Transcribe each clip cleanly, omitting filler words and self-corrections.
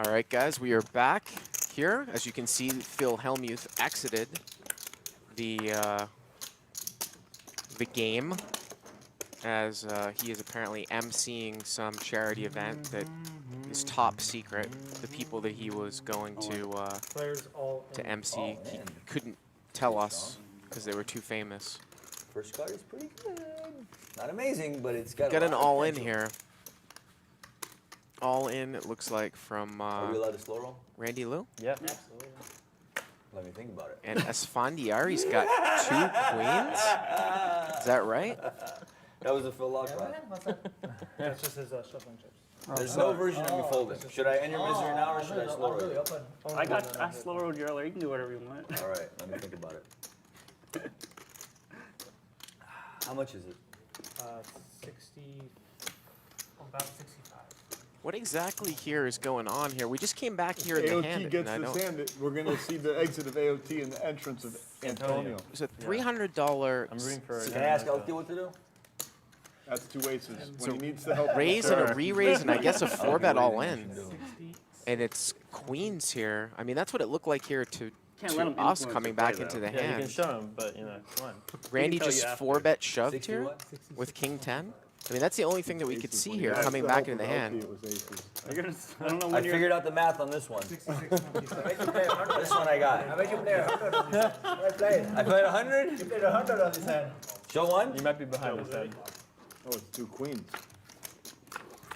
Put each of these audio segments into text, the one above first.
All right, guys, we are back here. As you can see, Phil Hellmuth exited the game as he is apparently emceeing some charity event that is top secret. The people that he was going to MC, he couldn't tell us because they were too famous. First card is pretty good. Not amazing, but it's got an all-in here. All in, it looks like, from Are we allowed to slow roll? Randy Lou. Yeah, absolutely. Let me think about it. And Esfandiari's got 2 queens. Is that right? That was a Phil Laak run. That's just his shuffling chips. There's no version of me folding. Should I end your misery now or should I slow roll? I slow rolled you earlier. You can do whatever you want. All right, let me think about it. How much is it? 60, about 65. What exactly here is going on here? We just came back here in the AOT hand. gets this hand. We're going to see the exit of AOT and the entrance of Antonio. It's a $300. I'm rooting for. Can I ask Elky what to do? That's 2 aces. When he needs the help. Raise and a re-raise, and I guess a 4-bet all in. And it's queens here. I mean, that's what it looked like here to us coming back into the Yeah, you hand. can show him, but you know, come on. Randy tell you just after. 4-bet shoved 60 here what? with king 10. I mean, that's the only thing that we could see here That's coming the back help into the of Elky, hand. it was aces. You're gonna, I don't know I when you're. figured out the math on this one. 66. This one I got. I bet you play 100 on this hand. I played. I played 100? You played 100 on this hand. Show one? You might be behind his head. Oh, it's 2 queens.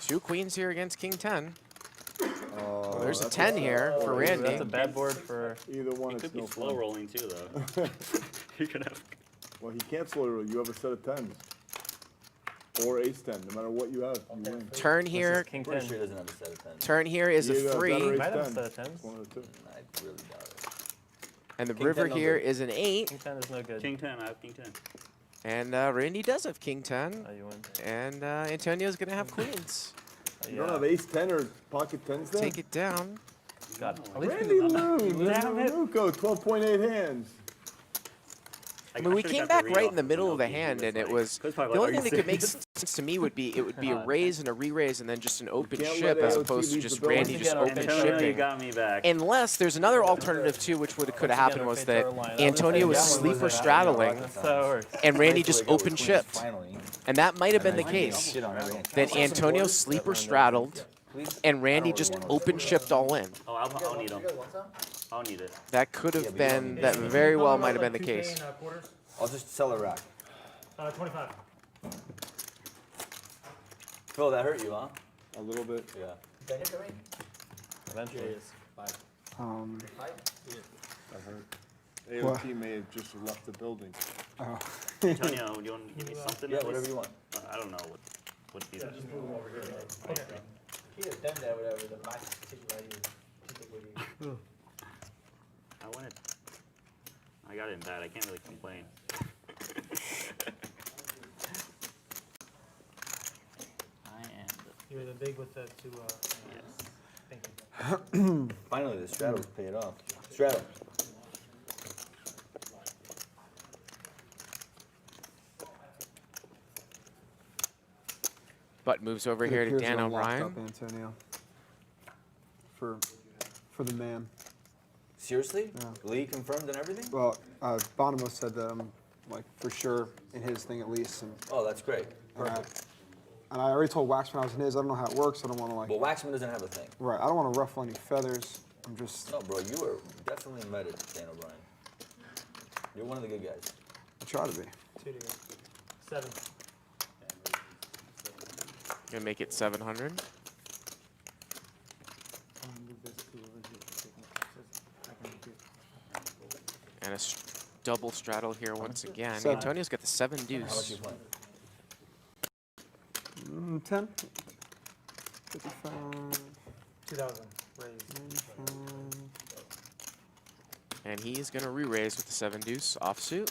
2 queens here against king 10. Oh, There's a that's 10 here for That's a Randy. bad board for. Either one You is could no be slow fun. rolling too, though. You could have. Well, he can't slow roll. You have a set of 10s. Or ace 10. No matter what you have, you win. Turn here. King Pretty 10. sure he doesn't have a set of 10s. Turn here is You a either have 3. that or ace Might have a 10. set of 10s. One of the 2. I really doubt it. And the King river 10 no here good. is an 8. King 10 is no good. King 10, I have King 10. And Randy does have king 10. Oh, you win. And Antonio's going to have queens. You don't have ace 10 or pocket 10s there? Take it down. God. At least Randy Lou, Damn it. Luco, 12.8 hands. I mean, we came back right in the middle of the hand, and it was the only thing that could make sense to me would be a raise and a re-raise, and then just an open can't ship let as AOT opposed to leave just the building. Randy just Once open again, Antonio, you shipping. got me back. Unless there's another alternative too, which could have happened was that Antonio was sleeper straddling, That's how it works. and Randy Nice just way to go with open queens, shipped, Finally. and that might have been the And then case. shit on everything. That Antonio sleeper straddled, Please? and Randy just open shipped all in. Oh, I'll need them. I'll need it. That could have been. That very well might have been the case. Quarters? I'll just sell a rack. 25. Phil, that hurt you, huh? A little bit. Yeah. Eventually. That hurt. AOT may have just left the building. Antonio, do you want to give me something? Yeah, at whatever least? you want. I don't know what these are. He has done that, whatever, the max situation. I wanted. I got it in bad. I can't really complain. I am the. You're the big with the 2, Yes. thank you. Finally, the straddles paid off. Straddle. Butt moves over here to Dan O'Brien. Antonio. For the man. Seriously? Yeah. Lee confirmed and everything? Well, Bonomo said that I'm like for sure in his thing at least, and Oh, that's great. Perfect. and I already told Waxman I was in his. I don't know how it works. I don't want to like. But Waxman doesn't have a thing. Right. I don't want to ruffle any feathers. I'm just. No, bro, you are definitely invited, Dan O'Brien. You're one of the good guys. I try to be. 2 to go. 7. Gonna make it 700. And a double straddle here once again. Seven. Antonio's got the 7 How much you deuce. playing? 10. 55. 2,000. Raised. 95. And he's gonna re-raise with the 7 deuce offsuit.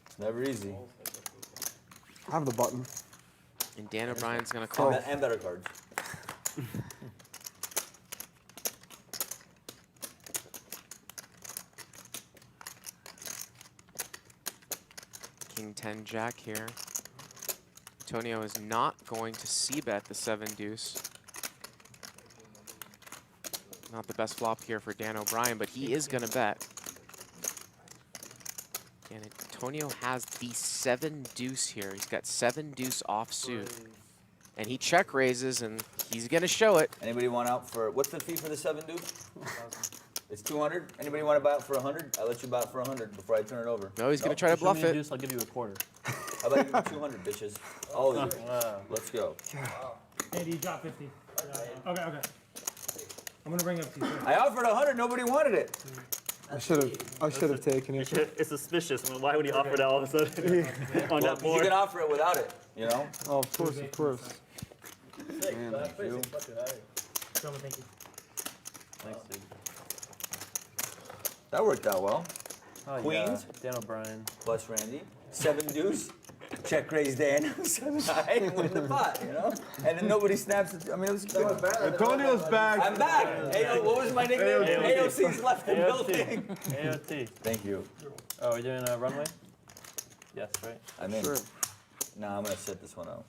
It's never easy. I have the button. And Dan O'Brien's gonna call. And better cards. King 10 Jack here. Antonio is not going to c-bet the 7 deuce. Not the best flop here for Dan O'Brien, but he is going to bet. And Antonio has the 7 deuce here. He's got 7 deuce offsuit. And he check raises, and he's going to show it. Anybody want out for, what's the fee for the 7 dude? It's 200. Anybody want to buy it for 100? I'll let you buy it for 100 before I turn it over. No, he's going to try to Show me bluff a it. deuce, I'll give you a quarter. How about you give me 200, bitches? All of you. Let's go. Andy, you dropped 50. Okay, okay. I'm gonna bring it up to you. I offered 100. Nobody wanted it. I should have taken it. It's suspicious. I mean, why would he offer that all of a sudden on Well, that 'cause you board? can offer it without it, you know? Oh, of course, of course. Man, Gentlemen, thank you. Thanks, dude. That worked out well. Oh, Queens? Yeah. Dan O'Brien. Plus Randy. 7 deuce. Check raise Dan. 7 high and win the pot, you know? And then nobody snaps it. I mean, it was good. Antonio's back. I'm back. AO, what was my nickname? AOT. AOC's left the building. AOT. Thank you. Oh, we're doing a runway? Yes, right? I'm in. Sure. Nah, I'm going to sit this one out.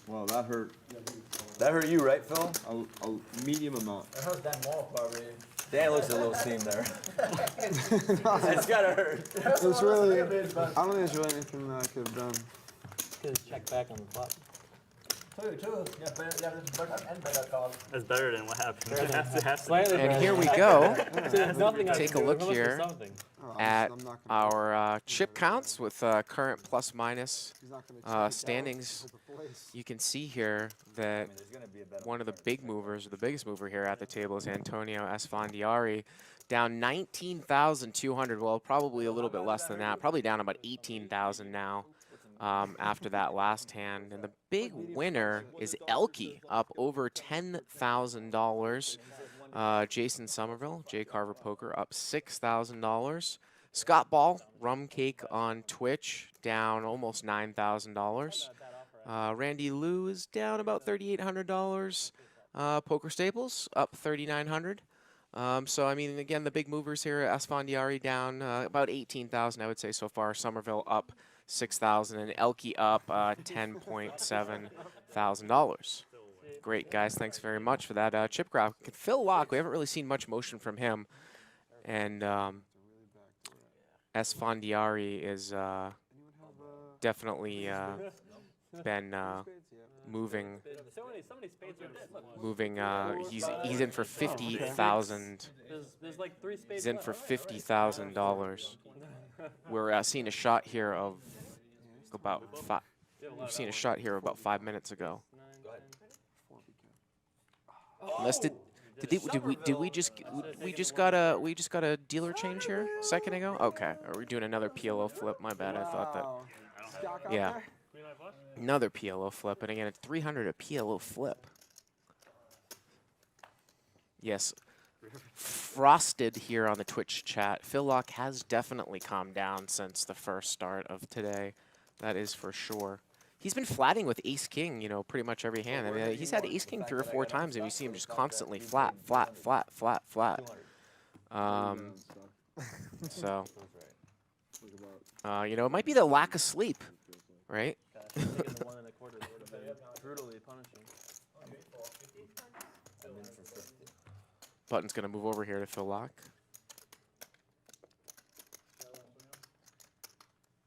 Wow, that hurt That hurt you, right, Phil? a medium amount. Dan looks a little seam there. It's got to hurt. It's really, I don't think there's really anything that I could have done. Check back on the flop. That's better than what happened. It has to Slightly And better. here we go. Nothing I Take can a do. look There must be here something. Oh, at I'm not gonna, our chip counts with current plus minus he's not gonna check it out. standings. Hold the place. You can see here that There's going to be a better one of the big movers, or the biggest mover here at the table, is Antonio Esfandiari, down 19,200. Well, probably a little bit less than that. Probably down about 18,000 now after that last hand. And the big winner is Elky, up over $10,000. Jason Somerville, J Carver Poker, up $6,000. Scott Ball, Rum Cake on Twitch, down almost $9,000. Randy Lou is down about $3,800. Poker Staples up $3,900. So I mean, again, the big movers here: Esfandiari down about 18,000, I would say so far. Somerville up 6,000, and Elky up $10,700. Great, guys. Thanks very much for that chip grab. Phil Laak, we haven't really seen much motion from him, and Esfandiari is definitely been moving. He's in for 50,000. There's like 3 spades. He's in for $50,000. We're seeing a shot here of about 5. We've seen a shot here about 5 minutes ago. Unless did we just got a dealer change here a second ago? Okay, are we doing another PLO flip? My bad. I thought that. Yeah. Another PLO flip, and again, it's 300 a PLO flip. Yes. Frosted here on the Twitch chat. Phil Laak has definitely calmed down since the first start of today. That is for sure. He's been flatting with ace-king, you know, pretty much every hand. I mean, he's had ace-king 3 or 4 times, and you see him just constantly flat, flat, flat, flat, flat. So, you know, it might be the lack of sleep, right? Brutally punishing. Button's going to move over here to Phil Laak.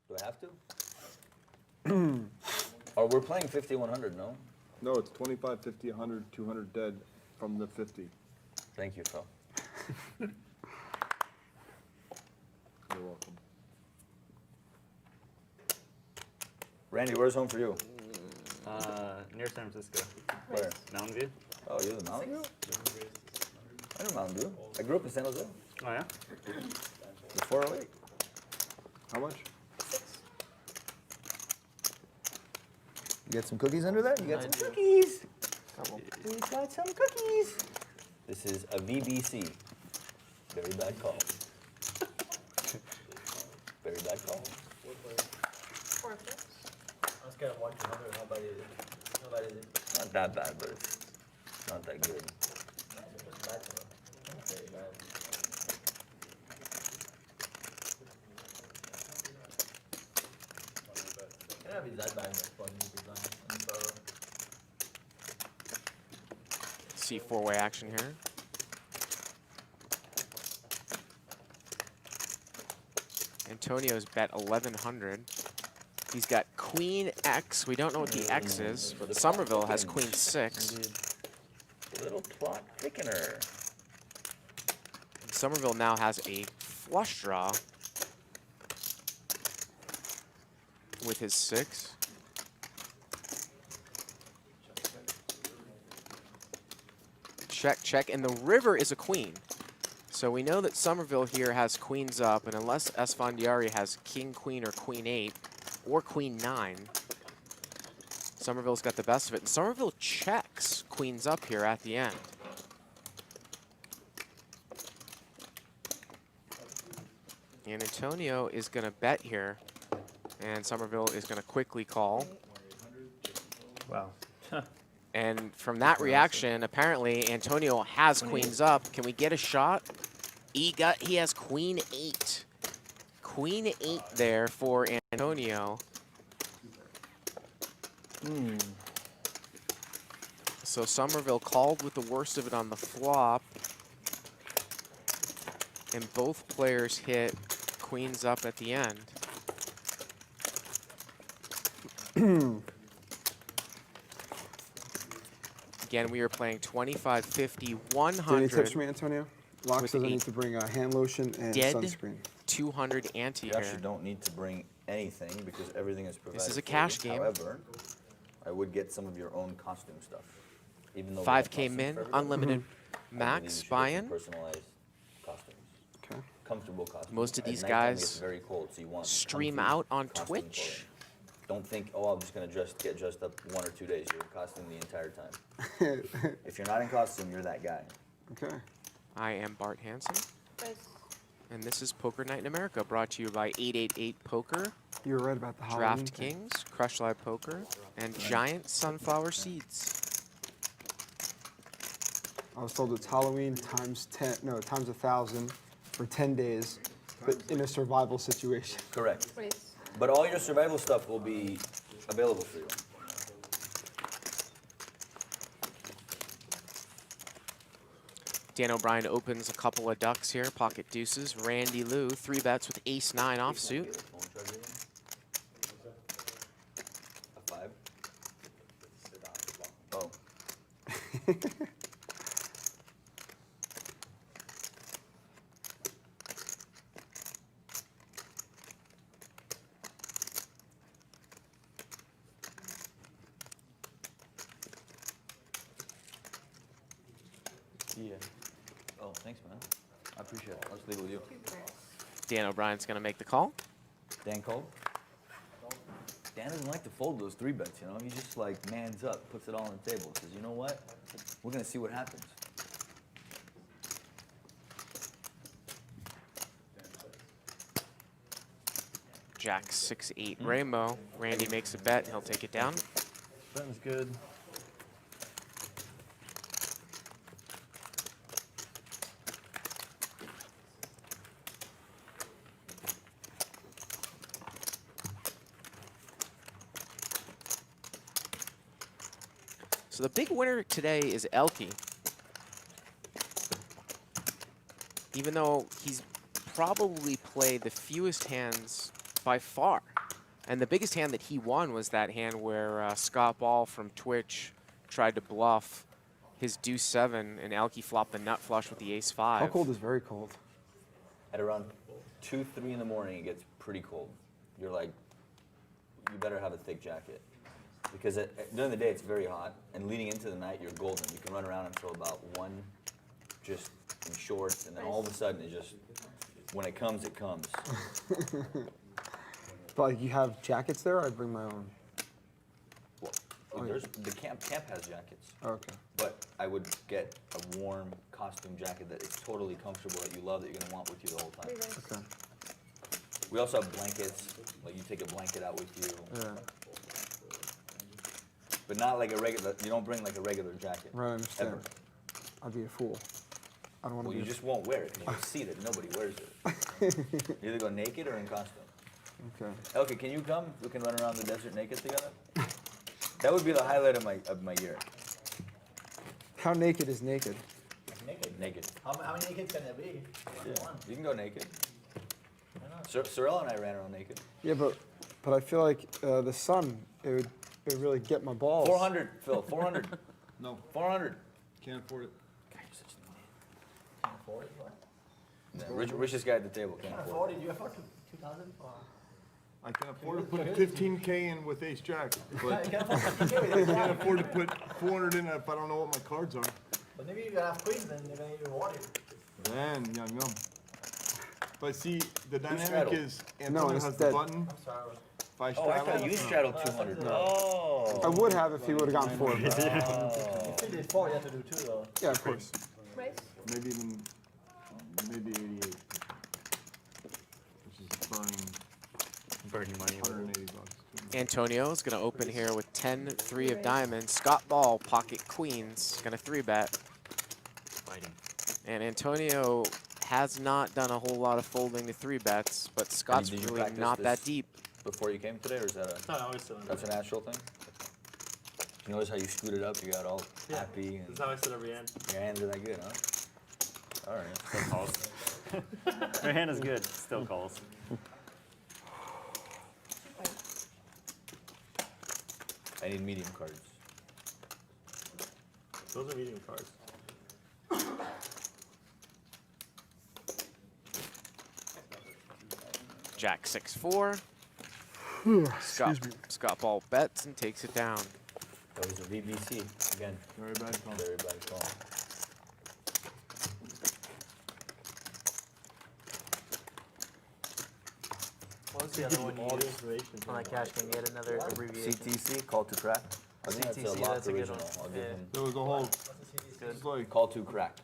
Do I have to? Oh, we're playing 50-100, no? No, it's 25, 50, 100, 200 dead from the 50. Thank you, Phil. You're welcome. Randy, where's home for you? Near San Francisco. Where? Mountain View. Oh, you're the Mountain Dew? I know Mountain Dew. I grew up in San Jose. Oh, yeah? The 408. How much? You got some cookies under there? You got some cookies. We got some cookies. This is a VBC. Very bad call. Very bad call. Not that bad, but it's not that good. See four-way action here. Antonio's bet 1100. He's got Queen X. We don't know what the X is. For the Somerville has Republicans. Queen 6. Indeed. Little plot thickener. Somerville now has a flush draw with his 6. Check, check, and the river is a queen. So we know that Somerville here has queens up, and unless Esfandiari has king, queen, or queen 8, or queen 9, Somerville's got the best of it. And Somerville checks queens up here at the end. And Antonio is going to bet here, and Somerville is going to quickly call. Wow. And from that reaction, apparently Antonio has queens up. Can we get a shot? He has queen 8. Queen 8 there for Antonio. So Somerville called with the worst of it on the flop. And both players hit queens up at the end. Again, we are playing 25, 50, Do any tips 100, for me, Antonio? Laak With says I the need to bring hand lotion and dead sunscreen. 200 ante You here. actually don't need to bring anything because everything is provided. is a for you. cash game. However, I would get some of your own costume stuff. Even though we have 5K costumes min, for everybody, unlimited I believe you max should get some buy-in. personalized costumes. Okay. Comfortable costumes. Most of At these nighttime, guys it's very cold, so you want Stream comfy out on costume Twitch. clothing. Don't think, oh, I'm just gonna get dressed up 1 or 2 days. You're in costume the entire time. If you're not in costume, you're that guy. Okay. I am Bart Hanson. And this is Poker Night in America, brought to you by 888 Poker, You were right about the Halloween thing. DraftKings, Crush Live Poker, and Giant Sunflower Seeds. I was told it's Halloween times 10, no, times 1,000 for 10 days, but in a survival situation. Correct. But all your survival stuff will be available for you. Dan O'Brien opens a couple of ducks here, pocket deuces. Randy Lou, 3 bets with ace-9 offsuit. A 5. Oh. Yeah. Oh, thanks, man. I appreciate it. I'll just leave it with you. Dan O'Brien's going to make the call. Dan called? Dan doesn't like to fold those 3 bets, you know? He just like mans up, puts it all on the table, says, you know what? We're gonna see what happens. Jack 6-8 Rainbow. Randy makes a bet. He'll take it down. Betting's good. So the big winner today is Elky. Even though he's probably played the fewest hands by far. And the biggest hand that he won was that hand where Scott Ball from Twitch tried to bluff his deuce 7 and Elky flopped the nut flush with the ace 5. How cold is very cold? At around 2, 3 in the morning, it gets pretty cold. You're like, you better have a thick jacket. Because during the day, it's very hot, and leading into the night, you're golden. You can run around until about 1, just in shorts, and then all of a sudden, it just, when it comes, it comes. But like, you have jackets there, or I bring my own? Well, the camp has jackets, Oh, okay. but I would get a warm costume jacket that is totally comfortable, that you love, that you're gonna want with you the whole time. Okay. We also have blankets, like you take a blanket out with you. Yeah. But not like a regular, you don't bring like a regular jacket. Right, I understand. Ever. I'd be a fool. I don't want to Well, be you just won't wear it, because you see that nobody wears it. You either go naked or in costume. Okay. Elky, can you come? We can run around the desert naked together. That would be the highlight of my year. How naked is naked? Naked. Naked. How many naked can there be? One. You can go naked. Sorrel and I ran around naked. Yeah, but I feel like the sun, it would really get my balls. 400, Phil. 400. No, 400. can't afford it. Can't afford it, what? Yeah, richest guy at the table can't Can't afford afford it. You afford 2,000 for. I can afford to put 15K in with ace jack, You but can't afford 50K with I that. can't afford to put 400 in if I don't know what my cards are. But maybe you have queens, then they're gonna reward you. Then, yum yum. But see, the dynamic straddled? is Antonio it's has the dead. button. I'm sorry. If I Oh, I straddle, thought you straddled 200. Oh. I would have if he would have gone 4. If you did 4, you have to do 2 though. Yeah, of course. maybe even, maybe 88. Which is burning money. 180 bucks. Antonio's going to open here with 10-3 of diamonds. Scott Ball, pocket queens, going to 3-bet. Fighting. And Antonio has not done a whole lot of folding to 3-bets, but Scott's Did you really practice not that this deep. Before you came today, or is that a? No, I always sit on That's a natural thing. You notice how you scooted up? You got all happy, and That's how I sit every hand. your hands are that good, huh? All right. Still calls. Your hand is good. Still calls. I need medium cards. Those are medium cards. Jack 6-4. Scott Ball bets and takes it down. That was a VBC again. Very bad call. Very bad call. What was the other one you All the used? information. On that cash game, you had another abbreviation. CTC, call to crack. I think that's a CTC, lock that's a good original. one. I'll give Yeah. him. There was a whole, Good. it's like, Call to crack.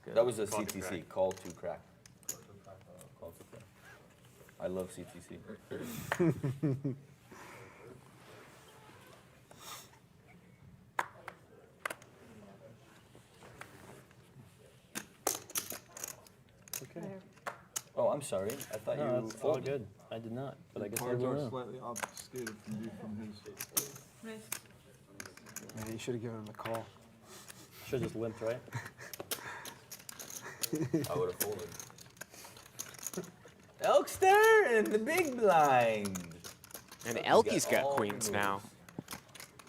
good. That was a Call to CTC. crack. Call to crack. Call to crack. I love CTC. Okay. Oh, I'm sorry. I thought No, you that's all folded. good. I did not, but I guess I cards will are now. slightly obfuscated from view from his. Man, you should have given him a call. Should just limped, right? I would have folded. Elkster in the big blind. And Elky's Elky's got got all the queens moves. now.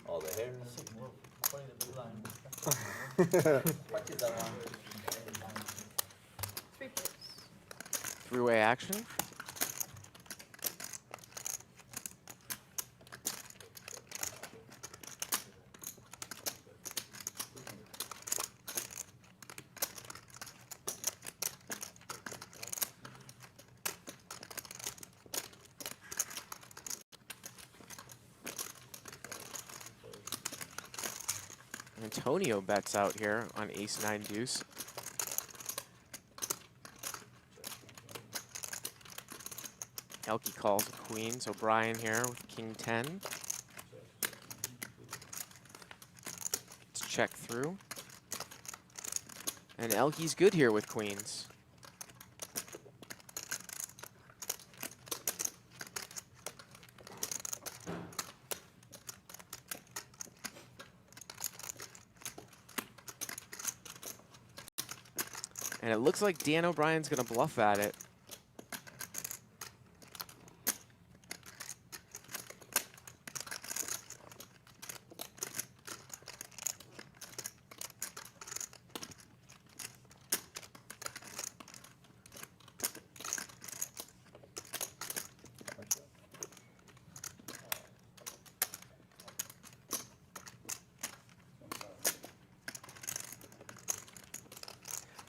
All the hair. Sick move. Putting the blue line. Practice that one. Three-way action. Antonio bets out here on ace-9 deuce. Elky calls a queen, so Brian here with king-10. Let's check through. And Elky's good here with queens. And it looks like Dan O'Brien's gonna bluff at it.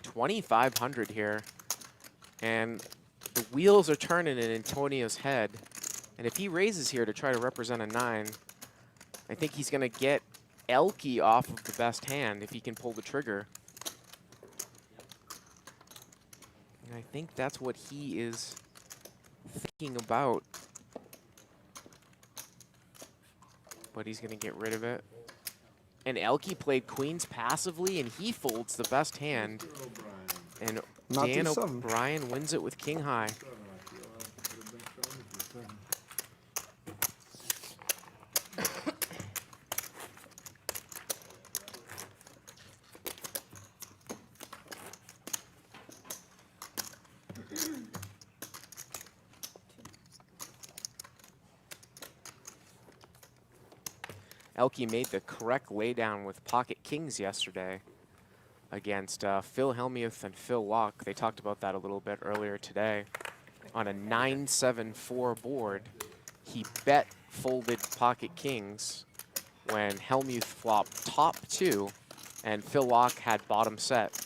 $2,500 here, and the wheels are turning in Antonio's head. And if he raises here to try to represent a 9, I think he's going to get Elky off of the best hand if he can pull the trigger. And I think that's what he is thinking about. But he's going to get rid of it. And Elky played queens passively, and he folds the best hand. And Not Dan do something. O'Brien wins it with king high. Elky made the correct laydown with pocket kings yesterday against Phil Hellmuth and Phil Laak. They talked about that a little bit earlier today. On a 9-7-4 board, he bet folded pocket kings when Hellmuth flopped top 2 and Phil Laak had bottom set.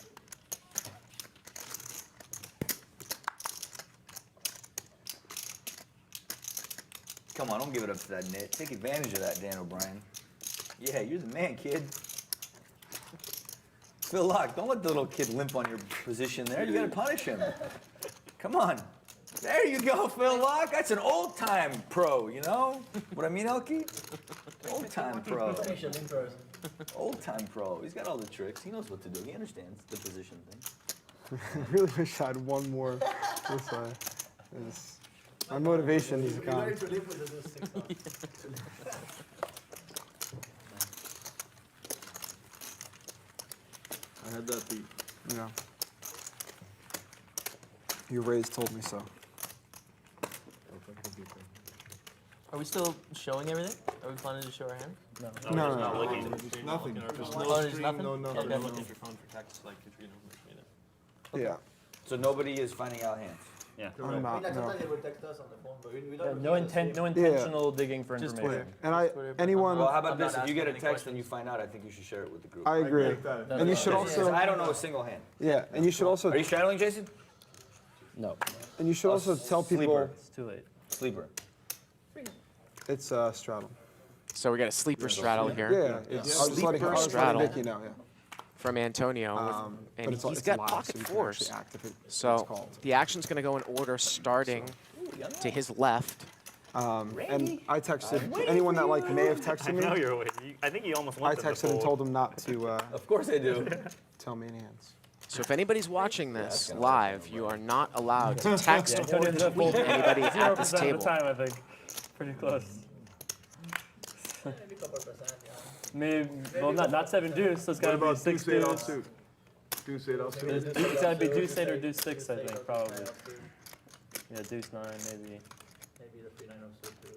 Come on, don't give it up to that net. Take advantage of that, Dan O'Brien. Yeah, you're the man, kid. Phil Laak, don't let the little kid limp on your position there. You gotta punish him. Come on. There you go, Phil Laak. That's an old-time pro, you know? What I mean, Elky? Old-time pro. Patient in person. Old-time pro. He's got all the tricks. He knows what to do. He understands the position thing. I really wish I had one more this way. My motivation is You're gone. ready to live with the 6 I had that beat. Yeah. Your raise told me so. Are we still showing everything? Are we planning to show our hand? No. No, just no, not no. looking. Nothing. There's Oh, no there's stream, nothing? no nothing. Okay. no. Look at your phone for text like Katrina when Yeah. So nobody is finding out hands. Yeah. I'm not. No. Sometimes they will text us on the phone, but we don't. No intent, no intentional digging for Just information. And anyone, Well, how about I'm this? not If you get a asking text any and you find out, I think you should share it with the group. I agree. Like that. And you should Because also, I don't know a single hand. yeah, and you should also, Are you straddling, Jason? No, and you should also tell people Sleeper. it's too late. Sleeper. it's straddle. So we got a sleeper straddle here Yeah, it's, I was just letting Sleeper I was letting straddle. Vicky know, yeah. from Antonio, But and it's, he's it's got live, pocket so you can fours. actually act if it's So called. the action's going to go in order, starting to his left. And I texted anyone that like may have I texted know me. you're waiting. I think you almost I want them to texted and fold. told them not to Of course I do. tell me any hands. So if anybody's watching this gonna live, you are not allowed to text or tweet anybody at this 0% of the table. time, I think. Pretty close. Maybe couple percent, yeah. Maybe, well, not 7 deuce, so it's What gotta be about 6 deuce eight deuce. offsuit? Deuce eight offsuit. It's gotta be deuce 8 or deuce 6, I think, probably. Yeah, deuce 9, maybe. Maybe the 3-9 of suit too is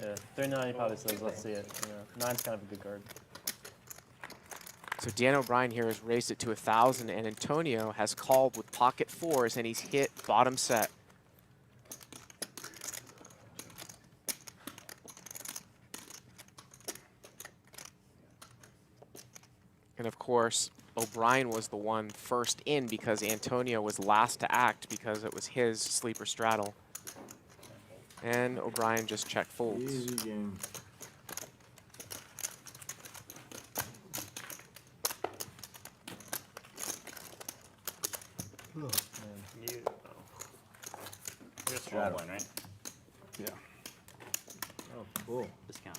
good. Yeah, 3-9 he probably says, let's see it. Yeah, 9's kind of a good card. So Dan O'Brien here has raised it to 1,000, and Antonio has called with pocket fours, and he's hit bottom set. And of course, O'Brien was the one first in because Antonio was last to act because it was his sleeper straddle. And O'Brien just check folds. Easy game. You, oh. You're a small Straddle. blind, right? Yeah. Oh, cool. Discount.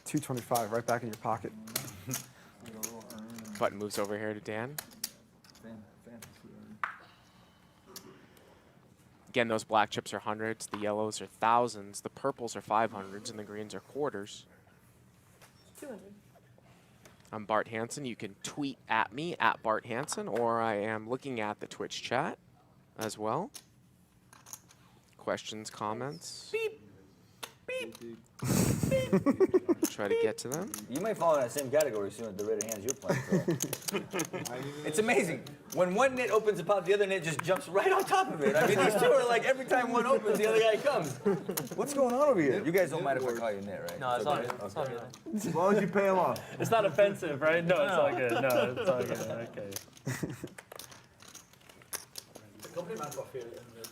225 right back in your pocket. Button moves over here to Dan. Again, those black chips are hundreds, the yellows are thousands, the purples are 500s, and the greens are quarters. 200. I'm Bart Hanson. You can tweet at me, at Bart Hanson, or I am looking at the Twitch chat as well. Questions, comments? Beep. Beep. Try to get to them. You might fall in that same category soon at the rate of hands you're playing, Phil. It's amazing. When one net opens a pot, the other net just jumps right on top of it. I mean, these two are like every time one opens, the other guy comes. What's going on over here? You guys don't mind if I call you net, right? No, it's all okay. good. It's all good. As long as you pay him off. It's not offensive, right? No, it's all good. No, it's all good. Okay. Compliment for Phil and they're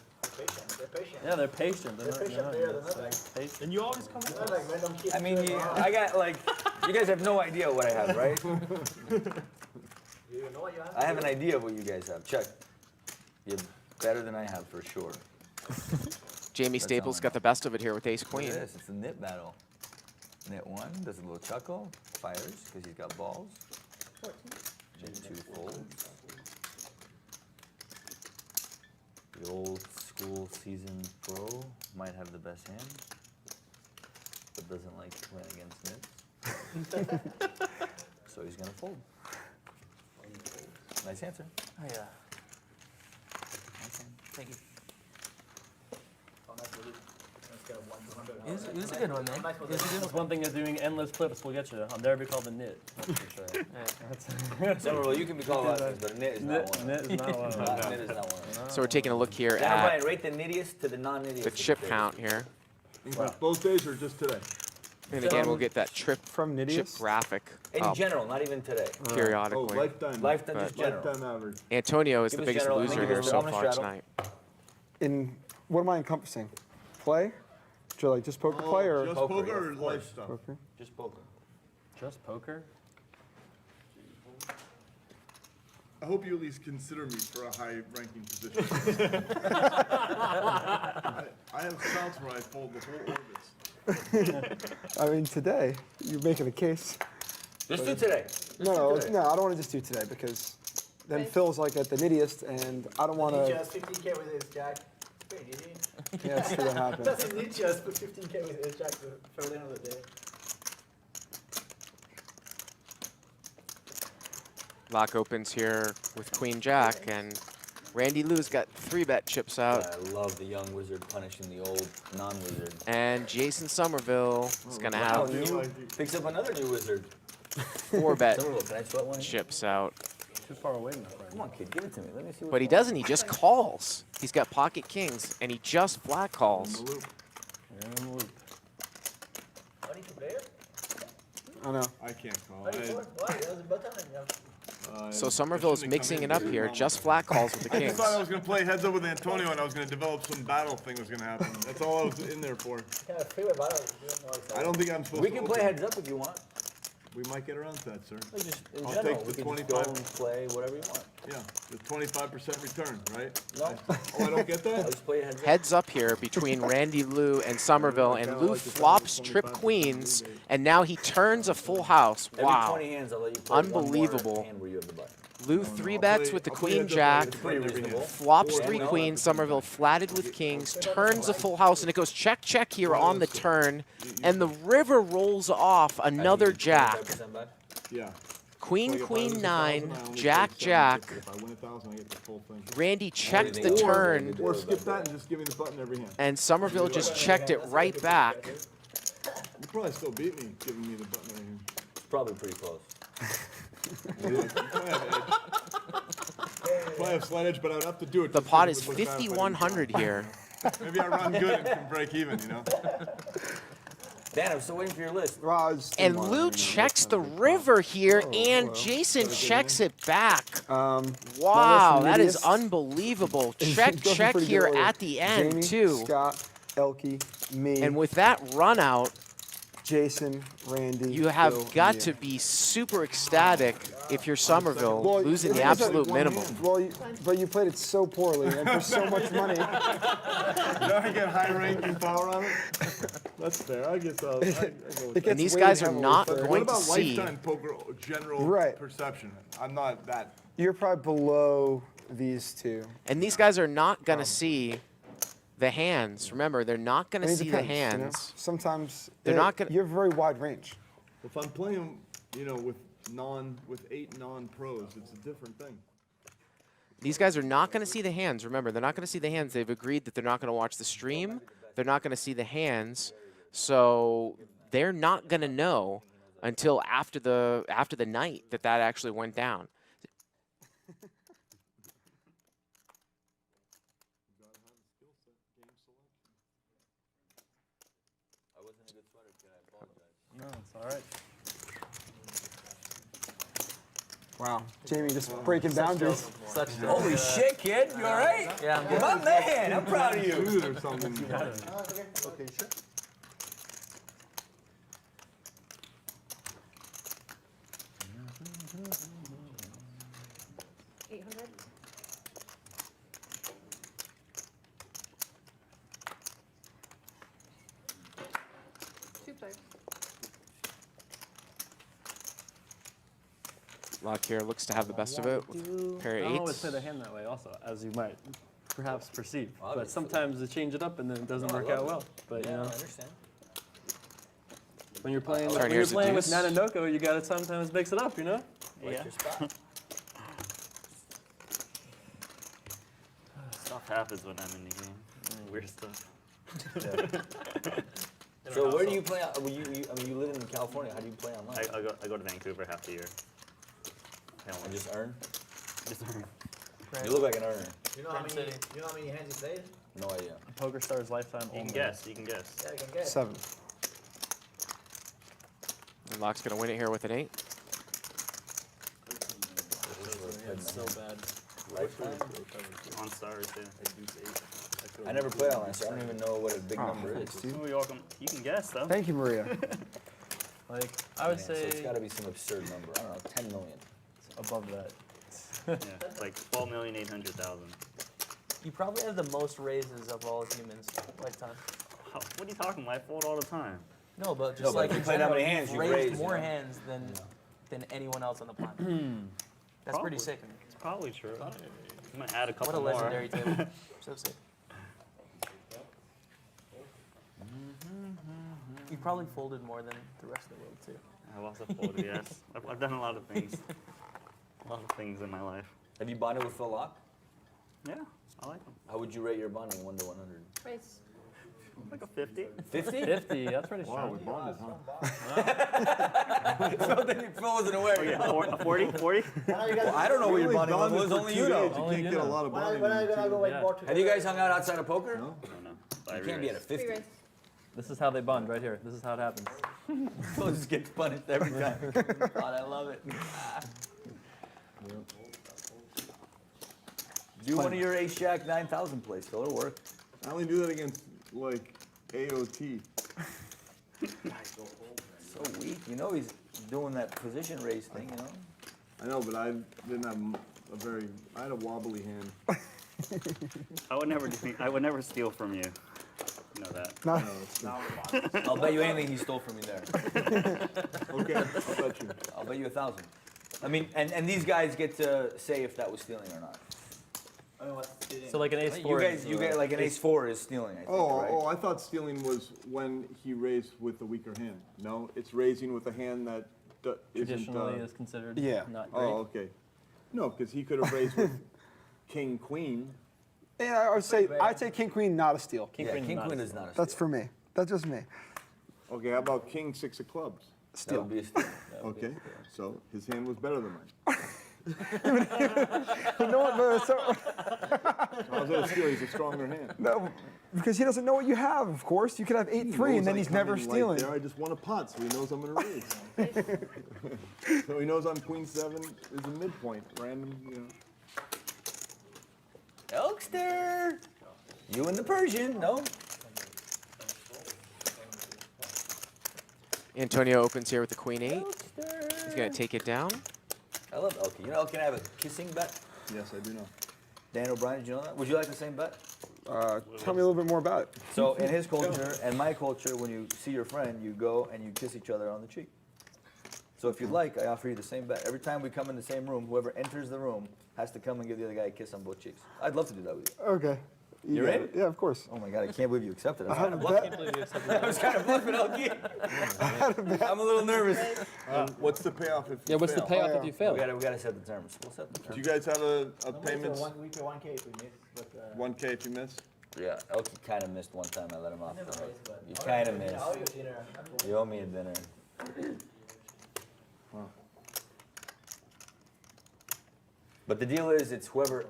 patient. They're patient. Yeah, they're patient. They're patient there. They're not like, patient. And you always come they're not like random kids. I mean, I got like, you guys have no idea what I have, right? You know what you have? I have an idea of what you guys have. Check. You're better than I have for sure. Jaime Staples got the best of it here with ace Look queen. at this. It's a knit battle. Knit one does a little chuckle, fires because he's got balls. 14. Knit two folds. The old school seasoned pro might have the best hand, but doesn't like playing against knits. So he's gonna fold. Nice answer. Oh, yeah. Nice hand. Thank you. Oh, that's really, let's get a 1 It was a good one, man. It was a good That's one. one thing that doing endless clips will get you. I'll never be called a nit. That's for sure. That's Somerville, you can be called a lot of things, but a knit is not one. Nit is not one of them. Knit is not one. So we're taking a look here Dan at O'Brien, rate the nittiest to the non-nittiest. the chip count here. Both days or just today? And again, we'll get that chip From chip Nidius. graphic In up general, not even today. Oh, periodically. lifetime. Lifetime, just general. Lifetime average. Antonio is Give the us biggest general, loser give here us so the far honest tonight. In what am I encompassing? Play? So like just poker play or Just Poker, poker or of life course. stuff? poker? Just poker. Just poker? I hope you at least consider me for a high-ranking position. I have accounts where I fold the whole orbits. I mean, today you're making a case. Just do today. No, I don't want to just do today because then Phil's like at the nittiest, and I don't want He to. just 15k with his jack. Wait, did he? Yeah, see what happens. Doesn't he just put 15k with his jack for the end of the day? Laak opens here with Queen Jack, and Randy Lou's got 3-bet chips out. I love the young wizard punishing the old non-wizard. And Jason Somerville is going to Wow, have new, picks up another new wizard. 4-bet Somerville, can I sweat one? chips out. Too far away, my friend. Come on, kid, give it to me. Let me see what. But he doesn't, he just calls. He's got pocket kings, and he just flat calls. You're in the loop. What did you play it? I know. I can't call. Why? That was a button. So Somerville is mixing it up here, just flat calls with the I just kings. thought I was going to play heads up with Antonio and I was going to develop some battle thing was going to happen. That's all I was in there for. Kind of freeway battle. You don't know exactly. I don't think I'm supposed We to can open. play heads up if you want. We might get around to that, sir. Like just in I'll general, take we the can just go 25. and play whatever you want. Yeah, the 25% return, right? No, Oh, I don't get I'll that? just play heads up. Heads up here between Randy Lou and Somerville, and Lou flops trip queens, and now he turns a full house. Every Wow. 20 hands, I'll let you play one more Unbelievable. hand where you have the button. Lou 3-bets with the Queen Jack, Pretty reasonable. flops Yeah, 3 no, queens, Somerville flatted with kings, turns a full house, and it goes check, check here on the turn, and the river rolls off another jack. 25% back. Yeah. Queen, Like if I queen, lose 1,000, 9, I only jack, pay jack. 750. If I win 1,000, I get the full thing. Randy checked the Or- turn, Or skip that and just give me the button every hand. and Somerville just checked it right back. You probably still beat me giving me the button every hand. It's probably pretty close. You probably have edge. Probably have slight edge, but I would have to do it. The just pot because is it would look bad if I didn't 5,100 here. try. Maybe I run good and can break even, you know? Dan, I'm still waiting for your list. And Lou checks the river here, and Jason checks it back. Wow, that is unbelievable. Check, check here at the end, Jamie, too. Scott, Elky, me, And with that run out, Jason, Randy. you have Phil, got and to you. be super ecstatic if you're Somerville, Well, losing the it was at absolute one minimum. hand. Well, but you played it so poorly and for so much money. You know I get high ranking power on it? That's fair. I guess I'll. I go with It that. gets And these weighted guys are heavily not for- going What to about see. lifetime poker general Right. perception? I'm not that. You're probably below these two. And these guys are not going to see the hands. Remember, they're not going I to mean, it see the depends, you know? hands. Sometimes They're not gonna- You have a very wide range. If I'm playing, you know, with 8 non-pros, it's a different thing. These guys are not going to see the hands. Remember, they're not going to see the hands. They've agreed that they're not going to watch the stream. They're not going to see the hands. So they're not going to know until after the night that actually went down. I wasn't a good sweater, kid. I apologize. No, it's all right. Wow. Jamie just breaking boundaries. Such a Holy shit, kid. You all right? Yeah, I'm good. My man, I'm proud of you. Food or something. Okay, sure. Laak here looks to have the best of it with a pair I of don't always eights. play the hand that way also, as you might perhaps perceive. But Obviously. sometimes they change it up and then it doesn't No, I work love out it. well. But you Yeah, I know, understand. when you're playing, Sorry, when you're here's a playing with deuce. Nanonoko, you gotta sometimes mix it up, you know? Like Yeah. your spot. Stuff happens when I'm in the game. Weird stuff. So where do you play? I mean, you live in California. How do you play online? I go to Vancouver half the year. And just earn? Just Right. You look like an earner. You know how many hands you played? No idea. Poker Stars lifetime you only. can guess. You can guess. Yeah, you can get. 7. And Laak's gonna win it here with an 8. It's so bad. Lifetime? On stars, yeah. I never played online, so I don't even know what a big number is. Oh, you're welcome. You can guess though. Thank you, Maria. Like, I would Man, so say it's got to be some absurd number. I don't know, 10 million. above that. Yeah, like 12,800,000. You probably have the most raises of all humans lifetime. What are you talking about? I fold all the time. No, but just No, but like if you in played how general, many hands you've you raised raised, more you know? hands than anyone else on the planet. That's pretty Probably. sick. It's probably true. I'm gonna add a What couple a more. legendary table. So sick. You probably folded more than the rest of the world too. I've also folded, yes. I've done a lot of things. A lot of things in my life. Have you bonded with Phil Laak? Yeah, I like them. How would you rate your bonding 1 to 100? Race. Like a 50. 50? 50, that's pretty Wow, strong. we bonded, huh? Phil wasn't aware. Oh, yeah, 40? 40? Well, I don't know what your bonding level is, only you know. You can't get a lot of bonding. When are you gonna go Yeah. wakeboard together? Have you guys hung out outside of poker? No? No. You can't be at a 50. This is how they bond right here. This is how it happens. Phil just gets punished every time. God, I love it. Do one of your Ace Jack 9,000 plays, Phil. It'll work. I only do that against, like, AOT. So weak. You know he's doing that position raise thing, you know? I know, but I didn't have I had a wobbly hand. I would never steal from you. You know that. No. No, it's I'll bet you anything he stole from me there. okay, I'll bet you. I'll bet you 1,000. I mean, and these guys get to say if that was stealing or not. I mean, what's stealing? So like an ace You four. guys, you get like an Ace 4 is stealing, I think, right? Oh, I thought stealing was when he raised with the weaker hand. No, it's raising with a hand that isn't. Traditionally is considered Yeah. not great. Oh, okay. No, because he could have raised with King Queen. Yeah, I'd say King Queen, not a steal. King Yeah, Queen King not Queen a is not a steal. That's for me. That's just me. Okay, how about King 6 of clubs? That Steal. would be a steal. Okay, so his hand was better than mine. No, but so, How's that a steal? He's a stronger hand. no, because he doesn't know what you have. Of course, you could have 8-3, and then he's never stealing. There, I just won a pot, so he knows I'm gonna raise. So he knows I'm Queen 7 is a midpoint, random, you know. Elkster! You and the Persian, no? Antonio opens here with the Queen 8. He's gonna take it down. I love Elky. You know Elky and I have a kissing bet? Yes, I do know. Dan O'Brien, did you know that? Would you like the same bet? Tell me a little bit more about it. So in his culture and my culture, when you see your friend, you go and you kiss each other on the cheek. So if you'd like, I offer you the same bet. Every time we come in the same room, whoever enters the room has to come and give the other guy a kiss on both cheeks. I'd love to do that with you. Okay. You You're got in? it. Yeah, of course. Oh my God, I can't believe you accepted it. I had a bet. I was kind of bluffing, Elky. I'm a little nervous. What's the payoff if Yeah, you what's the fail? payoff yeah. if you fail? We gotta set the terms. We'll set the Do terms. you guys have a No, payments? we pay 1K if we miss, but 1K if you miss? Yeah, Elky kind of missed one time. I let him off. never the hook. raised, but You I'll kind of give you- missed. I'll give you dinner. You owe me a dinner. But the deal is, it's whoever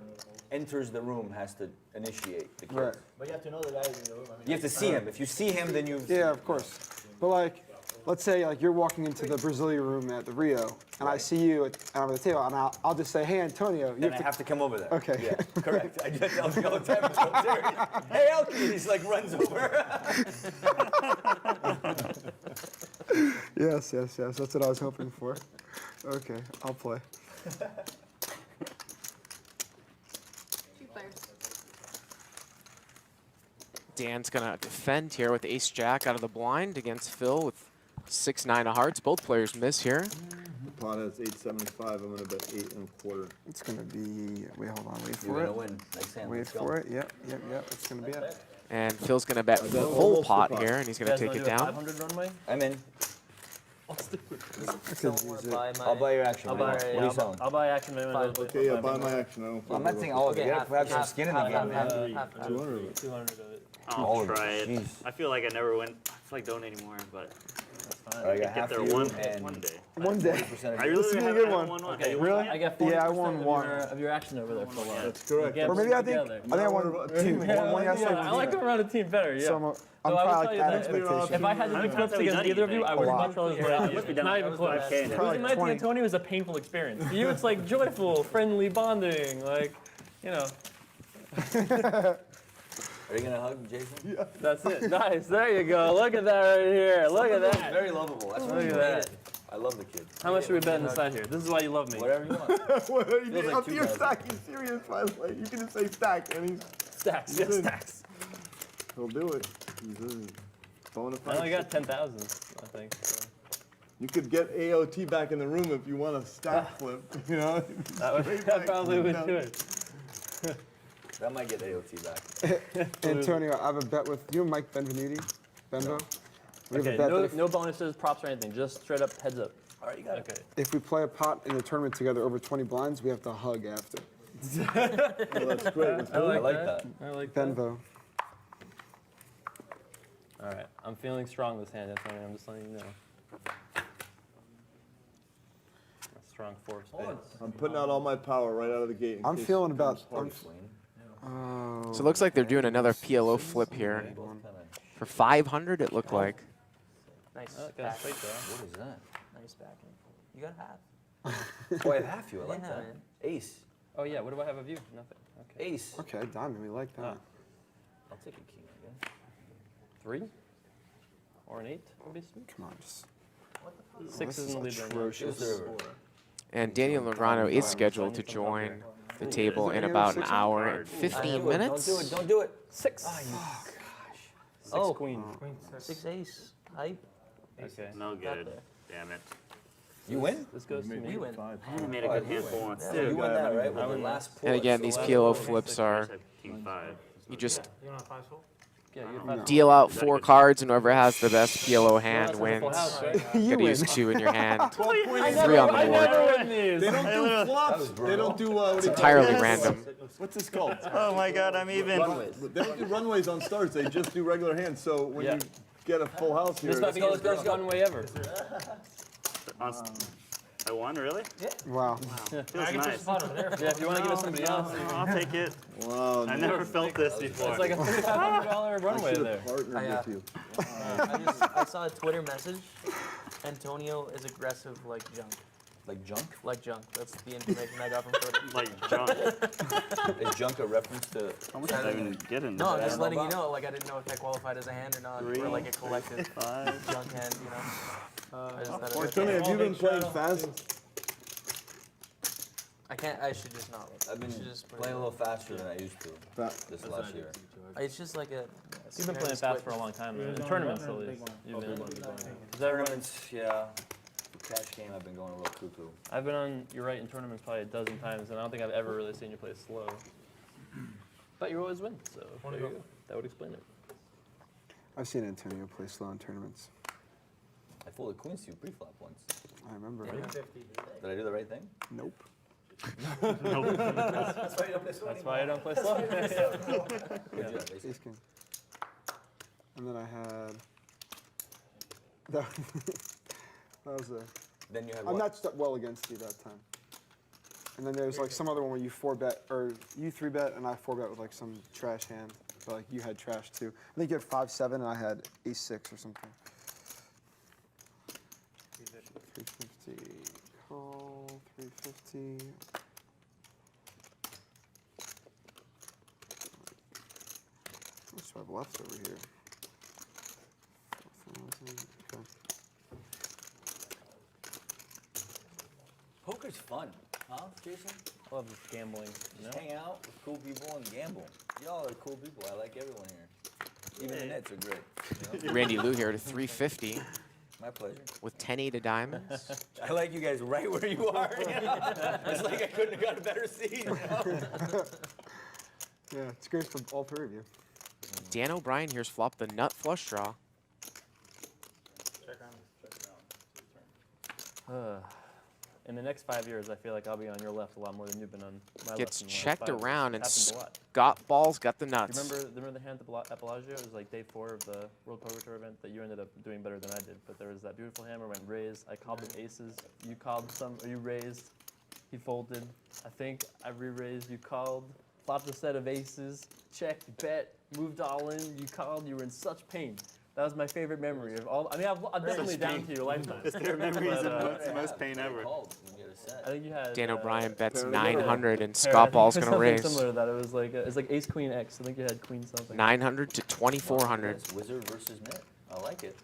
enters the room has to initiate the kiss. Right. But you have to know the guys in the room. I mean, You have to see him. If you see him, then you. Yeah, of course. But like, let's say like you're walking into the Brazilian room at the Rio, and I see you at the table, and I'll just say, "Hey, Antonio, you Then have I have to come over there. Okay. Yeah, correct. I just tell him all the time. It's so serious. Hey, Elky, and he's like runs over. Yes. That's what I was hoping for. Okay, I'll play. Dan's gonna defend here with Ace Jack out of the blind against Phil with 6-9 of hearts. Both players miss here. The pot has 875. I'm gonna bet 8 1/4. It's gonna be. Wait, hold on. Wait You're for gonna it. win next hand. Wait Let's go. for it. Yep. It's gonna be it. And Phil's gonna bet bet full almost the pot pot. here, and he's You gonna guys take wanna it do a down. 500 runway? I'm in. Could use it. I'll buy your action. I'll man. buy, What are yeah, you selling? I'll buy action maybe. Okay, yeah, buy my action. I don't I'm not saying all of it. You gotta have some skin in the game, man. 200 of it. 200 of it. All I'll of it. try it. Jeez. I feel like I never went. It's like don't anymore, but All right, I got get half there you one and day. 1 day. 40% of I you. really This is a have good I one. won one. Okay, Really? I got 40% Yeah, I won one. of your action over there for a while. That's correct. Yeah, Or maybe I think together. I won two. One yesterday. I like going around a team better. Yeah. So I'm So I probably will like tell you that that expectation. if I had to I do haven't flips really against done either of you, I anything. would A lot. much rather play out. Must be done Not even like close. 5K. Losing Probably my 20. Antonio is a painful experience. For you, it's like joyful, friendly bonding. Like, you know, Are you gonna hug Jason? Yeah. that's it. Nice. There you go. Look at that right here. Look at that. Very lovable. That's what Look you at made that. it. I love the kid. How much are we betting inside here? This is why you love me. Whatever you want. What are you Feels doing? like You're 2,000. stacking serious, by the way. You can just say stack, and Stacks. Yes, stacks. he'll do it. He's bona I only fide. got 10,000, I think. So. You could get AOT back in the room if you want a stack flip. You know. That probably would do it. That might get AOT back. Antonio, I have a bet with you and Mike Benvenuti. Benvo. We have Okay, a bet that no bonuses, props, or anything. Just straight up heads up. All right, you got it. Okay. if we play a pot in the tournament together over 20 blinds, we have to hug after. Oh, that's great. Let's do I it. like that. I like that. Benvo. All right, I'm feeling strong this hand, Antonio. I'm just letting you know. A strong 4 of spades. I'm putting out all my power right out of the gate. in I'm case feeling it about. comes I'm, hard. oh, So it looks like they're doing another PLO flip here. For 500, it looked like. Nice. Oh, Back. straight draw. What is that? Nice backing. You got half. Oh, I have half you. I like Yeah, that. man. Ace. Oh yeah, what do I have of you? Nothing. Okay. Ace. okay, diamond. We like that. I'll take a king, I guess. 3 or an 8 would be sweet. Come on, just. 6 is in the lead right now. atrocious. Here's the river. And Daniel Lograno is scheduled to join the table in about an hour and 15 minutes. Don't do it. Don't do it. 6. Oh, queen. 6 ace. Hype. Okay. No Got good. there. Damn it. You win? This goes to me. You win. I made a good handful once So too. you win that, right? With the last pull. And again, these PLO flips I are, just have king 5. you just You don't have 5 full? Yeah, you have deal out 4 cards, and whoever has the best PLO hand Full wins. house, right? You Gotta win. use 2 in your hand. 12 points. 3 on the I board. never win these. They don't do flops. They don't do. What It's do you entirely call it? random. What's this called? Oh my god, I'm even. They don't do runways on starts. They just do regular hands. So when Yeah. you get a full house here, This might be the first one way ever. I won, really? Wow. Feels nice. Yeah, if you want to give it to somebody else, I'll take it. wow. I never felt this before. it's like a $3,500 runway there. Partnered I, with you. I saw a Twitter message. Antonio is aggressive like junk. Like junk? Like junk. That's the information I got from Twitter. Like junk. Is junk a reference to? How much did I even get in No, I'm there? just letting you know. Like, I didn't know if that qualified as a hand or not, or like a collective 5. junk hand, you know. I just thought it Well, was- Tony, have you been playing fast? I can't. I should just not. I've been I should just put it playing a in. little faster than I used to this last year. It's just like a. You've been playing fast for a long time. In tournaments, at least. You've been. Is that right? Tournaments, yeah. The cash game, I've been going a little cuckoo. I've been on your right in tournaments probably a dozen times, and I don't think I've ever really seen you play slow. But you always win, so there you go. That would explain it. I've seen Antonio play slow in tournaments. I folded queens to you pre-flop once. I remember. Did I do the right thing? Nope. That's why I don't play slow. Good job, Ace. Ace king. And then I had. That was a. Then you had I'm what? not set well against you that time. And then there's like some other one where you 4-bet, or you 3-bet, and I 4-bet with like some trash hand. But like you had trash too. I think you had 5-7, and I had ace-6 or something. 350 call, 350. What's I have left over here? 4,000. Okay. Poker's fun, huh, Jason? I love this gambling. You know? Just hang out with cool people and gamble. Y'all are cool people. I like everyone here. Even the Nets are great. You know? Randy Lou here to 350 My pleasure. with 10-8 of diamonds. I like you guys right where you are. You know? It's like I couldn't have got a better seat. You know? Yeah, it's great for all 3 of you. Dan O'Brien here's flopped the nut flush draw. in the next 5 years, I feel like I'll be on your left a lot more than you've been on my Gets left. in the last checked 5 years. around and Happens a lot. Scott Ball's got the You nuts. remember the hand at Bellagio? It was like day 4 of the World Poker Tour event that you ended up doing better than I did. But there was that beautiful hammer went raised. I called with aces. You called some, or you raised. He folded. I think I re-raised. You called. Flopped a set of aces. Checked, bet, moved all in. You called. You were in such pain. That was my favorite memory of all. I mean, I'm definitely down to your lifetime. His favorite memory is But, the most pain ever. Called when you get a set. I think you had Dan O'Brien bets Apparently 900 and I Scott think Ball's it was gonna something raise. Similar to that. It was like Ace Queen X. I think you had Queen something. 900 to 2400. It's wizard versus mitt. I like it.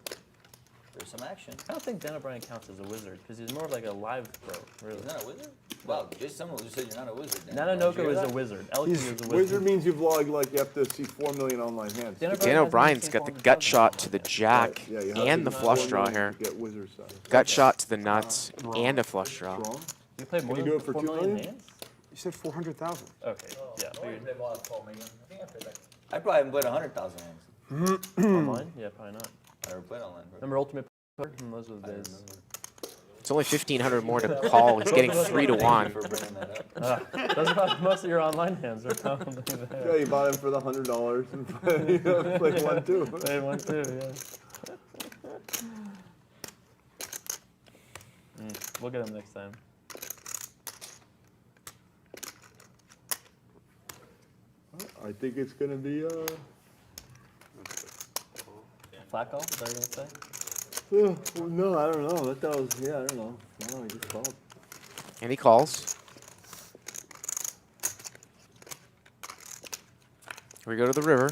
There's some action. I don't think Dan O'Brien counts as a wizard because he's more of like a live pro. Really. He's not a wizard? Well, just someone who said you're not a wizard. Dan. Nanonoko Did you hear is a that? wizard. Elky is a wizard. Wizard means you've logged like you have to see 4 million online hands. Dan O'Brien's got the gut shot to the jack Yeah, you have and to the see flush 4 draw million here. to get wizard size. Gut shot to the nuts and a flush draw. Strong. You played more Can than you do it for 4 2 million million? hands? You said 400,000. Okay. Yeah. I Figured. played more than 4 million. I think I played like. I probably haven't played 100,000 hands. Online? Yeah, probably not. I never played online. Remember Ultimate Poker? Those were the days. It's only 1,500 more to call. He's getting 3 to 1. For bringing that up. Those are probably most of your online hands are probably Yeah, there. you bought him for the $100 and you know, played 1 too. Played one too, yeah. We'll get him next time. I think it's gonna be Flat call? Is that what you're gonna say? well, no, I don't know. That was I don't know. No, he just called. And he calls. We go to the river.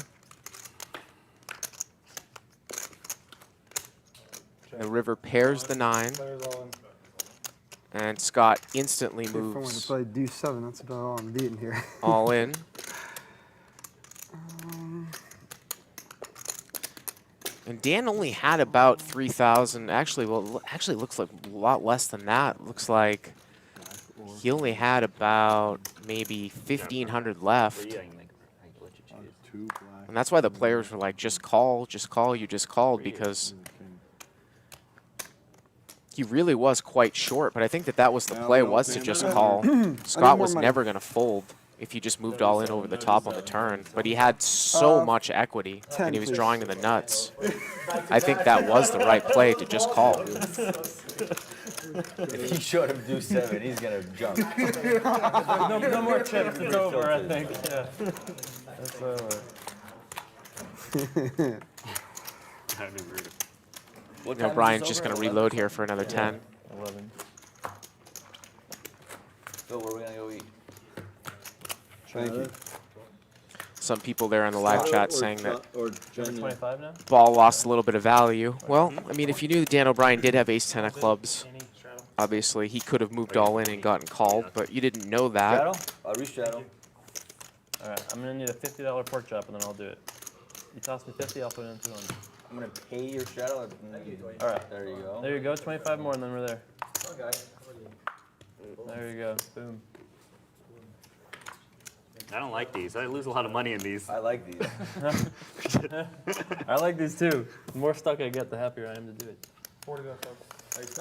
The river pairs the 9, Players all in. and Scott instantly If I wanted to moves play D7, that's about all I'm beating here. all in. And Dan only had about 3,000. Actually, well, actually looks like a lot less than that. Looks like he only had about maybe 1,500 left. Yeah, you can make I let you choose. 2 black. And that's why the players were like, just call, you just called, because he really was quite short. But I think that was the play, was to just call. Scott was never going to fold if he just moved all in over the top on the turn. But he had so much equity, 10, and he was please. drawing to the nuts. I think that was the right play to just call. If he showed him deuce 7, he's gonna jump. No more chips. It's over, I think. Yeah. That's over. I didn't agree. What You know, time is Brian's this just over? going to 11? reload here for another 10. 11. Phil, where are we gonna go eat? Thank you. Some people there in the live chat saying that Or You're 25 now? ball lost a little bit of value. Well, I mean, if you knew that Dan O'Brien did have ace-10 of clubs, obviously he could have moved all in and gotten called, but you didn't know that. Straddle? I'll re-straddle. All right, I'm gonna need a $50 pork chop and then I'll do it. You toss me 50, I'll put it in 200. I'm gonna pay your straddle. All right, There you go. there you go. 25 more and then we're there. There you go. Boom. I don't like these. I lose a lot of money in these. I like these. I like these too. The more stuck I get, the happier I am to do it. 4 to go, folks.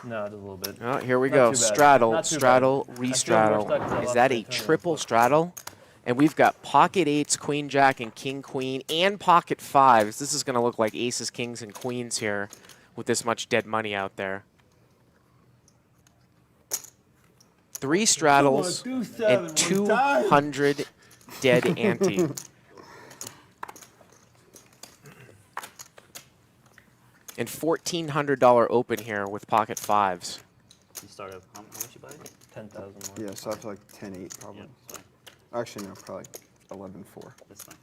No, just a little bit. Oh, here we Not go. too bad. Straddle, Not too straddle, bad. re-straddle. I feel more stuck 'cause I Is lost that my a tournament. triple straddle? And we've got pocket 8s, queen jack, and king queen, and pocket 5s. This is going to look like aces, kings, and queens here with this much dead money out there. 3 straddles and 200 dead ante. And $1,400 open here with pocket 5s. You start off, how much you buy? 10,000 more. Yeah, so I feel like 10-8 probably. Yeah, fine. Actually, no, probably 11-4. That's fine.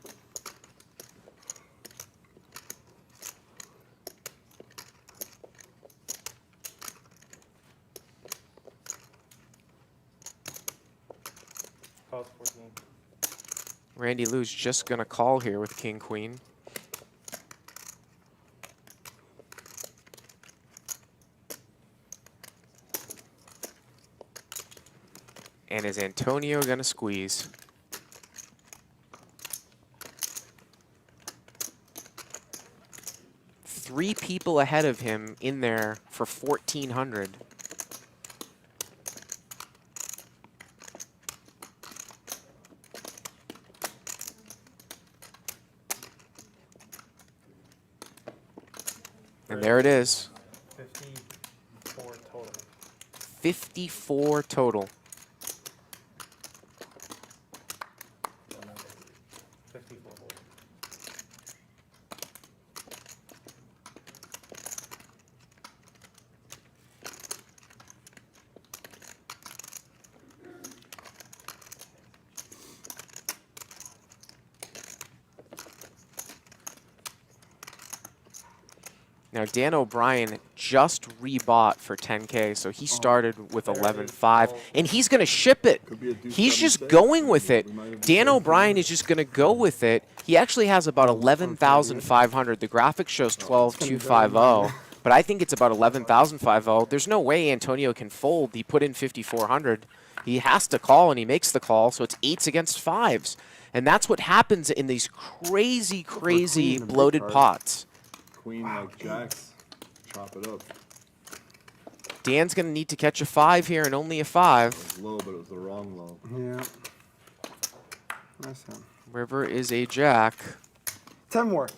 Cost 14. Randy Lou's just going to call here with king, queen. And is Antonio going to squeeze? Three people ahead of him in there for 1,400. And there it is. 54 total. 54 total. 54. Now, Dan O'Brien just rebought for 10K, so he started with 11.5, and he's going to ship it. Could be a deuce He's seven just six. going with it. We might have Dan said O'Brien is just going to go with it. He actually has about 11,500. The graphic shows 12,250, but I think it's about 11,550. There's no way Antonio can fold. He put in 5,400. He has to call, and he makes the call, so it's 8s against 5s. And that's what happens in these crazy, crazy queen, a big bloated card. pots. Queen like jacks, chop it up. Dan's going to need to catch a 5 here and only a 5. It was low, but it was the wrong low. Yeah. Nice hand. River is a jack, 10 more.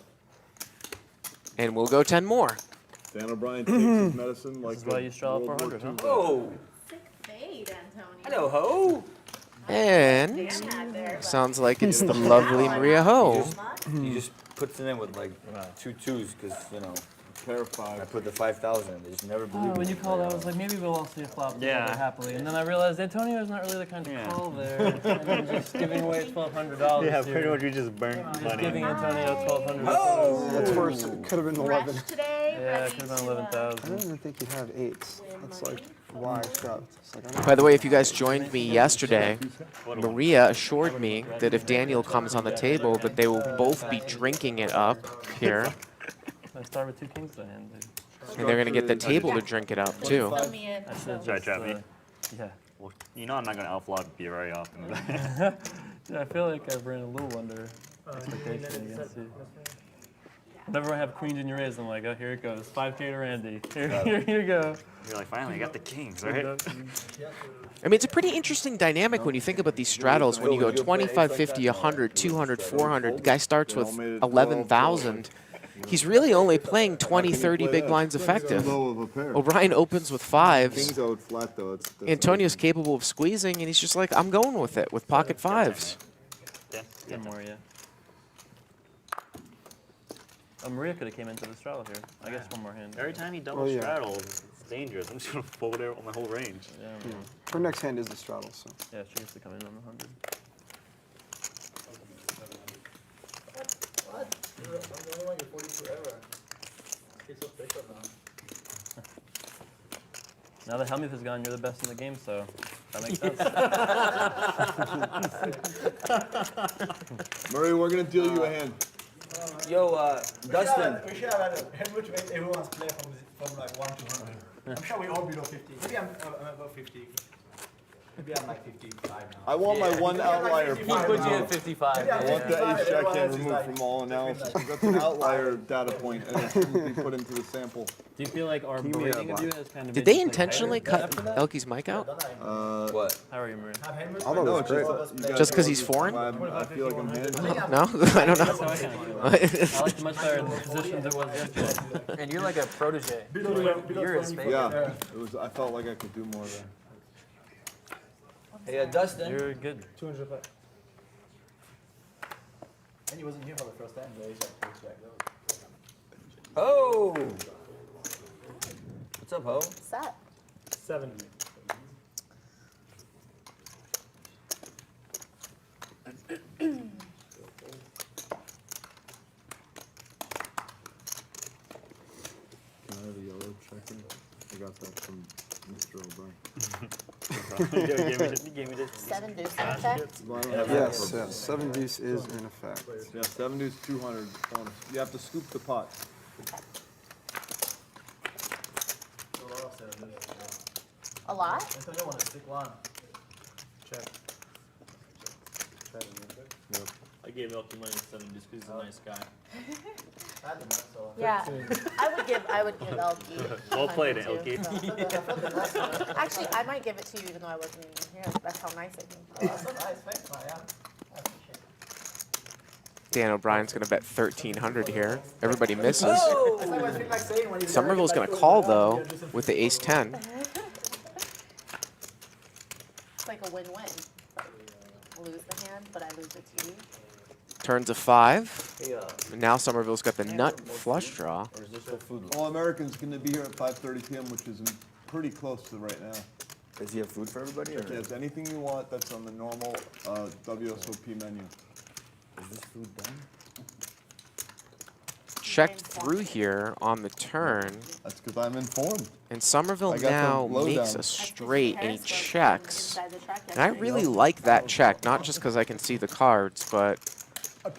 and we'll go 10 more. Dan O'Brien takes his medicine like This is why you straddle World War 400, huh? II vet. Whoa! Sick fade, Antonio. Hello, ho! And Dan had there, but sounds like it's the lovely Maria Ho. He just puts it in with like 2 2s because, you know, Pair of I 5. put the 5,000. They just never believe When me. you called, I was like, maybe we'll all see a flop Yeah. together happily. And then I realized Antonio's not really the kind to Yeah. call there. And I'm just giving away $1,200 Yeah, here. pretty much you just burnt Just money. giving Antonio $1,200. Oh! That's worse. It could have been 11. fresh today. Yeah, it ready could have been to, I 11,000. don't even think you have 8s. That's like why I shoved. It's like, I don't By the way, if you guys joined me yesterday, Maria assured me that if Daniel comes on the table, that they will both be drinking it up here, I start with 2 kings in hand, dude. and they're going to get the table to drink it up too. fill me in. I should Try just, trap me. yeah. Well, you know I'm not gonna outflop you very often. Yeah, I feel like I've ran a little under expectation against you. Whenever I have queens in your raise, I'm like, oh, here it goes. 5K to Randy. Here you go. You're like, finally, I got the kings, right? I mean, it's a pretty interesting dynamic when you think about these straddles. When you go 25, 50, 100, 200, 400, the guy starts with 11,000. He's really only playing 20, 30 big blinds effective. Low of a pair. O'Brien opens with 5s. Kings out flat though. That's Antonio's capable of squeezing, and he's just like, I'm going with it with pocket 5s. 10 more, yeah. Oh, Maria could have came into the straddle here. I guess one more hand. Every time he double yeah. straddles, it's dangerous. I'm just gonna fold it on my whole range. Yeah, know. Her next hand is the straddle, so. yeah, she gets to come in on the 100. What? I'm the only one you're 42 ever. He's so special now. Now that Helmuth is gone, you're the best in the game, so that makes sense. Murray, we're gonna deal you a hand. Yo, Dustin. We should have had a head which made everyone's play from like 1 to 100. I'm sure we all below 50. Maybe I'm above 50. Maybe I'm like 55 now. I want my one outlier. He point put you now. at 55. Maybe I'm I want the 55, ace jack everyone hand else is removed like from all analysis. That's an outlier data point, and it shouldn't be put into the sample. Do you feel like our me a berating of black. you has kind of Did made they you, like, intentionally higher? cut Elky's mic out? What? How are you, Maria? Have Henry. I thought it No, was it's great. just, you guys Just 'cause know he's foreign? I feel like I'm handling. No? I don't That's how I know. kind of feel. I like you much better in the positions it was yesterday. And you're like a protege. You're his favorite. Yeah, it was. I felt like I could do more there. Hey, Dustin. You're good. 200 bucks. And he wasn't here for the first time. Though. He's like, Oh! What's up, ho? Set. 7. Can I have a yellow check-in? I got that from Mr. O'Brien. You gave me this. 7 deuce in effect. Yes, yes. 7 deuce is in effect. Yeah, 7 deuce 200. You have to scoop the pot. A lot? Antonio want to stick one. Check. I gave Elky money 7 just because he's a nice guy. I had the money, so. Yeah. I would give Elky. Well played, 100 too. Actually, I might give it to you even though I wasn't even here. That's how nice I think. That's so nice. Thanks, man. Yeah. I appreciate Dan O'Brien's going to bet 1,300 here. Everybody misses. That's like what I feel like saying when you Somerville's going to call, though, with the ace-10. It's like a win-win. Like, lose the hand, but I lose it to you. Turns a 5. And now Somerville's got the nut flush draw. Or is there still food? All American's going to be here at 5:30 p.m., which is pretty close to right now. Does he have food for everybody? Or Yes, anything you want that's on the normal WSOP menu. is this food done? Checked through here on the turn. That's because I'm informed. And Somerville I got now the lowdown. makes a straight and he checks. Inside the track And I yesterday. really like that check, not just because I can see the cards, but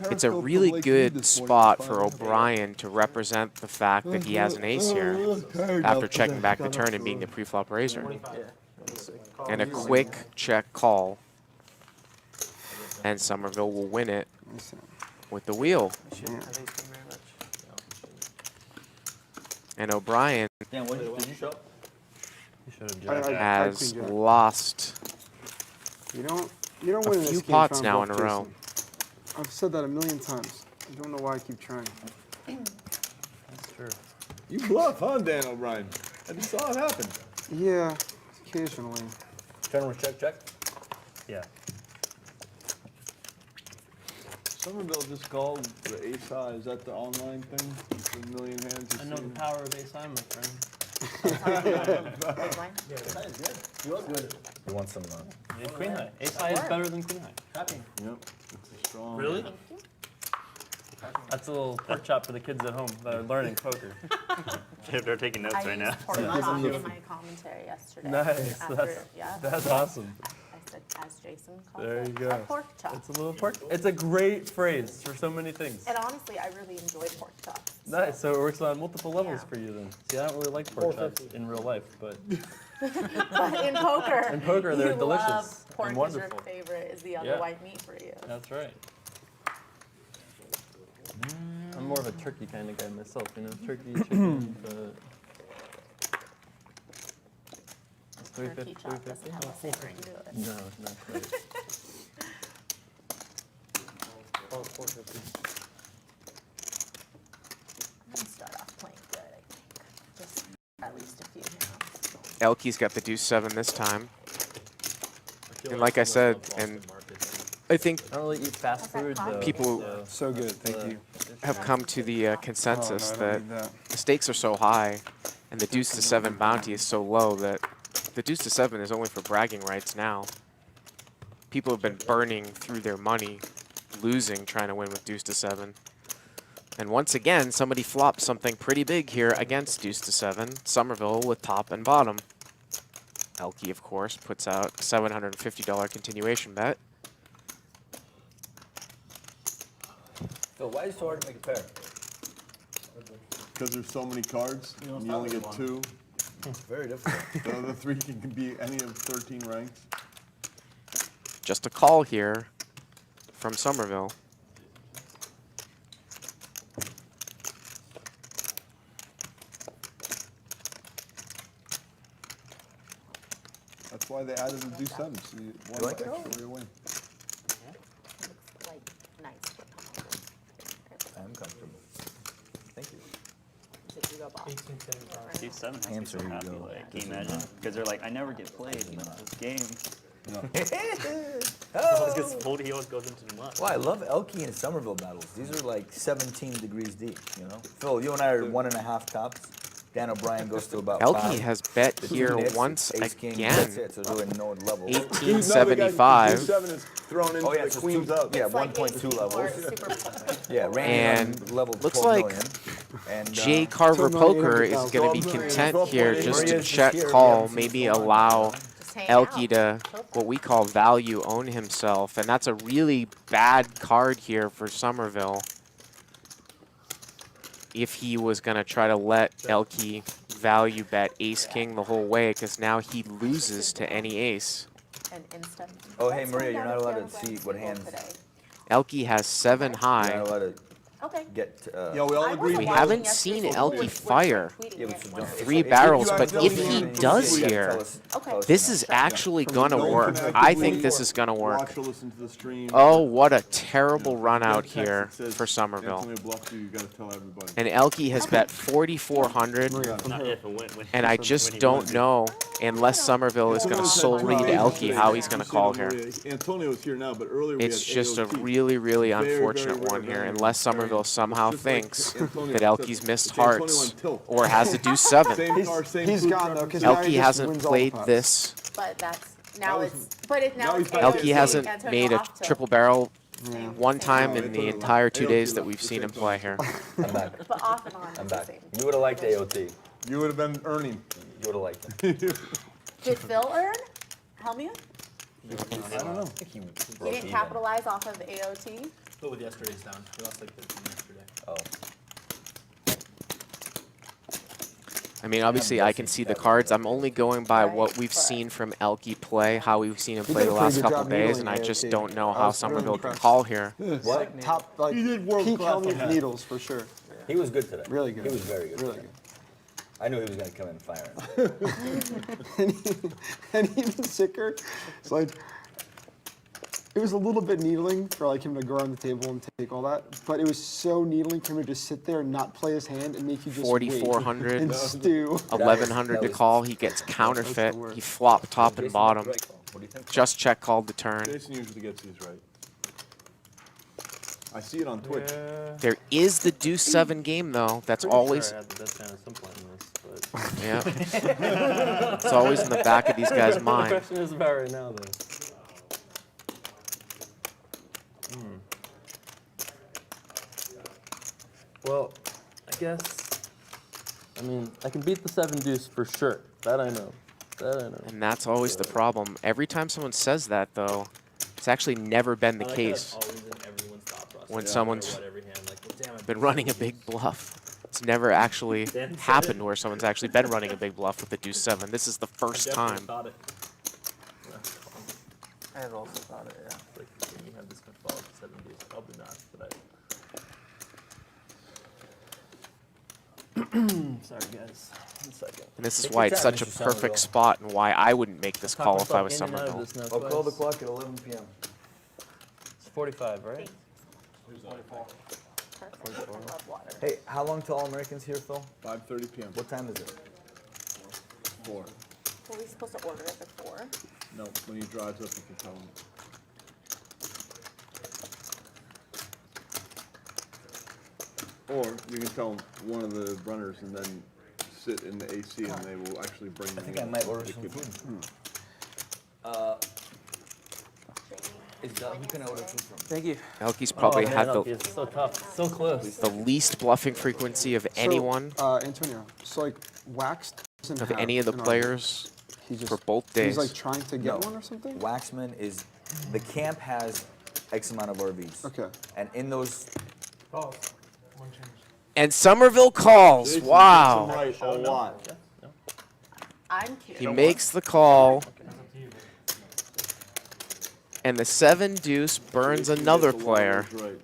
it's a really good spot for O'Brien to represent the fact that he has an ace here after checking back the turn and being the pre-flop raiser. And a quick check call. And Somerville will win it with the wheel. Thank you very much. And O'Brien Dan, what did you show? You should have I- jacked. I has cleaned it up. lost You don't a win in this few game pots trying now to in a bluff row. Jason. I've said that a million times. I don't know why I keep trying. That's true. You bluff, huh, Dan O'Brien? I just saw it happen. Yeah, occasionally. Turn was check. Yeah. Somerville just called the ace high. Is that the online thing? The million hands you I know see? the power of ace high, my friend. Big line. Yeah, that is good. He was good. You want some? Yeah, queen high. Ace high is better than queen high. Trapping. Yep, it's a strong. Really? Thank you. That's a little pork chop for the kids at home that are learning poker. They're taking notes I right used now. pork chop in my commentary yesterday. Nice. After, yeah. That's awesome. I said, as Jason called There it, you go. a pork chop. It's a little pork. It's a great phrase for so many things. And honestly, I really enjoy pork chops. Nice. So it works on multiple levels Yeah. for you then. See, I don't really like pork chops in real life, but But in poker, in poker they're you delicious love pork and is your wonderful. favorite, is the other Yeah. white meat for you. That's right. I'm more of a turkey kind of guy myself, you know, turkey, chicken, but. That's Turkey 350, chop doesn't have the same ring to it. No, not quite. Oh, 450. I'm gonna start off playing good, I think. Just at least a few hands. Elky's got the deuce 7 this time. And like I said, and I think I don't really eat fast food though. People So good, thank you. have come to the consensus Oh, no, I that don't need that. the stakes are so high and the deuce to 7 bounty is so low that the deuce to 7 is only for bragging rights now. People have been burning through their money, losing, trying to win with deuce to 7. And once again, somebody flopped something pretty big here against deuce to 7. Somerville with top and bottom. Elky, of course, puts out a $750 continuation bet. Phil, why is it so hard to make a pair? Because there's so many cards, and you only get 2. It's very difficult. The other 3 can be any of 13 ranks. Just a call here from Somerville. That's why they added the deuce 7. So you one like it? extra your win. Looks like nice. I'm comfortable. Thank you. You go, Bob. 1875. Deuce 7 has to be Answer, so here you happy, go. like, can you imagine? Because they're like, I never get played in this game. No. He always gets pulled, he always goes into the mud. Well, I love Elky and Somerville battles. These are like 17 degrees deep, you know? Phil, you and I are 1.5 cups. Dan O'Brien goes to about Elky 5. has bet The two here nits, once ace, king, again. That's it, so there's really no level. 1875. Deuce 7 is thrown into Oh, yeah, the so queens up. Yeah, It's like 1.2 18 levels. or super Yeah, Randy And on level looks 12 like million. And, Jay Carver 12 million, Poker is 800,000. going to be 12 million, content 12 here million. just to Maria's check just here, we call, haven't seen maybe Swan. allow Just hang Elky out. to what we call value own himself. And that's a really bad card here for Somerville. If he was going to try to let Elky value bet ace-king the whole way, because now he loses to any ace. And instant. Oh, hey, Let's Maria, find you're out not if allowed Dan to see O'Brien's what single hands. today. Elky has 7 You're high. not allowed to. Okay. get. Yeah, we all I agree. wasn't We watching haven't yesterday, seen so Elky who was fire tweeting Yeah, it we should when- don't- 3 if you barrels, but accidentally if he do it, does you here, Okay. this is actually gonna No one work. can I actively think this is gonna work. Watch or listen to the stream. Oh, what a terrible run Get a out text here that says, for Somerville. Antonio bluffed you, you gotta tell everybody. And Elky has bet 4,400, Not if and when and I just don't know, unless Somerville is going to soul read Elky, how he's going to call here. Antonio's here now, but earlier It's we had just a AOT. really, really Very, unfortunate very one rare here, value. unless Somerville somehow Just like thinks Antonio that said, Elky's missed it's Antonio hearts on tilt. or has a deuce 7. Same car, same He's food gone, though, 'cause preferences. now he Elky just hasn't wins all played the pots. this. But now was- it's now now it's he's back AOT, Elky hasn't Antonio made a off tilt. triple barrel Yeah. one time No, in the Antonio entire 2 left. days AOT that left we've the seen same him play time. here. I'm back. But off and on. I'm it's back. the same. You would have liked AOT. You would have been earning. You would have liked it. Did Phil earn? Helmia? I don't know. I think he He broke didn't even. capitalize off of AOT. But with yesterday's down, we lost like 13 yesterday. Oh. I mean, obviously, I can see the cards. I'm only going by what we've seen from Elky play, how we've seen him He play did the a pretty last good couple job days, needling and I just AOT. don't know I how was really Somerville can impressed. call here. What? Top, like, He did world peak class on Helmut that. needles for sure. He was good today. Really good. He was very good. Really today. good. I knew he was going to come in firing. And even sicker, it's like, it was a little bit needling for like him to go around the table and take all that, but it was so needling for him to just sit there and not play his hand and make you just 4,400. wait and stew. 1,100 to was- call. He gets counterfeit. the worst. He flopped top and Jason, bottom. right call. What do you think? Just check called the turn. Jason usually gets these right. I see it on Twitch. There is the deuce 7 game though. That's Pretty always sure I had the best hand at some point in this, but yeah. It's always in the back of these guys' the mind. question is about right now, though. Well, I guess. I mean, I can beat the 7 deuce for sure. That I know. That I know. And that's always the problem. Every time someone says that though, it's actually never been the case. When someone's been running a big bluff. It's never actually happened where someone's actually been running a big bluff with the deuce 7. This is the first time. I have also thought it, yeah. Like, you have this much ball at 7 deuce. Probably not, but sorry, guys. 1 second. And this is Take why your it's time, such a Mr. perfect Somerville. spot and why I wouldn't make this call if I was In and out of Somerville. this now I'll call the twice. clock at 11 p.m. It's 45, right? Perfect. I love water. Hey, how long till All Americans here, Phil? 5:30 p.m. What time is it? 4. Were we supposed to order it before? No, when he drives up, you can tell him. Or you can tell one of the runners and then sit in the AC and they will actually bring you I think in. I might order It some could- food. Who can I order food from? Thank you. Elky's probably had Elky, it's so tough. So close. the least bluffing frequency of anyone, Antonio, so like Wax doesn't of have any of the an RV. players He just, for both days. He's like trying to get No. one or something? Waxman is, the camp has X amount of RVs. Okay. And in those, Oh, one change. And Somerville calls. Jason Wow. gets them right a lot. I'm curious. He makes the call, That's up to you. and the 7 deuce burns Jason another gets a lot of player. those right.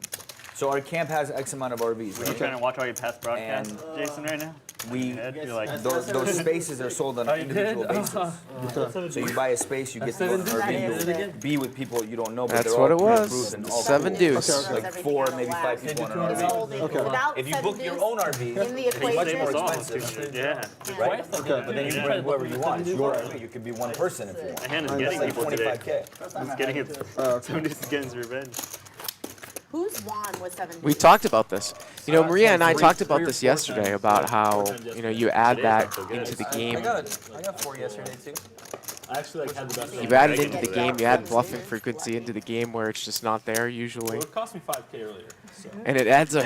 so our camp has X amount of RVs, Are you right? trying to watch all your past broadcasts, And- Jason, right now? We, You're like, those spaces are sold on an individual basis. So you buy a space, you get to go on an RV, be with people you don't know, but That's they're all what it pre-approved was. and all 7 cool. deuce. Okay. Like 4, maybe 5 people on an RV. Sold it without If you seven book your deuce own RV, in the it's much more equation. expensive, yeah. right? But then you can bring whoever you want. It's your RV. You could be one person if you want. My hand is That's getting like people today. 25K. It's getting it. Somebody's getting his revenge. Who's won with 7 We deuce? taled about this. You know, Maria and I talked about this yesterday about how, you know, you add that into the game. I got 4 yesterday too. I actually like had the best. You add it into the game, you add bluffing frequency into the game where it's just not there usually. It cost me 5K earlier. So. And it adds a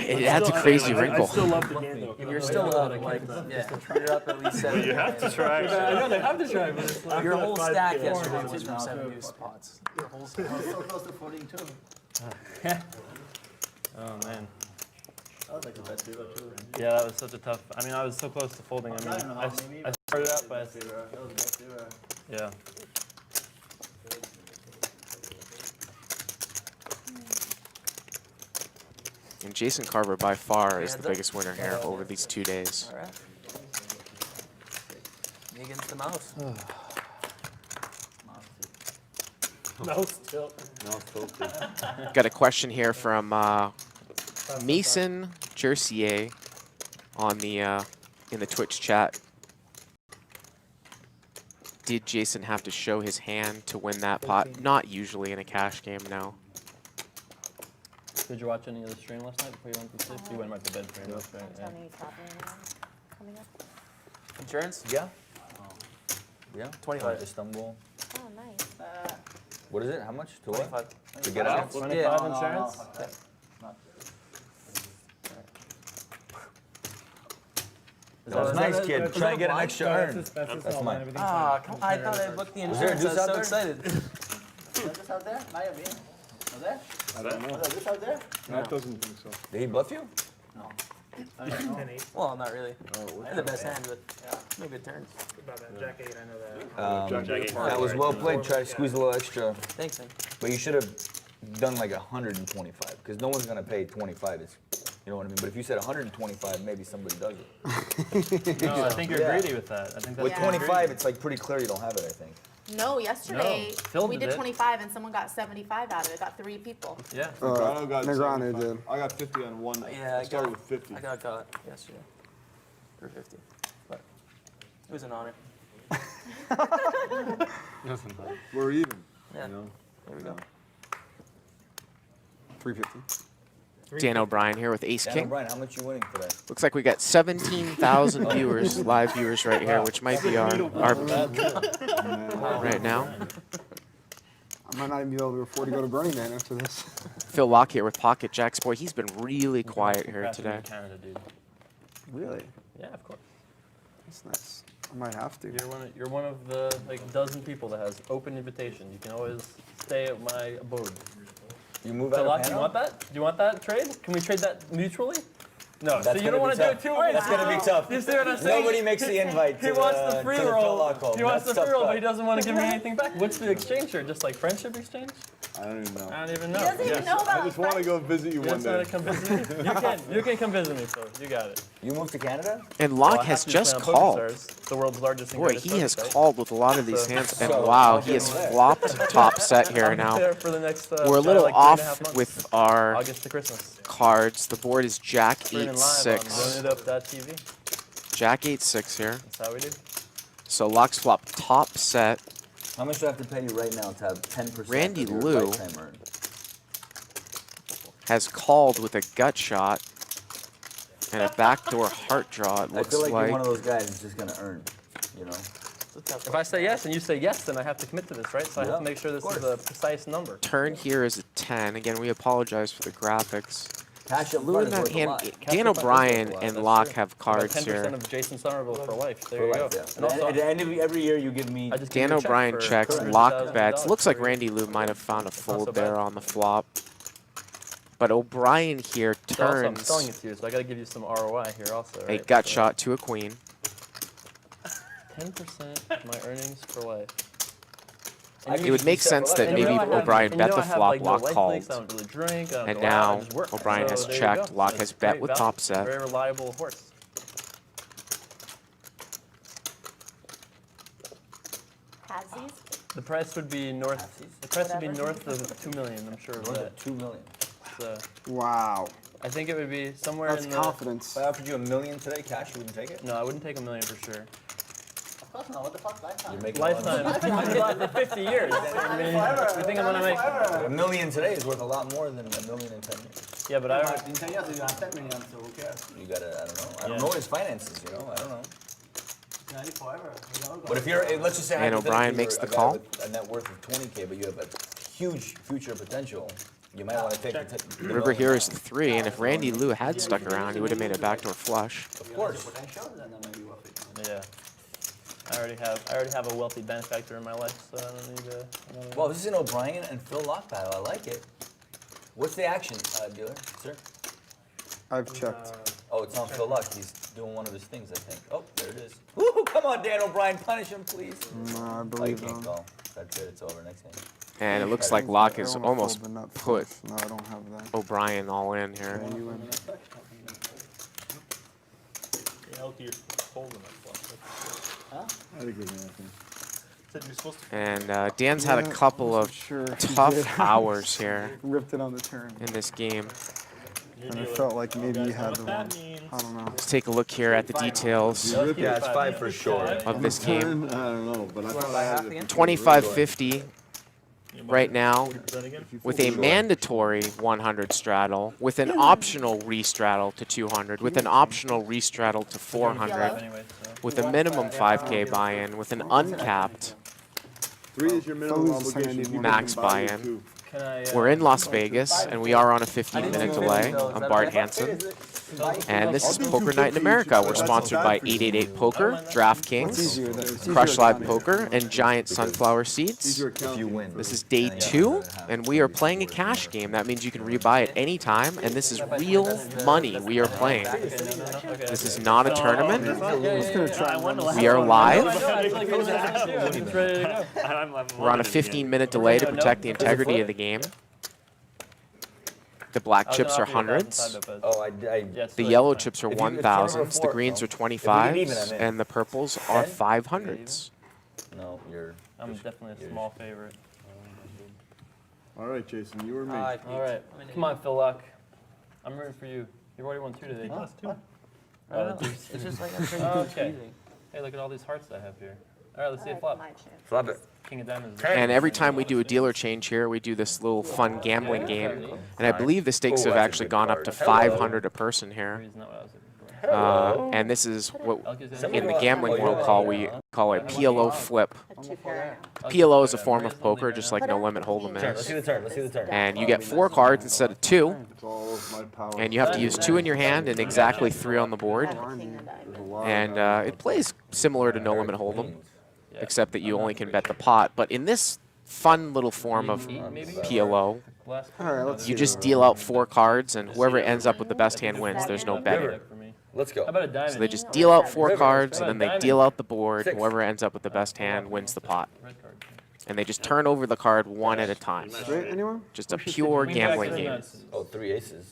crazy I wrinkle. still love the game though. If you're still up, like, yeah, you're up at least 7. You have to try. I know they have to try, but it's like Your whole stack 5K. yesterday was from 7 deuce spots. Your whole stack. So close to 42. Oh man. That was like the best zero too. Yeah, that was such a tough. I mean, I was so close to folding. I mean, I started out by Zero. That was the best zero. yeah. And Jason Carver by far is the Hands up. biggest winner here over these 2 days. All right. Me against the mouse. Mouse tilt. Got a question here from Mason Jersier on the in the Twitch chat. Did Jason have to show his hand to win that pot? Not usually in a cash game, no. Did you watch any of the stream last night before you went to sleep? You went right to bed pretty much, right? Yeah. Coming up. Insurance? Yeah. Yeah. 25. Istanbul. Oh, nice. What is it? How much? To what? 25. To get out? 25 insurance? That's nice, kid. Try and get an extra earn. That's mine. Ah, come on. I thought I booked the Is there a insurance. I deuce was out so there? excited. This out there? Might have been. Was there? I don't know. Was this out there? Matt doesn't think so. Did he bluff you? No. Well, not really. Oh, I had the best hand, but no good turns. About that Jack 8, I know that. Jack eight. That was well played. Try to squeeze a little extra. Thanks, man. But you should have done like 125, because no one's going to pay 25. You know what I mean? But if you said 125, maybe somebody does it. No, I think you're Yeah. greedy with that. I think that's With Yeah. 25, it's like pretty clear you don't have it, I think. No, yesterday Phil we did did it. 25 and someone got 75 out of it. Got 3 people. Yeah. Negrano got Negrano 75. did. I got 50 on one. Yeah, I started with 50. I got caught yesterday for 50, but it was an honor. We're even. Yeah. You know? There we go. 350. Dan O'Brien here with Ace Dan King. O'Brien, how much you winning today? Looks like we got 17,000 viewers, live viewers right here, which might be our right now. I might not even be able to afford to go to Burning Man after this. Phil Laak here with Pocket Jacks. Boy, he's been really quiet here Crashing today. in Canada, dude. Really? Yeah, of course. That's nice. I might have to. You're one of the like dozen people that has open invitation. You can always stay at my abode. You move So, out Laak, of do you Hano? want that? Do you want that trade? Can we trade that mutually? No. That's so you gonna don't want be to do tough. it two ways. That's going to be tough. You see what I'm saying? Nobody makes the invite He to, wants the free to roll. Phil Laak. He wants the That's free roll, tough but he doesn't want to give me anything back. What's the exchange here? Just like friendship exchange? I don't even know. I don't even know. He doesn't even know I about just want to go visit you You one just want day. to come visit me? You can come visit me, Phil. You got it. You moved to Canada? And Well, I Laak have has to just play on called. PokerStars, the world's largest and Boy, greatest he has poker site. called with a lot of these So- hands, and So, wow, I'll he get has him there. flopped top set here I'll be now. there for the next, We're a little like 3.5 off months. with our August to Christmas. cards. The board is Jack Streaming live 8-6. on RunItUp.tv. Jack 8-6 here. That's how we do. So Laak's flopped top set. How much do I have to pay you right now to have 10% Randy of your Lou. lifetime earned? Has called with a gut shot and a backdoor heart draw, it I looks feel like like. you're one of those guys that's just going to earn, you know? If I say yes and you say yes, then I have to commit to this, right? So I have Yeah, to make sure this of is a precise number. Turn here is a 10. Again, we apologize for the graphics. Cash up Lou front in is that worth a hand, lot. Dan Cash up front is O'Brien worth a lot, and that's Laak true. have About cards 10% here. of Jason Somerville for life. There For you life, go. yeah. And also, At the end of every year, you give me... I just Dan give you a check O'Brien for checks, $100,000 Laak bets. Looks like every- Randy Lou might have found a not fold so there bad. on the flop. But O'Brien here So also, I'm turns selling it to you, so I got to give you some ROI here also. a Right? gut So shot to a queen. 10% of my earnings for life. It would make sense that And you maybe know I have- O'Brien and bet you know the I have, flop, like, no Laak life called. leaks, I don't really drink. I don't And go out, I now just work. O'Brien has So there you checked, go. Laak It's has bet great with value. top set. Very reliable horse. Halvesies? The price would be north. The price would be north of 2 million. I'm sure of that. 2 million. So Wow. I think it would be somewhere That's in the. confidence. If I offered you $1 million today, cash, you wouldn't take it? No, I wouldn't take $1 million for sure. Of course not. What the fuck? Lifetime. You're making a lot of Lifetime. money. I could buy for 50 years. I mean, you think I'm gonna make? $1 million today is worth a lot more than $1 million in 10 years. Yeah, but I don't. In 10 years, you have 10 million, so who cares? You gotta, I don't know. I don't Yeah. know his finances, you know? I don't know. You live forever. You know, But if you're, let's just say And hypothetically O'Brien you're makes the a guy call. with a net worth of 20K, but you have a huge future potential, you might want to take the River here is 3, and if Randy Lou had stuck around, he would have made a backdoor flush. Of course. potential, then that may be worth it. Yeah. I already have a wealthy benefactor in my life, so I don't need to. Well, this is an O'Brien and Phil Laak battle. I like it. What's the action, dealer, sir? I've checked. Oh, it's on Phil Laak. He's doing one of his things, I think. Oh, there it is. Woo, come on, Dan O'Brien, punish him, please. No, I Oh, you believe can't them. call. That's it. It's over. Next game. And it looks like Laak has Everyone almost fold the nut put flush. No, I don't have that. O'Brien all in here. Yeah, you win. Elky, you're holding that flush. I think we're nothing. Said you're supposed to. And Dan's had a Yeah, couple I of wasn't sure if he tough did. hours here Ripped it on the turn. in this game. And I felt like maybe you had the one. I don't know. Let's take a look here at the details Yeah, it's 5 for sure. of this game. I don't know, but I thought I had it. 25-50 right now with a mandatory 100 straddle, with an optional restraddle to 200, with an optional restraddle to 400, with a minimum 5K buy-in, with an uncapped 3 is your minimum Those is obligation. People max can buy you buy-in. 2. Can I, We're in Las Vegas, and we are on a 15-minute delay. I'm Bart Hanson, and this is Poker Night in America. We're sponsored by 888 Poker, It's DraftKings, easier. Crush Live Poker, and Giant Sunflower Seeds. If you win. This is day 2, and we are playing a cash game. That means you can rebuy at any time, and this is real money we are playing. This is not a tournament. We are live. We're on a 15-minute delay to protect the integrity of the game. The black chips are hundreds. Oh, I The yellow chips are If you- if you 1000s. The report, greens no. are If we get even, 25s, I'm in. and the purples are 500s. No, you're. I'm definitely a small favorite. All right, Jason, you or me? All right, come on, Phil Laak. I'm rooting for you. You've already won 2 today. It's just like I'm pretty Okay. confusing. Hey, look at all these hearts I have here. All right, let's see a flop. Flop it. King of diamonds. And every time we do a dealer change here, we do this little fun gambling game. And I believe the stakes Oh, have that's a actually good gone up card. to Hello. 500 a person here. Three's not what I was looking for. And this is what Elky's gonna in the go. gambling world we call a PLO flip. PLO is a form of poker, just like No Limit Hold'em Let's see is. the turn. Let's see the turn. And you get 4 cards instead of 2, It's all of my power. and you have to use 2 in your hand and exactly 3 on the board. There's a lot And of it plays similar to No Limit Hold'em, except that you only can bet the pot. But in this fun little form of PLO, Last All right, let's you just deal out 4 cards, and whoever ends up with the best hand wins. There's no betting. for me. Let's go. How about a diamond? So they just deal out 4 cards, and then they deal out the board. Whoever ends up with the best hand wins the pot. Red card. And they just turn over the card one at a time. Straight, anyone? Just a pure Queen jack gambling is game. nuts. Oh, 3 aces.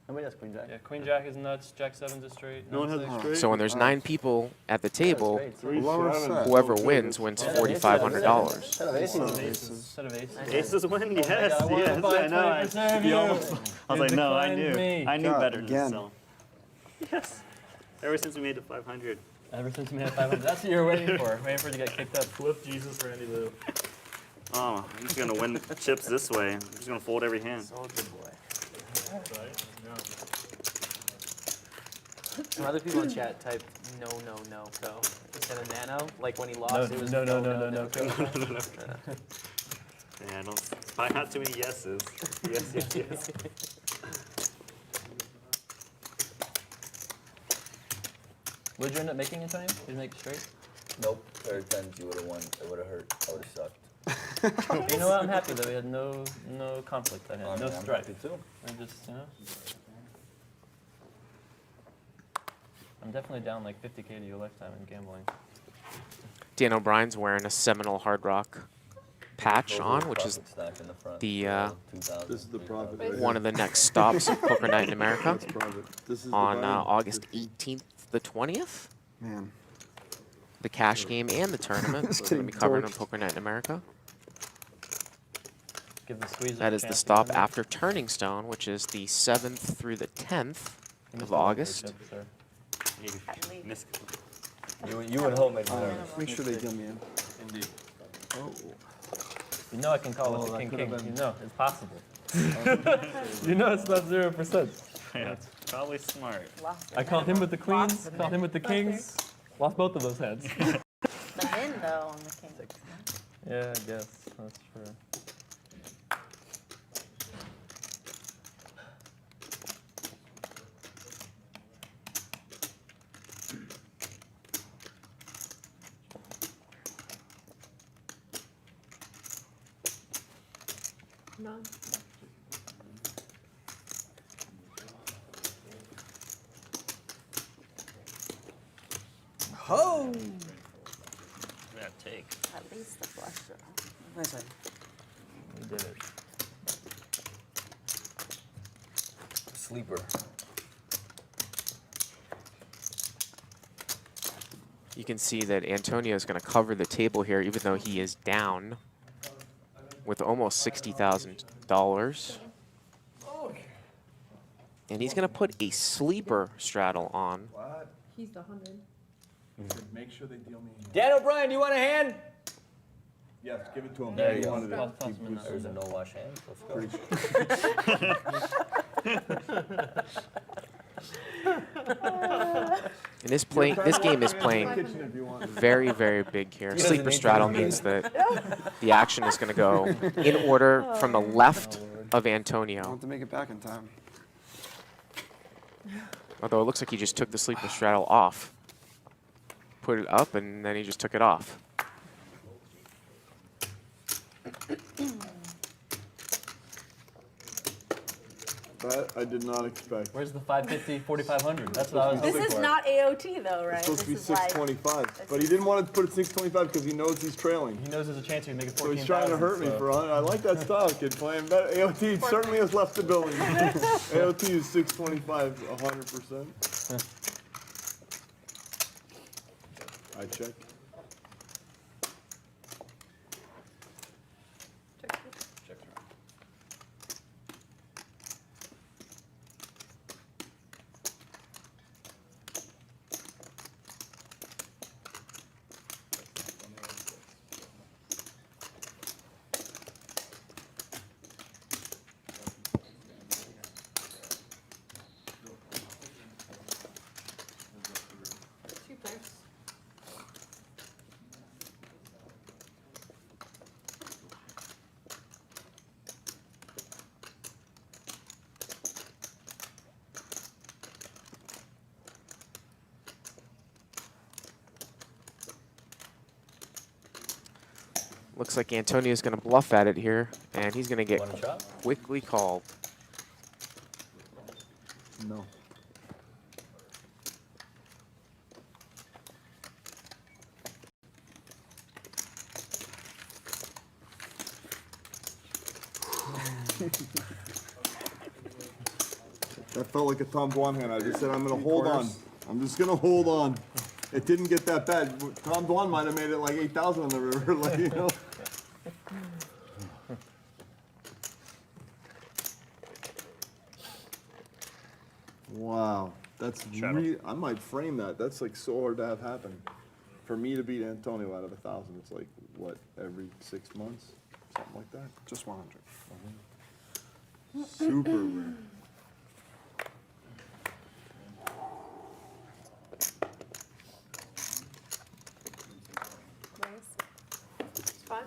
Nobody has queen jack. Yeah, queen jack is nuts. Jack 7's a straight. No one has nut a six. straight. So when there's 9 people at the table, Three Lower sevens. set. whoever wins $4,500. Set of aces. Aces win? Yes, I wanna yes, buy I know. 20% of you. I was like, no, I declined knew. me. I knew God, better again. than sell. Yes. Ever since we made it 500. Ever since we had 500. That's what you were waiting for. Waiting for it to get kicked up. Flip Jesus for Andy Lou. Oh, I'm just gonna win chips this way. I'm just gonna fold every hand. Soldier boy. Some other people in chat typed no, go instead of nano. Like when he lost, it was No. Yeah, I not too many yeses. Yes. What did you end up making, Antonio? Did you make it straight? Nope. Third times you would have won. It would have hurt. I would have sucked. You know what? I'm happy that we had no conflict. I had no I'm strife. happy too. I just, I'm definitely down like 50K to your lifetime in gambling. Dan O'Brien's wearing a Seminole Hard Rock patch Those are on, the which is profit stack in the front. the, 2,000, This is the 3,000. profit right one here. of the next stops of Poker Night in America That's profit. This is the on buy-in. August 18th, the 20th. Man. The cash game and the tournament. We're going to be covering on Poker Night in America. Give the squeeze. That is the stop after Turning Stone, which is the 7th through the 10th of August. You and home made me nervous. Make sure they deal me in. Indeed. Oh. You know I can call with the king. You know it's possible. You know it's not 0%. Yeah, it's probably smart. I called him with the queens. Called him with the kings. Lost both of those hands. The min though on the king. Yeah, I guess that's true. None. That take. At least the flush draw. Nice one. He did it. Sleeper. You can see that Antonio is going to cover the table here, even though he is down with almost $60,000. And he's going to put a sleeper straddle on. What? He's the 100. Make sure they deal me a hand. Dan O'Brien, do you want a hand? Yes, give it to him. There He you go. wanted it. Toss him in that There's a window. no wash hand. And this game is playing Kitchen if you want. very, very big here. He doesn't Sleeper need to straddle look at means it. that the action is going to go in order from the left of I Antonio. want to make it back in time. Although it looks like he just took the sleeper straddle off. Put it up, and then he just took it off. That I did not expect. Where's the 550, 4,500? That's what I was This hoping is for. not AOT though, right? It's supposed to be This is like 625, but he didn't want to put it 625 because he knows he's trailing. He knows there's a chance he can make it So 14,000. he's trying to hurt me for 100. I like that style, kid, playing better. AOT certainly has left the building. AOT is 625, 100%. I check. two pairs. Looks like Antonio's going to bluff at it here, and he's going to get Want a shot? quickly called. No. That felt like a Tom Dwan hand. I just said, I'm going to hold on. I'm just going to hold on. It didn't get that bad. Tom Dwan might have made it like 8,000 on the river, like, you know. Wow, that's Shadow. really, I might frame that. That's like so hard to have happen. For me to beat Antonio out of 1,000, it's like, what, every 6 months? Something like that? Just 100. Super rare. Fine.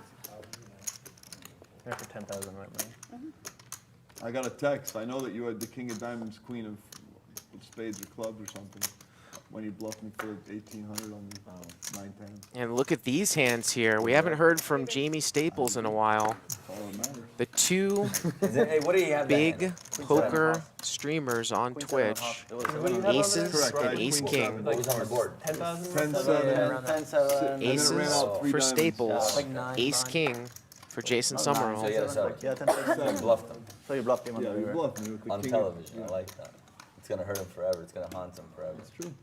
Here for 10,000 right now. I got a text. I know that you had the king of diamonds, queen of spades or clubs or something when you bluffed me for 1,800 on the 9-10. And look at these hands here. We haven't heard from Jaime Staples in a while. That's all that matters. The two Hey, what do you have? big poker streamers on Twitch, Aces Correct, I and had Ace queen King. seven. What was on the board? 10,000? 10-7. 10-7. And then it ran Aces out 3 for diamonds. Staples, Like 9, Ace 5. King for Jason So Somerville. you gotta Yeah, sell. 10,7. You bluffed him So you bluffed him on Yeah, the you river. bluffed me with the on king. television. I like that. It's gonna hurt him forever. It's gonna haunt him forever. That's true.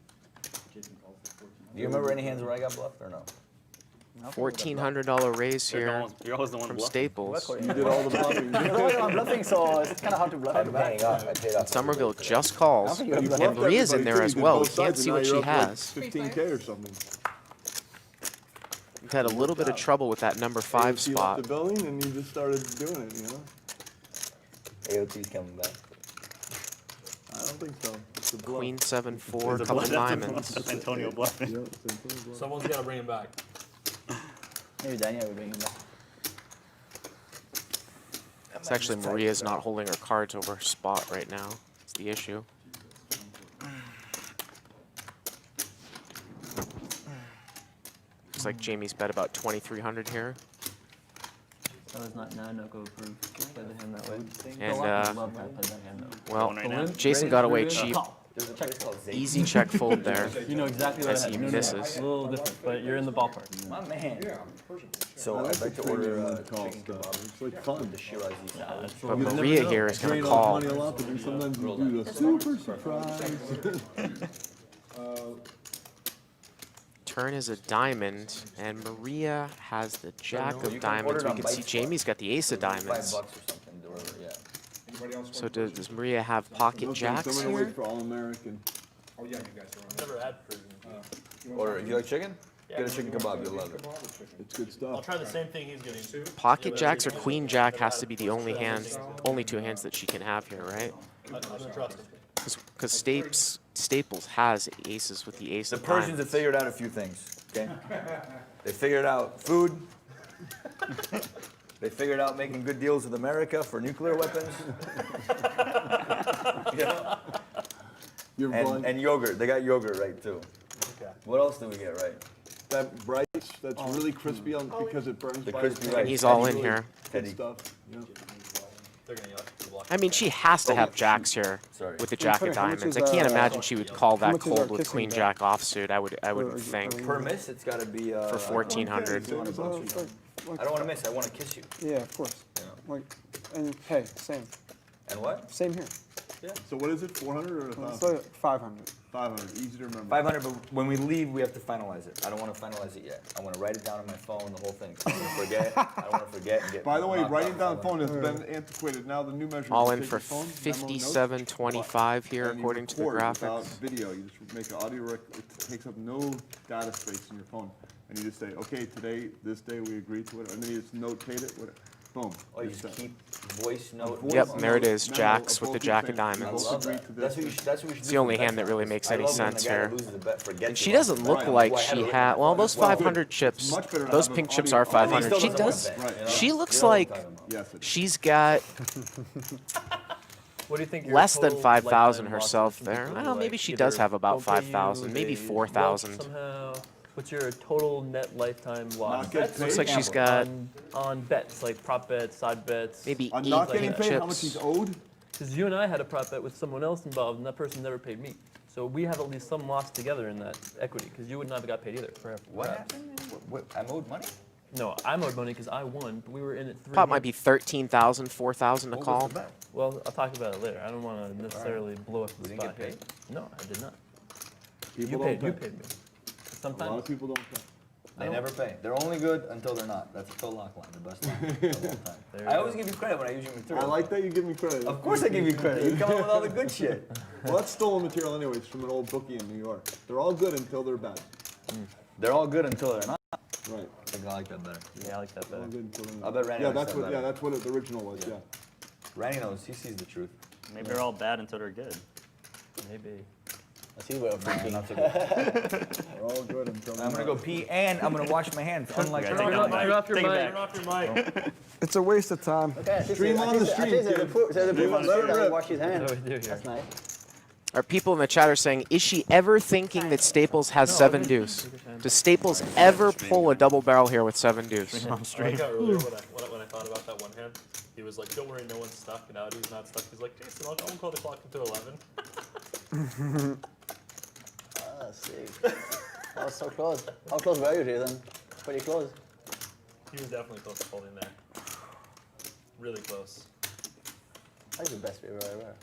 Do you remember any hands where I got bluffed or no? $1,400 raise here You're always the one from bluffing. Staples. You did all the bluffing. I'm bluffing, so it's kind of hard to bluff I'm it back. paying off. I paid off. Somerville just calls. You You bluffed And bluffed Maria's in everybody, there too. as You did well. both We can't sides, see and what now she you're up like has. 15K or something. We've had a little bit of trouble with that number 5 AOT left spot. the building and you just started doing it, you know? AOT's coming back. I don't think so. It's a bluff. Queen 7-4, It's a couple bluff. diamonds. That's Antonio bluffing. Yeah, it's a bluff. Someone's gotta bring him back. Maybe Daniel would bring him back. It's actually Maria's not holding her cards over her spot right now. It's the issue. Looks like Jamie's bet about 2,300 here. So it's not now, no go approved. Play the hand that way. And, Love that, play that hand though. well, Going right now. Jason got away cheap. There's a place called Zayt. Easy check fold there. You know exactly what As I he had. misses. A little different, but you're in the ballpark. My man. I So like I'd the like to order premium call chicken stuff. kebab It's like fun. with the Shiraz salad. But Maria here is going Drain to off call. money a lot, but then sometimes you do a super surprise. Turn is a diamond, and Maria has the jack You of can diamonds. order it We on can see Bite Jamie's got the ace of $5 or diamonds. something to order, yeah. So does Maria have pocket jacks I'm gonna here? wait for All-American. Oh, yeah, you guys are on. Never had Persian. Order, you like chicken? Get a chicken kebab, you'll love it. It's good I'll stuff. try the same thing he's getting. Pocket jacks or queen jack has to be the only two hands that she can have here, right? I'm gonna trust him. Because Staples has aces with the ace The of Persians have diamonds. figured out a few things, okay? They figured out food. They figured out making good deals with America for nuclear weapons. You know? You're blind. And yogurt. They got yogurt right too. Okay. What else did we get right? That bright, that's really crispy on because it burns The by crispy itself. rice. And he's all in Teddy. here. Good Teddy. stuff. Yeah. They're gonna yell at block. I mean, she has to have jacks here Sorry. with the jack of How much diamonds. is, I can't imagine she would call that much is our cold with kissing queen bet? jack offsuit. I would Or- think Per miss, it's got to be for 1400. So it's like, I don't want to miss. I want to kiss you. yeah, of course. Yeah. Like, and hey, same, And what? same here. So what is it, 400 or It's 1,000? like 500. 500, easy to remember. 500, but when we leave, we have to finalize it. I don't want to finalize it yet. I want to write it down on my phone, the whole thing. I don't want to forget. I don't want to forget and get. By the way, knocked writing out down 500. phone has been antiquated. Now the new measure All is in take for your phone, memo notes, 5725 here, and you according to the record without graphics. video. You just make an audio it takes up no data space in your phone. And you just say, okay, today, this day, we agreed to it. And then you just notate it. Boom. Oh, you it's just done. keep voice note. Yep, Voice there it note is, memo jacks of with the both your jack of things. I diamonds. love Agree that. to That's this. what we should. That's what we should It's do the only for hand that bet really now. makes I any love when sense the guy here. that loses the bet forgets And to she watch doesn't the look bet. like Boy, I had she it written had, on well, my those phone. 500 chips, much better to those have an pink chips audio- are And he 500. still She doesn't wanna does, bet, Right. you know? she looks You know what I'm like talking about. Yes, it is. she's got What do you think? Your less than total 5,000 lifetime herself losses from there. people Well, who, maybe like, she either does have about don't pay you, 5,000, maybe they 4,000. welch somehow? What's your total net lifetime loss? Not get paid. Looks like she's Gamble. got on bets, like prop bets, side bets. maybe I'm 8 not pink getting paid how much chips. he's owed. Because you and I had a prop bet with someone else involved, and that person never paid me. So we have at least some loss together in that equity, because you would not have got paid either. What happened? What, I'm owed money? No, I'm owed money because I won, but we were in it 3 Pot might be months. 13,000, 4,000 to What was call. the bet? Well, I'll talk about it later. I don't want to necessarily blow up the We didn't spot get here. No, I did not. People You don't paid. pay. You paid me. A lot of Sometimes. people don't pay. They never pay. They're only good until they're not. That's a Phil Laak line, the best line of all time. There I you always go. give you credit when I use your material. I like that you give me credit. Of course I give you credit. You come up with all the good shit. Well, that's stolen material anyways from an old bookie in New York. They're all good until they're bad. They're all good until they're not. Right. I think I like that better. Yeah, I like that All better. good until they're I not. bet Randy Yeah, likes that's that what. better. Yeah, that's what the original was. Yeah. Randy knows. He sees the truth. Maybe they're all bad until they're good. Maybe. That's his way of thinking. Not so good. They're all good until. I'm gonna go pee and I'm gonna wash my hands. Unlike Yeah, Turn take off, that turn off your Take it mic. back. Turn off your mic. It's a waste of time. Stream on the stream. kid. Let it rip. Wash his hands. That's what we do here. nice. Are people in the chat are saying, is she ever thinking that Staples has 7 deuce? Does Staples ever pull a double barrel here with 7 deuce? I like how earlier when I thought about that one hand, he was like, don't worry, no one's stuck. And now he's not stuck. He's like, Jason, I'll call the clock into 11. Ah, sick. That was so close. How close were you, Jason? Pretty close. He was definitely close to folding there. Really close. That's the best river ever.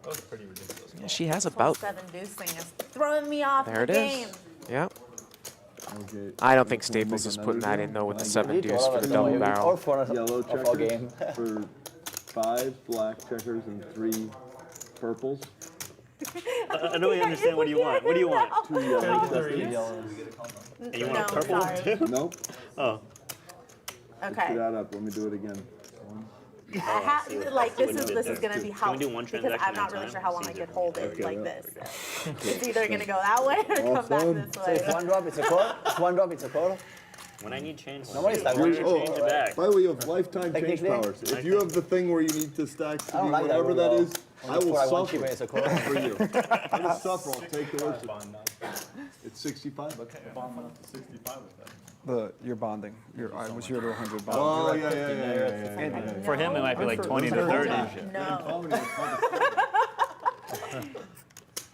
That was pretty ridiculous. Yeah, she has This about, 7 deuce thing is throwing me off there the it game. is. Yep. Okay. I don't think Let's go Staples make is another putting that deal. in though with the Like 7 deuce for the double All barrel. for Yellow of our checkers game. for 5 black checkers and 3 purples. I don't really understand. What do you want? What do you want? 2 yellows. And you want No, a purple sorry. one too? Nope. Oh. Let's Okay. get that up. Let me do it again. I have, like, see what this you is did gonna there. be Can we helpful do one because transaction I'm not at a really time? sure how long I It's could easier. hold it Okay, like yeah. this. It's either gonna go that way or come back Awesome. this So way. if one drop, it's a call. If one drop, it's a call. When I need change, Nobody change stack it one. Oh, back. by the way, you have lifetime change Technically- powers. If you have the thing where you need to stack I don't like that whatever rule, that though. is, I will I want cheaper, suffer it's a call. for you. I will suffer. I'll take the risk. It's 65. Bomb went up to 65 with that. Your bonding. I was 0 to 100 bonding. Oh, yeah. For him, it might be like 20 to 30. No.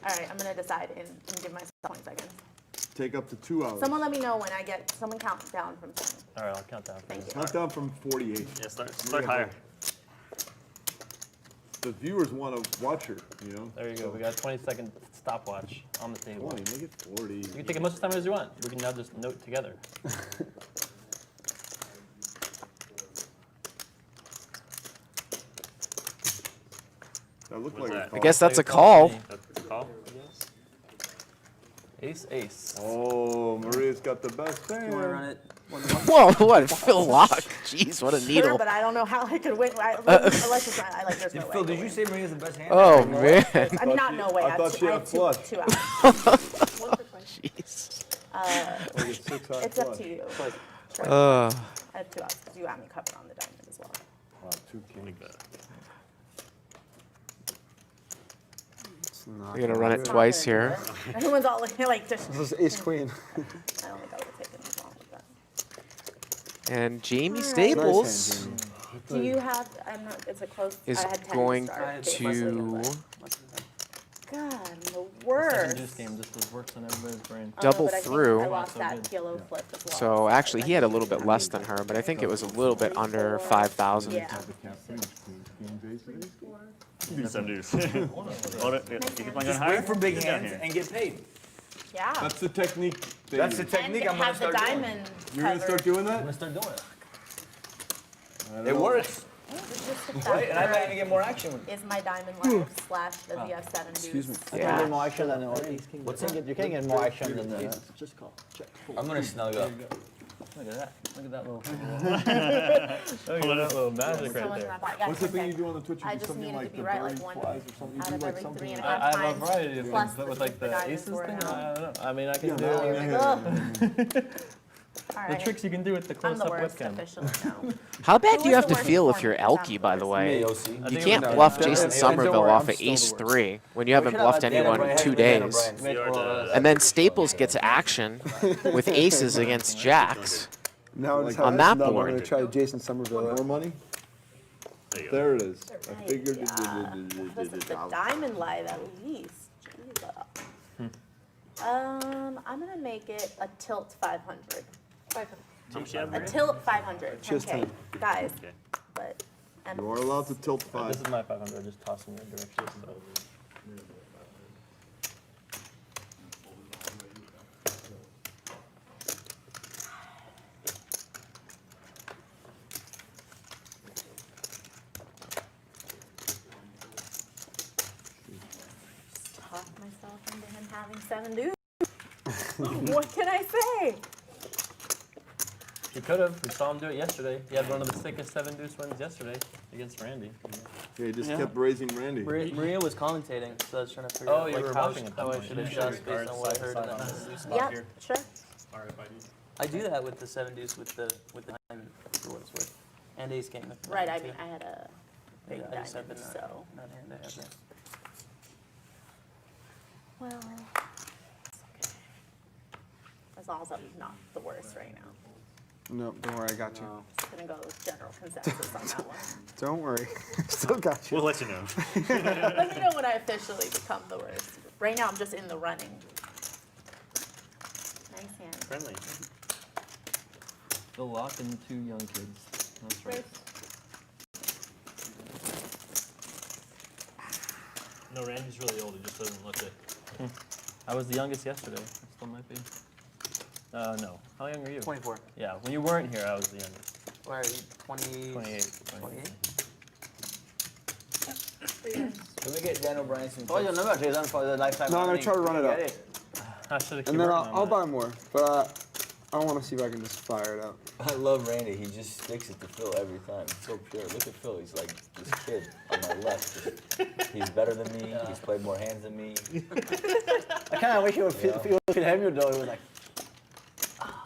All right, I'm gonna decide and give myself 20 seconds. Take up to 2 hours. Someone let me know when I get. Someone count down from 10. All right, I'll count down. Thank you. Count down from 48. Yeah, start higher. The viewers want to watch her, you know? There you go. We got a 20-second stopwatch on the table. 20, make it 40. You can take as much time as you want. We can now just note together. That looked What's like that? a I guess call. that's a call. That's the call. Ace, ace. Oh, Maria's got the best You want to run hand. it? Whoa, what? Phil Laak. Jeez, what a Sure, needle. but I don't know how I could win. Let's just run. There's no way. Phil, I did could you win. say Maria's the best hand? Oh, man. I mean, not no way. I thought she I had have flush. 2 hours. Jeez. Like a 6-high It's up flush. to you. Uh, I have 2 hours because you got me covered on the diamond as well. Wow, 2 kings. We're gonna run it twice here. Everyone's all like, just. This is ace queen. I don't think I would have taken as long as that. And Jaime Alright. Staples Nice hand, Do you have? I'm not. It's a close. is I had 10 going start. to God, the Seven worst. deuce game just works on everybody's brain. double But I think through. I lost that yellow flip as well. So actually, he had a little bit less than her, but I think it was a little bit under 5,000. Yeah. Do some deuce. Hold it. You keep on going higher. Wait for big Get down hands here. and get paid. Yeah. That's the technique. That's the baby. technique And I'm gonna have the start doing. diamond. You're going to start doing I'm that? gonna start doing it. I don't It know. works, right? And I might even get more action with it. Is my diamond live slash does he have 7 deuce? Excuse me. Yeah. Get more action than what's you can't get more action than the. Just call. Check. I'm gonna snug up. Look at that. Look at that little. Look at that little magic So right much there. in my pocket. What's the thing Okay. you do on the Twitch? You I do just something needed like to the be right, like birdie 1 flies or something? out You of do like every something 3.5 like I have a times. variety of Plus things, the with like the diamond aces for thing. it now. I don't know. I mean, I can Yeah, do no, You're yeah, like, yeah, ugh. All the right. tricks you can do with the I'm the close-up worst webcam. officially now. How bad Who do you was have the to worst feel for if you're me? Elky, by the Me, way? OC. You can't No, bluff no, Jason don't Somerville worry, off I'm at still the ace worst. 3 when you haven't bluffed anyone in 2 days. And then Staples gets action with aces against jacks. Now Like it's on that I'm board. going to try Jason Somerville. More money? There you go. There it is. I Right, figured yeah. This is the diamond live at least. Jesus. I'm gonna make it a tilt 500. How much you have, A Maria? tilt 500. Just 10K. Guys, Okay. but. You are allowed to tilt This 5. is my 500. Just toss in your direction. So. Talk myself into him having 7 deuce. What can I say? He could have. We saw him do it yesterday. He had one of the sickest 7 deuce wins yesterday against Randy. Yeah, he just Yeah. kept raising Randy. Maria was commentating, so I was trying to figure Oh, out you were like how, watching at that how I point. should You adjust should based on what I heard in that side message. Yep, sure. I do that with the 7 deuce with the diamond for what it's worth, and ace king. with the Right, I diamond, mean, too. I had a big I just have diamond, been so. not hand I have that. Well, it's okay. As long as I'm not the worst right now. No, don't worry, I got you. Just gonna go with general consensus on that one. Don't worry, still got you. We'll let you know. Let me know when I officially become the worst. Right now, I'm just in the running. Nice hand. Friendly. The Laak and 2 young kids. That's right. No, Randy's really old. He just doesn't look it. I was the youngest yesterday. I still might be. No. How young are you? 24. Yeah, when you weren't here, I was the youngest. Where are you? 20, 28. 28? Can we get Dan O'Brien some Oh, you tips? never Jason for the lifetime. No, I'm gonna try to run it up. I should have kept And then working on I'll that. buy more, but I want to see if I can just fire it out. I love Randy. He just sticks it to Phil every time. It's so pure. Look at Phil. He's like this kid on my left. He's better than me. He's played more hands than me. I kind of wish he would feel help you though. He was like,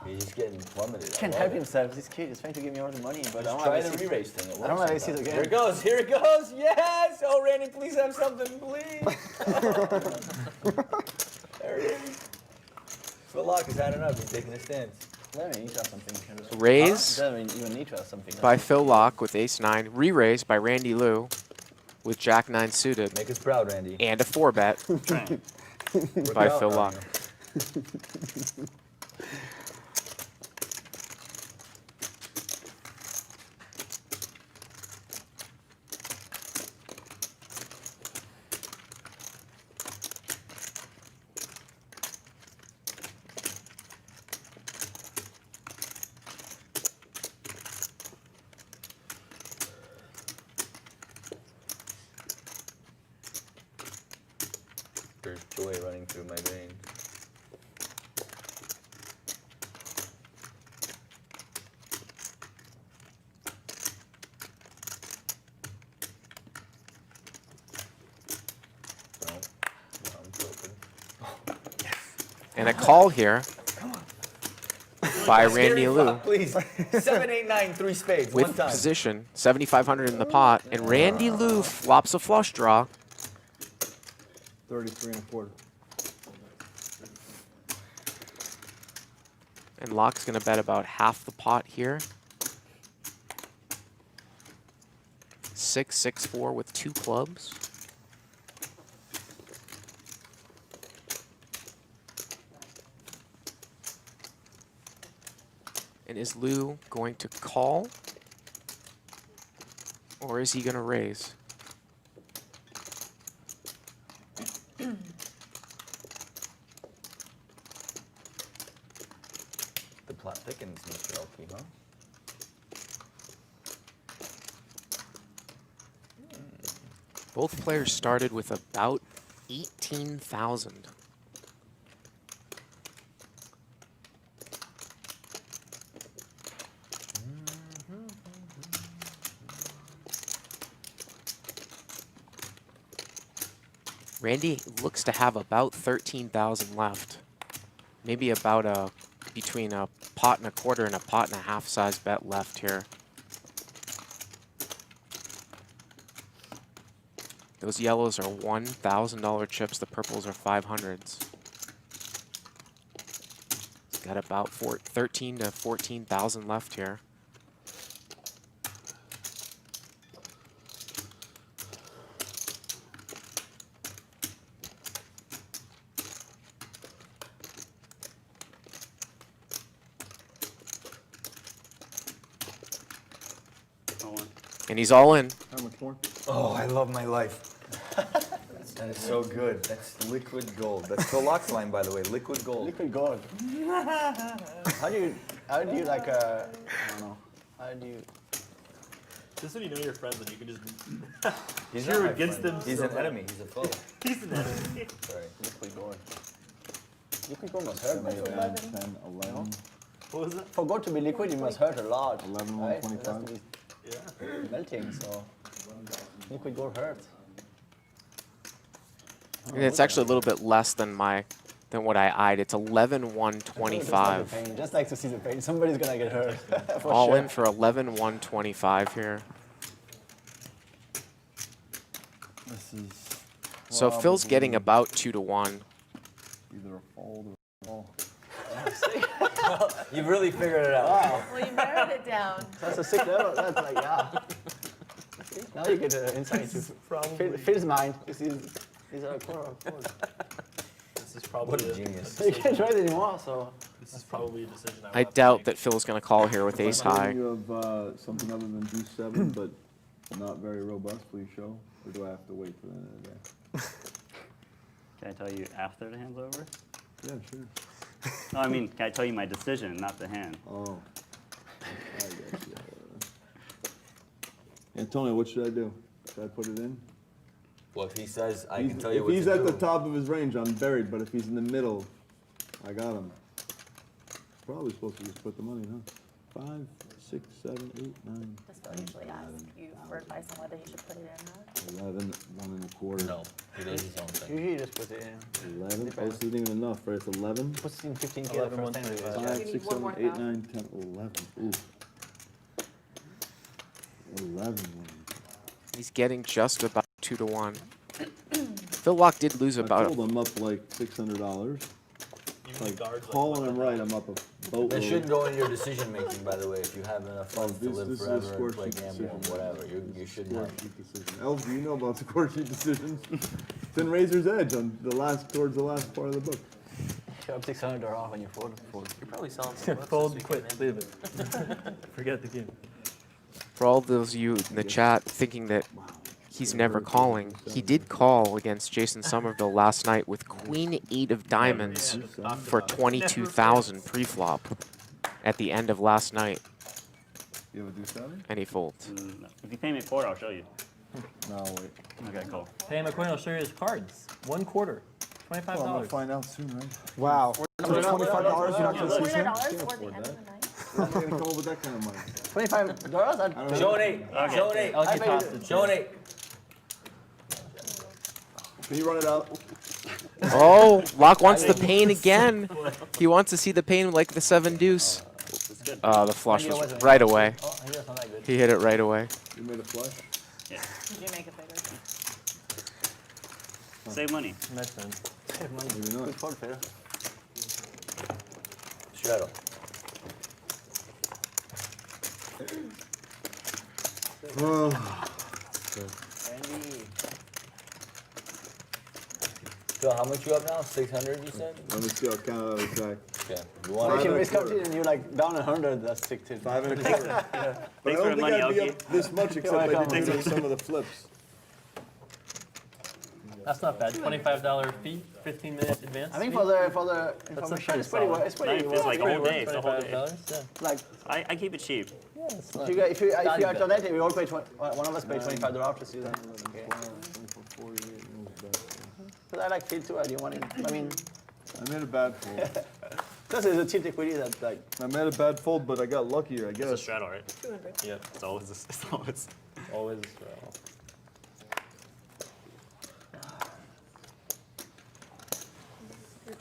He's just getting plummeted. can't help himself. This kid is trying to give me all the money, but I Just don't try have the re-race thing. It I don't works have aces sometimes. again. Here it goes. Here it goes. Yes. Oh, Randy, please have something, please. There it is. Phil Laak is adding up. He's taking a stance. Let me try something. Raise Let me even need to try something. by Phil Laak with ace-9. Re-raise by Randy Lou with jack-9 suited. Make us proud, Randy. And a 4-bet by Work Phil out, Laak. There's joy running through my veins. No, I'm tilted. And a call here by Randy Lou Please, 7, 8, 9, 3 spades, with one time. position. 7,500 in the pot. And Randy Lou flops a flush draw. 33 1/4. And Laak's going to bet about half the pot here. 6, 6, 4 with 2 clubs. And is Lou going to call? Or is he going to raise? The plot thickens, Mr. Elky, huh? Both players started with about 18,000. Randy looks to have about 13,000 left. Maybe about between a pot and a quarter and a pot and a half size bet left here. Those yellows are $1,000 chips. The purples are 500s. He's got about 13 to 14,000 left here. And he's all in. How much more? Oh, I love my life. That is so good. That's liquid gold. That's Phil Laak's line, by the way. Liquid gold. Liquid gold. How do you like I don't know. How do you? Just when you know your friends and you can just He's cheer not my against friend. them. He's so an bad. enemy. He's a foe. He's an enemy. Sorry. Liquid gold. Liquid gold must hurt. 7, 8, 9, 10, 11. What was it? For gold to be liquid, it must hurt a lot. 11, right? It has 125. to be Yeah. melting, so liquid gold hurts. And it's actually a little bit less than what I eyed. It's 11,125. Pain. Just like to see the pain. Somebody's gonna get hurt. For All sure. in for 11,125 here. This is. So Phil's getting about 2 to 1. Either a fold or a fall. You've really figured it out. Wow. Well, you narrowed it down. That's a sick level. That's like, yeah. See? Now you get insight into Phil's mind. These are core. This is probably What a genius. You can't trade anymore, so. This is probably a decision I doubt that Phil's going to call here with ace high. You have something other than deuce 7, but not very robust, please show? Or do I have to wait till the end of the day? Can I tell you after the hand's over? Yeah, sure. No, I mean, can I tell you my decision, not the hand? Oh. I guess, yeah. Antonio, what should I do? Should I put it in? Well, if he says, I can tell you If what he's to at do. the top of his range, I'm buried, but if he's in the middle, I got him. Probably supposed to just put the money, huh? 5, 6, 7, 8, 9. Does Phil usually ask you for advice on whether you should put it in or not? 11, 1 1/4. No, he does his own thing. Usually just put it in. 11. Oh, this isn't even enough, right? It's 11. Puts it in 15K 11, the first time. 125. 5, You need 6, one 7, more 8, thousand. 9, 10, 11. Ooh. 11. He's getting just about 2 to 1. Phil Laak did lose I about told him up like $600. You like guards, like, calling him right, I'm up a boatload. That shouldn't go into your decision making, by the way. If you have enough funds to this live is a forever score and play sheet gamble or decision. whatever, you shouldn't Score have. sheet decision. Els, do you know about score sheet decisions? It's in Razor's Edge on towards the last part of the book. You're up 600 or off when you fold. You're probably selling some books Fold, this quit, weekend, leave it. Forget the game. For all those of you in the chat thinking that he's never calling, he did call against Jason Somerville last night with Queen 8 of diamonds for 22,000 pre-flop at the end of last night, You have a deuce seven? and he folds. No. If you pay me $4, I'll show you. No, wait. Okay, cool. Pay him a coin, I'll show you his cards. 1 quarter. $25. Well, I'm gonna find out soon, right? Wow. For $25, you're not gonna see him? $400 for the end of the night. I'm not gonna come up with that kind of money. $25? Donate! Donate! Elky tossed it. Donate! Can you run it out? Oh, Laak wants the pain again. He wants to see the pain like the 7 deuce. The flush was right away. Oh, he doesn't like good. He hit it right away. You made a flush? Did you make a figure? Save money. Nice man. Maybe not. Good fold, Peter. Straddle. Oh, Andy. Phil, how much you up now? 600, you said? let me see, I'll count out exact. Okay. You So want if to you raise comes in and you're like down 100, that's sick too. 5 and a quarter. But I Thanks for don't the think money, I'd be Elky. up this much except I didn't do some of the flips. That's not bad. $25 fee, 15-minute advance. I think fee. for the That's information, it's pretty pretty solid. it's pretty It's like well. all day. It's the whole day. $25, yeah. Like I keep it cheap. Yeah, it's not. if you Value bet. alternate, we all pay one of us pay $25 to see that. Okay. Because I like Phil too. I didn't want him. I mean, I made a bad fold. this is a cheap equity that like. I made a bad fold, but I got luckier, I It's a guess. straddle, right? 200. Yeah, It's always. It's always. always a straddle.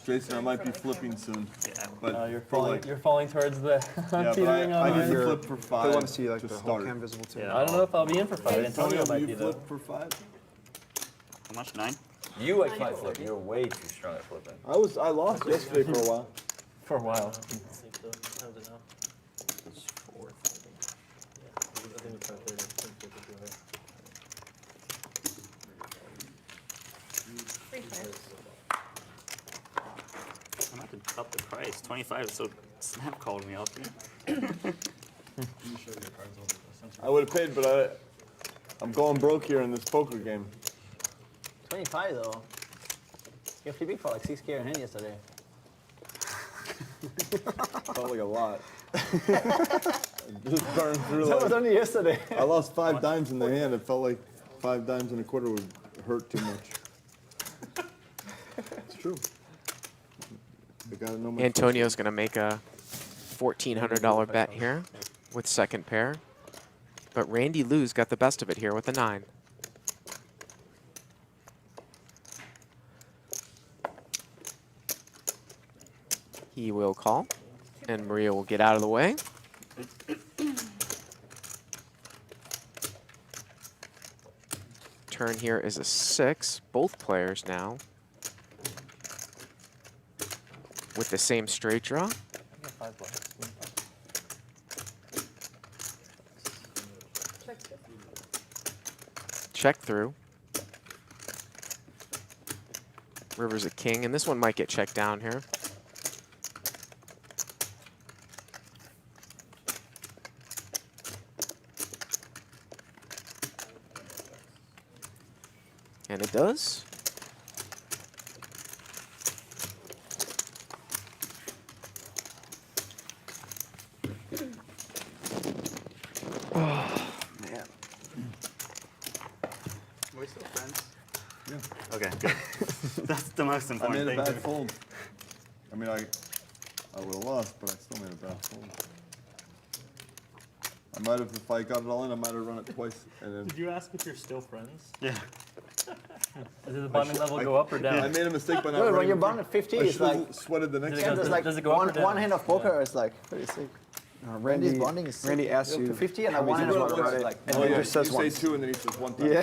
Jason, I might be flipping soon. Yeah. But You're for falling. like, You're falling towards the yeah, but teetering I on need the. to flip for They 5 want to see like to the whole start. cam visible too. Yeah. I don't know if I'll be in for 5. Antonio might you be though. flip for 5? How much? 9? You like my flip. You're way too strong at flipping. I lost yesterday for a while. For a while. I think so. How's it now? It's 4th, I think. Yeah, I think it's 5:30. Free fire. I'm about to up the price. 25. So Snap called me up. I would have paid, but I'm going broke here in this poker game. 25 though. You're flipping for like 6K in hand yesterday. Felt like a lot. Just burned through That was like, only yesterday. I lost 5 dimes in the hand. It felt like 5 dimes and a quarter would hurt too much. It's true. I gotta know my Antonio's going to make a $1,400 bet here with second pair. But Randy Lou's got the best of it here with the 9. He will call, and Maria will get out of the way. Turn here is a 6. Both players now with the same straight draw. I got 5 bucks. Check through. River's a king, and this one might get checked down here. And it does. Man. We're still friends. Yeah. Okay, good. That's the most I important made a thing. bad fold. I mean, I would have lost, but I still made a bad fold. I might have, if I got it all in, I might have run it twice. And then Did you ask if you're still friends? Yeah. Does the bonding level go up or I down? made a mistake by not Dude, running. when you're bound at 50, I it's should have like sweated the next Does it yeah, go- there's one. like does it go up or down? one hand of poker is like pretty sick. Randy, bonding is sick. Randy asks You're up you to 50 and I how many won times as you well, want to right? run it, Like, and Oh, he yeah, just says you say once. 2 and then he says 1 time. Yeah. All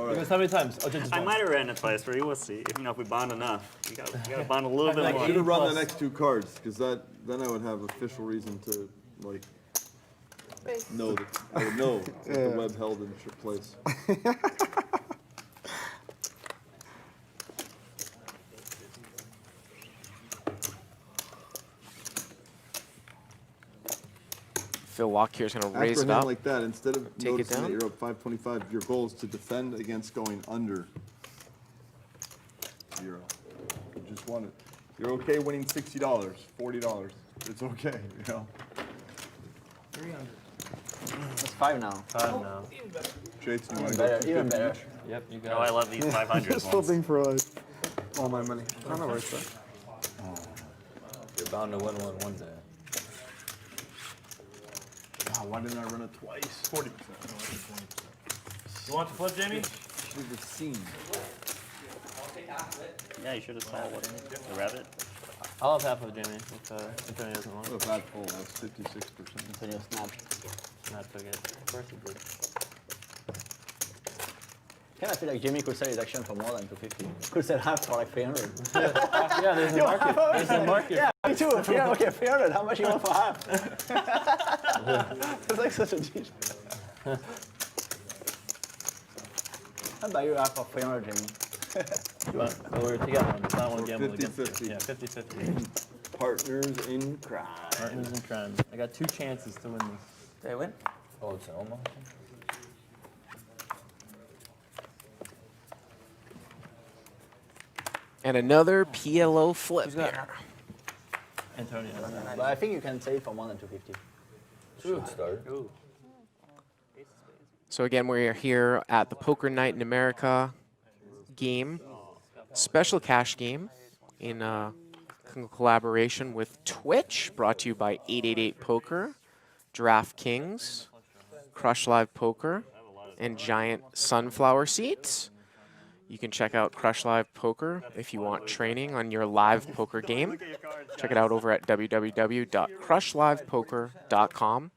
right. Because how many times? Oh, just I once. might have ran it twice for you. We'll see. If, if we bond enough, you got to bond a little bit Like more. Should have run the plus. next 2 cards, because then I would have official reason to, like, know that, I would know what the web held in place. Phil Laak here is going to raise After it a hand up. like that, instead of Take it noticing that down. you're up 525, your goal is to defend against going under 0. You just want it. You're okay winning $60, $40. It's okay, you know. 300. That's 5 now. 5 now. Jason, you want Even to go better. Even 250 better. each? Yep, you Oh, got I it. love these 500s Just ones. flipping for like all my money. I don't know where it's at. You're bound to win one day. Ah, why didn't I run it twice? 40%. You want to flip, Jamie? Should have seen. Yeah, you should have saw what the rabbit. I'll have half of Jamie if Antonio doesn't want Oh, it. bad pull. That's 56%. Antonio snapped. Not took it. Of course he did. Kind of feel like Jimmy could say reduction for more than 250. Could say half for like 300. Yeah, there's a market. There's a market. Yeah, me too. 300, okay, 300. How much you want for half? It's like such a deal. How about you half for 300, Jimmy? But we're together. It's not one So gamble against 50-50. you. Yeah, 50-50. Partners in crime. Partners in crime. I got 2 chances to win this. They win? Oh, it's an almost. And another PLO flip here. Antonio. But I think you can save for more than 250. Should start. Ooh. So again, we're here at the Poker Night in America game, special cash game in collaboration with Twitch, brought to you by 888 Poker, DraftKings, Crush Live Poker, and Giant Sunflower Seeds. You can check out Crush Live Poker if you want training on your live poker game. Check it out over at www.crushlivepoker.com.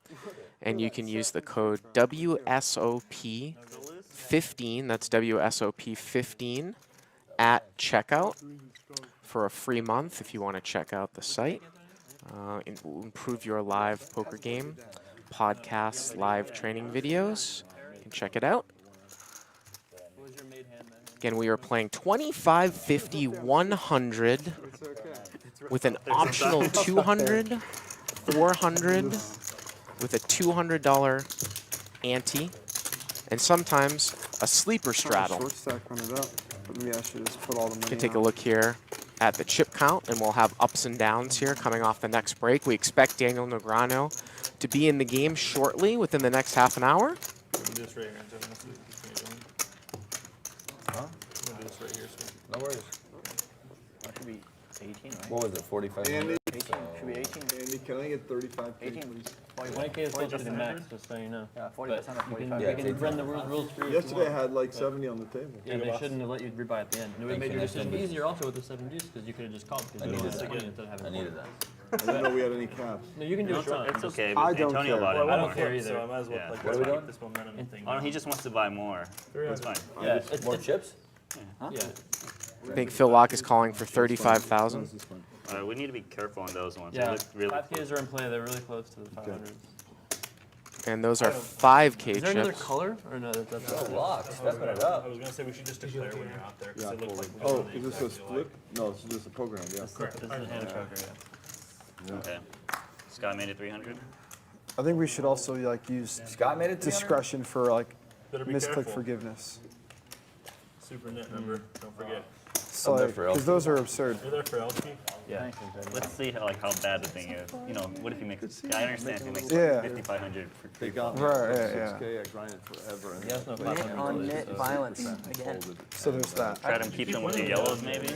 And you can use the code WSOP15, that's WSOP15, at checkout for a free month if you want to check out the site. Improve your live poker game, podcasts, live training videos. You can check it out. Again, we are playing 25, 50, 100 with an optional 200, 400, with a $200 ante, and sometimes a sleeper straddle. Short stack run it up. But maybe I should just put all the money You can take a out. look here at the chip count, and we'll have ups and downs here coming off the next break. We expect Daniel Negreanu to be in the game shortly, within the next half an hour. I'm gonna do this right here, Antonio. Huh? I'm gonna do this right here. No worries. That should be 18, right? What was it, 45? Andy, 18. Should be 18. Andy, can I get 35, 18. please? 20K is close to the max, just so you know. Yeah, 40% But of you 45. Yeah, can, you can run the rules for you. if you Yesterday I want. had like 70 on the table. Yeah, they shouldn't have let you rebuy at the end. And it would have made your decision easier also with the 7 deuce because you could have just called because you needed wanted to that. get instead of having I to needed fold. that. I didn't know we had any caps. No, you can do No, it strong. it's okay, I but don't Antonio care. bought it Well, I more. don't care either. So I might as well Yeah. like What are we let's doing? keep this momentum thing. Oh, he just wants to buy more. That's fine. Yeah, it's, More it's, chips? yeah. I think Phil Laak is calling for 35,000. This is fine. We need to be careful on those ones. They Yeah, look really 5Ks are in play. They're really close to the 500s. And those are 5K Is there another chips. color or no? That's Oh, locked. Stepping it up. I was gonna say we should just declare when you're out there because Yeah, it looks like we're Oh, doing is this a split? No, this is just a program, yeah. This is a hand choker, yeah. Okay. Scott made it 300. I think we should also like use Scott made it 300? discretion for like Better be misclick careful. forgiveness. Super net number. Don't forget. So I'm there for because Elky. those are absurd. You're there for Elky. Yeah. Let's see how bad the thing is. You know, what if he makes? I understand if he makes Yeah. 5,500 for They got me Right, for yeah, yeah. 6K, I grinded forever. And He has no then 500 On dollars, net so- violence again. So there's that. Try to keep them with the yellows, maybe. I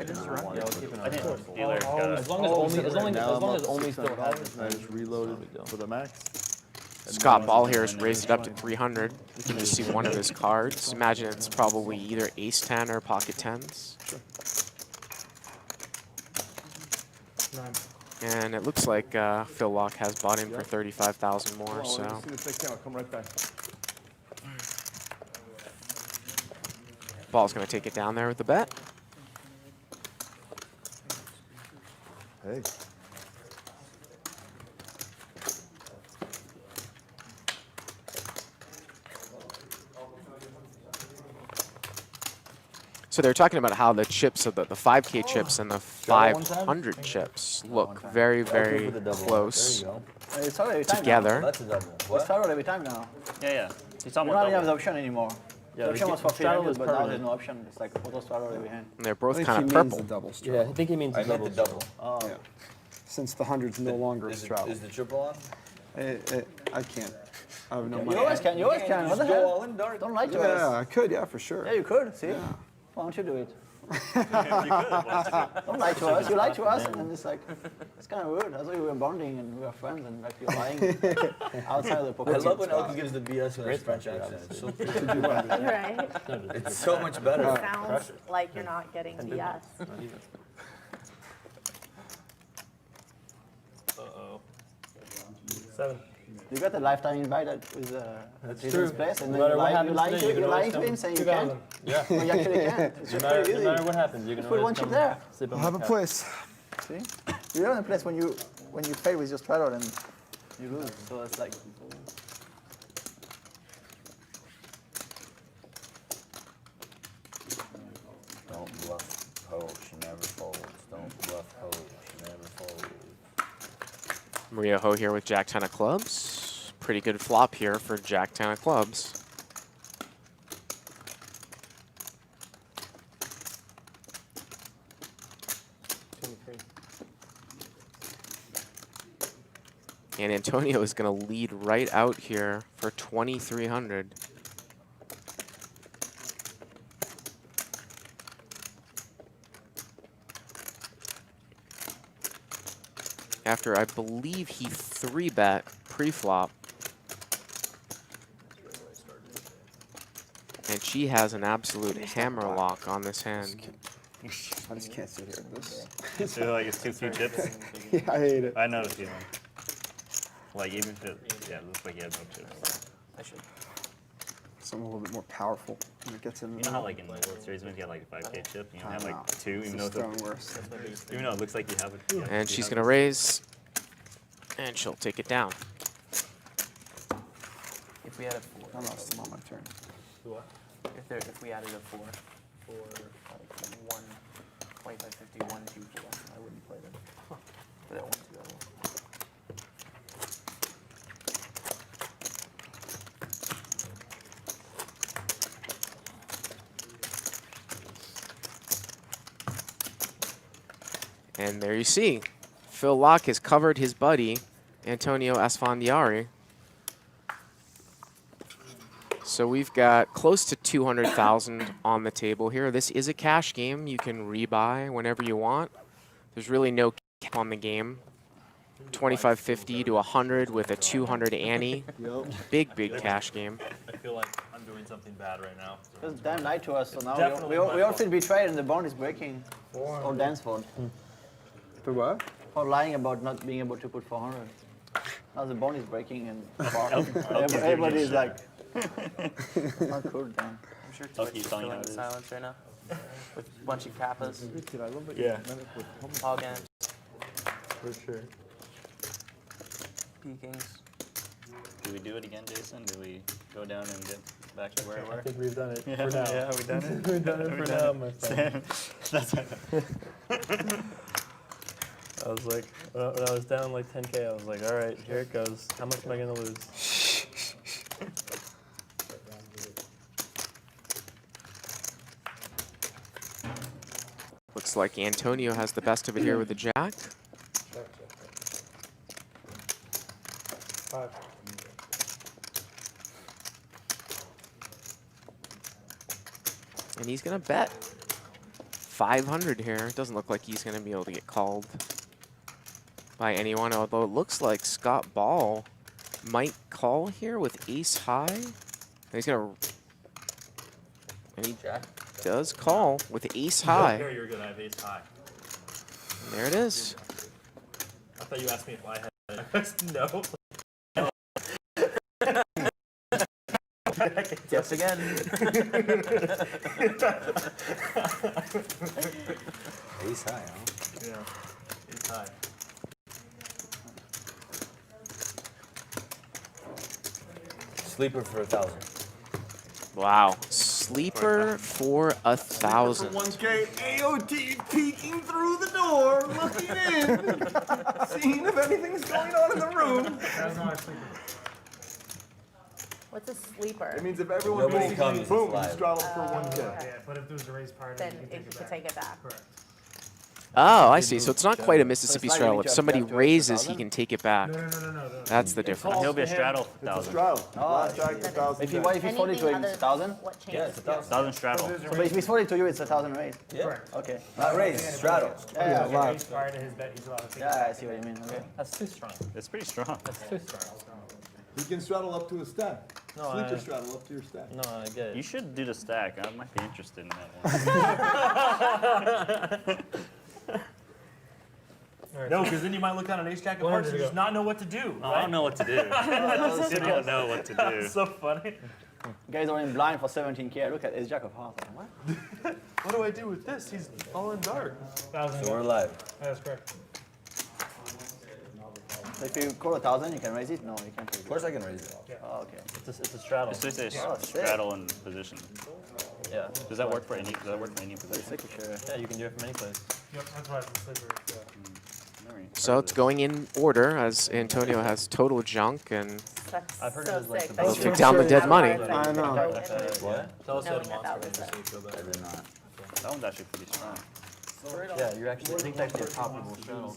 just run. Yeah, we'll keep it on. I think As dealer's got long as only now I'm up still has it. I just reloaded for the max. Scott Ball here has raised it up to 300. You can just see one of his cards. Imagine it's probably either ace 10 or pocket 10s. 9. And it looks like Phil Laak has bought in for 35,000 more. So See the fake camera. Come right back. Ball's going to take it down there with the bet. Hey. So they're talking about how the chips of the 5K chips and the 500 chips look very, very With the double. close There you go. It's started every time together. That's a double. now. It's What? started every time now. Yeah, yeah. He's We talking don't even have about the double. option anymore. Yeah, The option was for straddle 300, is but now there's permanent. no option. It's like auto straddle every hand. And they're I both think kind he of means purple. the double Yeah, straddle. I think he means I meant the double. double. Oh. Yeah. Since the 100's no longer a Is straddle. the triple on? I can't. I have no You money. always can. You always can. What the Just go hell? all in dark. Don't lie to Yeah, us. I could, yeah, for sure. Yeah, you could. See? Why don't you do it? Don't lie to us. You lie to us, and then it's like, it's kind of weird. I thought we were bonding and we were friends, and like you're lying outside of the poker. I love when team. Elky gives the BS with his French accent. It's so, Right? it's so much better. Sounds like you're not getting BS. Uh-oh. 7. You got a lifetime invite at with Jason's true. place, and No then matter what you're happens lying today, to you can always him, come. saying you can. 2,000. Yeah. Well, you actually can't. It's No just matter, pretty no easy. matter what happens, you can Just put always one chip come there. sleep on I'll have my a couch. place. See? You're in a place when you fail with your straddle and you lose. So it's like Don't bluff Ho, she never folds. Don't bluff Ho, she never folds. Maria Ho here with Jack 10 of clubs. Pretty good flop here for Jack 10 of clubs. And Antonio is going to lead right out here for 2,300. After I believe he 3-bet pre-flop. And she has an absolute hammer lock on this hand. I just can't sit here with this. So like it's too few chips. Yeah, I hate it. I know the feeling. Like even if it, yeah, it looks like he had no chips. I should. Something a little bit more powerful when it gets in. You know how like in the World Series when you get like a 5K chip, you have like 2, even though, It's throwing worse. even though it looks like you have it. Yeah, And you she's have going to it. raise. And she'll take it down. If we had a 4. I'm on my turn. If we added a 4 for like 1, 25, 50, 1, 2, 4, I wouldn't play them. But that 1, 2, I will. And there you see, Phil Laak has covered his buddy, Antonio Esfandiari. So we've got close to 200,000 on the table here. This is a cash game. You can rebuy whenever you want. There's really no cap on the game. 25.50 to 100 with a 200 ante. Big, big cash game. I feel like I'm doing something bad right now. just Dan lied to us, so now Definitely we my all fault. feel betrayed and the bond is breaking. Or Dan's fault. For what? For lying about not being able to put 400. Now the bond is breaking and everybody is like, that's not cool, Dan. I'm sure I'll Twitch keep is telling you filling how in it is. silence right now. With a bunch of kappas, Yeah. hog ends, For sure. peekings. Do we do it again, Jason? Do we go down and get back to where we I were? think we've done it Yeah, for now. yeah, we done it. We've done it for now, my friend. I was like, when I was down like 10K, I was like, all right, here it goes. How much am I gonna lose? Looks like Antonio has the best of it here with the jack. 5. And he's going to bet 500 here. It doesn't look like he's going to be able to get called by anyone, although it looks like Scott Ball might call here with ace high. And he's going to... And he does call with ace high. Here you're gonna have ace high. And there it is. thought you asked me if I had it. I said no. Yes, again. Ace high, huh? Yeah. It's high. Sleeper for 1,000. Wow. Sleeper for 1,000. 1K AOT peeking through the door, looking in, seeing if anything's going on in the room. That's not a sleeper. What's a sleeper? It means if everyone Nobody rolls, comes, it's boom, you live. straddle for 1K. Yeah, but if there's a raise party, Then you if can you take could it back. take it back. Correct. Oh, I see. So it's not quite a Mississippi like straddle. when If you just somebody have to raises, he 1,000? can take it back. No. That's the difference. He'll be a straddle It's a 1,000. straddle. Oh, Last jack, 1,000. If you what if he's 42, Anything it's other 1,000. what changes? Yeah, it's 1,000. 1,000 straddle. There's a But if raise. he's 42 you, it's 1,000 raise. Yeah. Correct. Okay. Not raise, straddle. Yeah, Yeah, yeah. raise prior to his bet, he's allowed to take it Yeah, back. I see what you mean. Okay. That's too strong. It's pretty strong. That's too strong. He can straddle up to a stack. No, Sleeper I- straddle up to your stack. No, I get You it. should do the stack. I might be interested in that one. No, because then you might look on an ace jack of hearts and just not know what to do. I don't know what to do. I don't know what to do. So funny. Guys are in blind for 17K. I look at his jack of hearts. Like, what? What do I do with this? He's all in dark. 1,000. So we're live. That's correct. So if you call 1,000, you can raise it? No, you can't raise Of it. course I can raise it. Oh, okay. It's a straddle. It's just a Oh, sick. straddle in position. Yeah. Does that work for any? Does that work for any position? Sick, sure. Yeah, you can do it from any place. Yep, that's why it's a sleeper. Yeah. Never So it's going in order as Antonio has total junk and That's I've heard so it was like sick. the that most you took were down the so dead money. hard that I you know. go in What? Tell us knowing what a that monster was is just so you feel I better. did not. That one's actually pretty strong. Yeah, you're actually, I think it's actually a toppable straddle.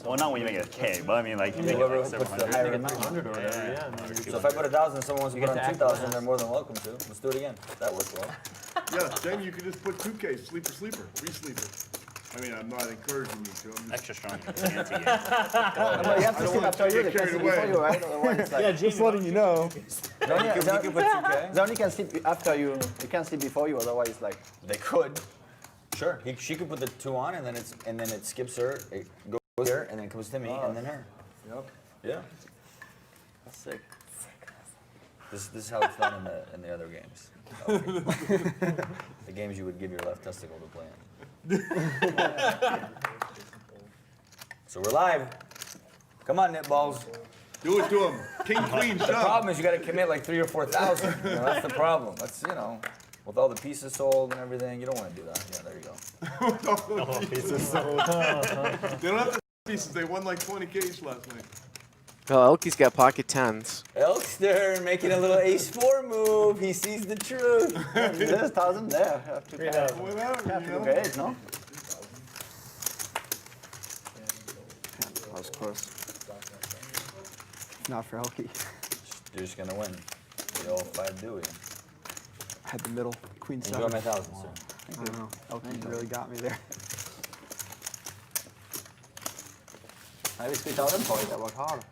Well, not when you make it a K, but I mean, like, you make it Whoever like puts the 700. higher Make it amount. 200 or whatever, yeah. I mean, So if I put 1,000, someone wants to You put get on to act 2,000, last. they're more than welcome to. Let's do it again. That worked well. Yeah, then you could just put 2K, sleeper, free sleeper. I mean, I'm not encouraging you to. I'm just, Extra strong ante game. But you have I to don't sleep want after to you. get They can't carried sleep away. before you, right? Otherwise, it's like, Just letting you know. You could put 2K. they only can sleep after you. They can't sleep before you. Otherwise, it's like. They could. Sure. She could put the 2 on, and then it skips her. It goes here, and then comes to me, and then her. Yep. Yeah. That's sick. This is how it's done in the other games. The games you would give your left testicle to play in. So we're live. Come on, Knitballs. do it to him. King, queen, The shove. problem is you got to commit like 3,000 or 4,000. That's the problem. That's with all the pieces sold and everything, you don't want to do that. Yeah, there you go. They don't have to pieces. They won like 20K each last night. well, Elky's got pocket tens. Elkster making a little ace-4 move. He sees the truth. There's 1,000 there. Have to Whatever, you know. look at it, no? That was close. Not for Elky. You're just gonna win. We all 5 do it. I had the middle, queen Enjoy 7. my 1,000, sir. I don't know. Elky really got me there. Maybe 3,000 for it. I worked hard.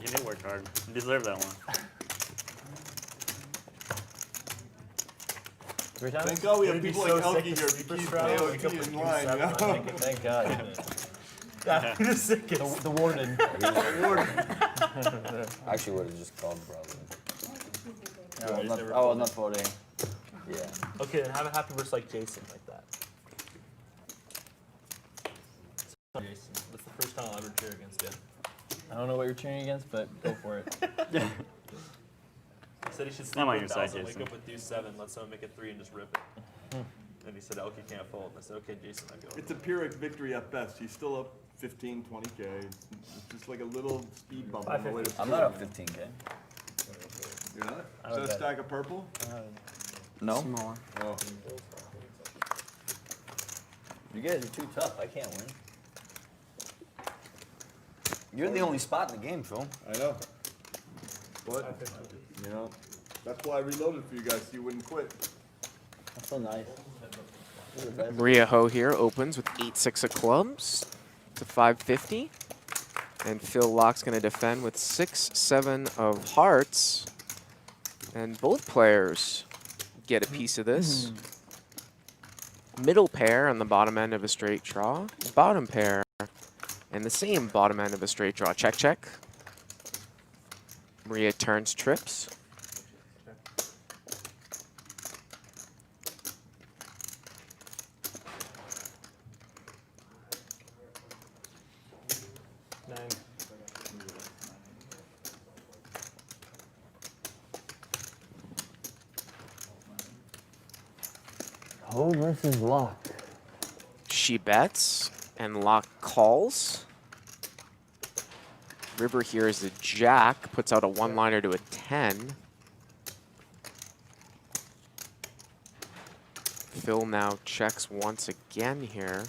You did work hard. You deserve that one. 3 times? Thank God we have It'd be people so like sick Elky to here sleep to a keep straddle, wake up AOT with in King line, seven, you know? Thank God. That'd be the sickest. The warden. Actually, would have just called probably. I was not folding. Yeah. Okay, then have it happen versus like Jason like that. Jason, that's the first time I'll ever cheer against you. I don't know what you're cheering against, but go for it. He said he should sleep I'm on with your side, 1,000, wake Jason. up with deuce 7, let someone make it 3 and just rip it. And he said Elky can't fold. And I said, okay, Jason, I go. It's a Pyrrhic victory at best. He's still up 15, 20K. It's just like a little speed bump on the way to I'm not up 15K. You're not? I Is would that a bet. stack of purple? No? Smaller. Oh. You guys are too tough. I can't win. You're the only spot in the game, Phil. I know. But, you know, that's why I reloaded for you guys so you wouldn't quit. That's so nice. You're the best. Maria Ho here opens with 8-6 of clubs to 550. And Phil Laak's going to defend with 6-7 of hearts. And both players get a piece of this. Middle pair on the bottom end of a straight draw. Bottom pair And the same bottom end of a straight draw. Check, check. Maria turns trips. Ho versus Laak. She bets, and Laak calls. River here is a jack, puts out a one-liner to a 10. Phil now checks once again here.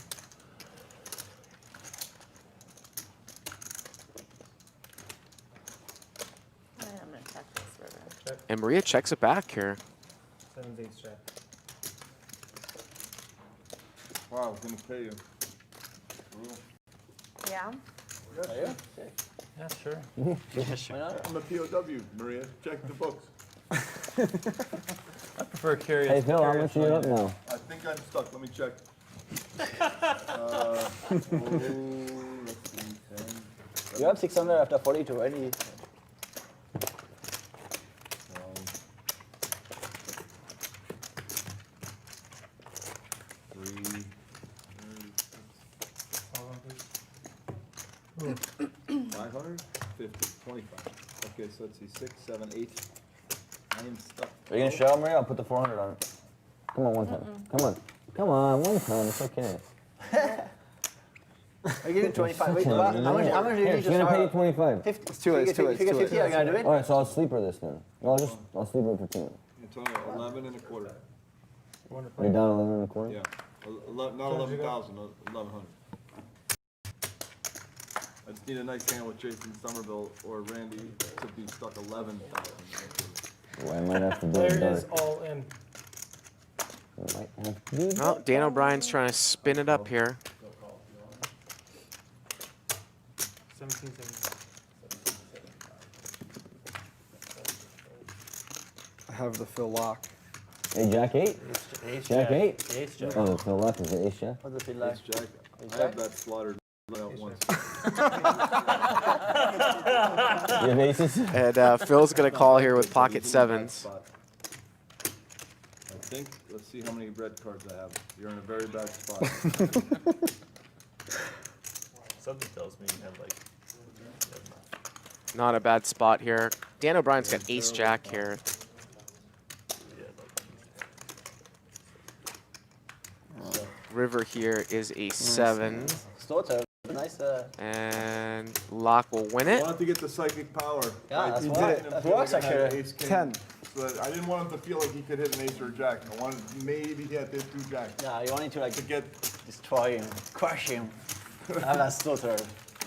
I'm gonna check this river. And Maria checks it back here. 7's 8 jack. Wow, I was gonna pay you. Yeah. Yeah, sure. Yeah, sure. Why not? I'm a POW, Maria. Check the books. I prefer curious. Hey Phil, how curious much are you up lady. now? I think I'm stuck. Let me check. Let's see, 10. You have 600 after 42, right? Three. 500? 50, 25. Okay, so let's see, 6, 7, 8. I am stuck. Are you gonna show Maria? I'll put the 400 on it. Come on, one time. Come on. Come on, one time. It's okay. I give you 25. Wait, How how much do you Here, need she's to gonna pay you start? 25. 50. It's too late, it's too late, If you it's get too 50, I'm gonna do it. All right, so I'll sleeper this then. I'll sleeper it for 2. Antonio, 11 and a quarter. You're down 11 and a quarter? Yeah. Not 11,000, 1,100. I just need a nice hand with Jason Somerville or Randy to be stuck 11,000. Well, I might have to do Player it better. is all in. I might have to do it. Oh, Dan O'Brien's trying to spin it up here. 17, 17. I have the Phil Laak. Hey, Jack 8? Ace Jack 8? Ace jack. Oh, Phil Laak is the ace jack? What does it feel like? It's Jack. I have that slaughtered out once. You have aces? And Phil's going to call here with pocket sevens. I think, let's see how many red cards I have. You're in a very bad spot. Something tells me you have like. Not a bad spot here. Dan O'Brien's got ace jack here. River here is a 7. Slaughter, nice. And Laak will win it. I wanted to get the psychic power. Yeah, that's He why. did it. That I feel works, like I had actually. ace king, 10. So that I didn't want him to feel like he could hit an ace or a jack. I wanted maybe he had this 2 jacks. Yeah, you wanted to like To get destroy him, crush him. I have that slaughter,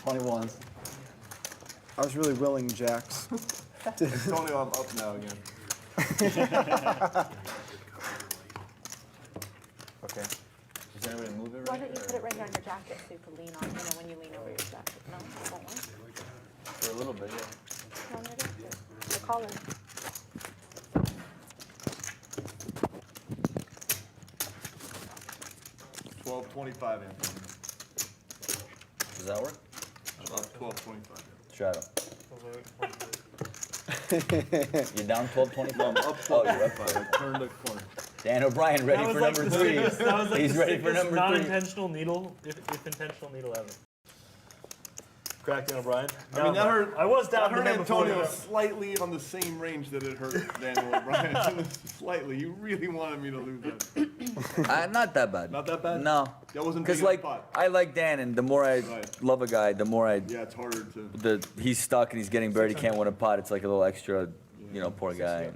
21s. I was really willing jacks. Antonio, I'm up now again. Okay. Is there any way to move it Why right? don't you put it right here on your jacket so you can lean on, when you lean over your jacket? No, that won't work. For a little bit, yeah. Put it on your jacket. The collar. $12.25, Antonio. Does that work? About $12.25. Shadow. You're down 12.25? No, I'm up Oh, 12.25. you're up. I turned the corner. Dan O'Brien ready for number 3. He's ready for number 3. Non-intentional needle, if intentional needle ever. Crack Dan O'Brien. I mean, that hurt. I was down That hurt the night before Antonio that. slightly on the same range that it hurt Daniel O'Brien. Slightly. You really wanted me to lose that. Not that bad. Not that bad? No. That wasn't Because big like spot. I like Dan, and the more I Right. love a guy, the more I Yeah, it's harder to. he's stuck and he's getting buried. He can't win a pot. It's like a little extra, poor guy.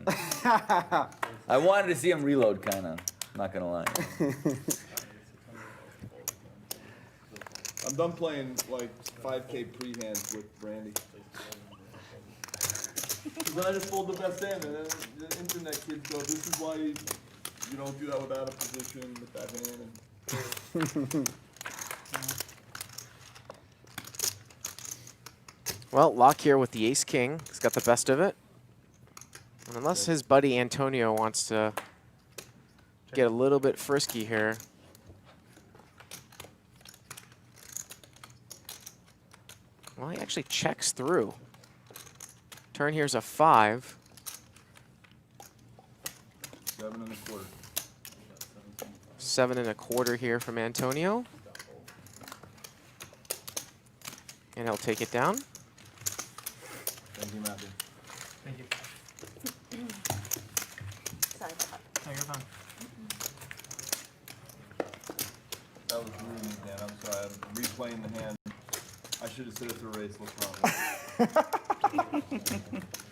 I wanted to see him reload, kind of. Not gonna lie. I'm done playing like 5K pre-hands with Randy. Then I just fold the best hand, and then the internet kids go, "This is why you don't do that without a position with that hand." And Well, Laak here with the ace-king. He's got the best of it. And unless his buddy Antonio wants to get a little bit frisky here. Well, he actually checks through. Turn here's a 5. 7 1/4. 7 1/4 here from Antonio. And he'll take it down. Thank you, Matthew. Thank you. Sorry. No, you're fine. That was rude, man. I'm sorry. I'm replaying the hand. I should have said it's a race, no problem.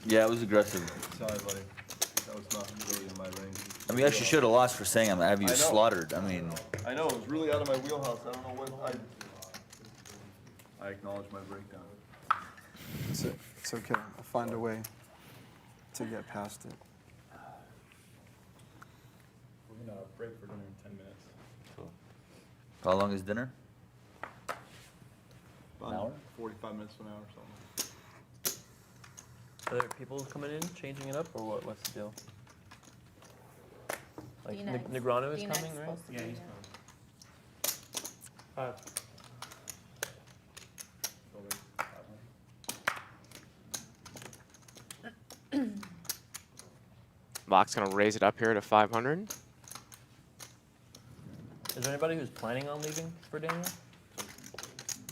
Yeah, it was aggressive. Sorry, buddy. That was not really in my range. I mean, you actually should have lost for saying I'm have you I know. slaughtered. I mean, I know, it was really out of my wheelhouse. I don't know what I acknowledge my breakdown. It's okay. I'll find a way to get past it. We're gonna break for dinner in 10 minutes. how long is dinner? About An hour? 45 minutes to an hour or something. Are there people coming in, changing it up, or what? What's the deal? Like Dina Negrano is Dina coming, right? supposed to Yeah, be he's there. 5. Laak's going to raise it up here to 500. Is there anybody who's planning on leaving for Daniel?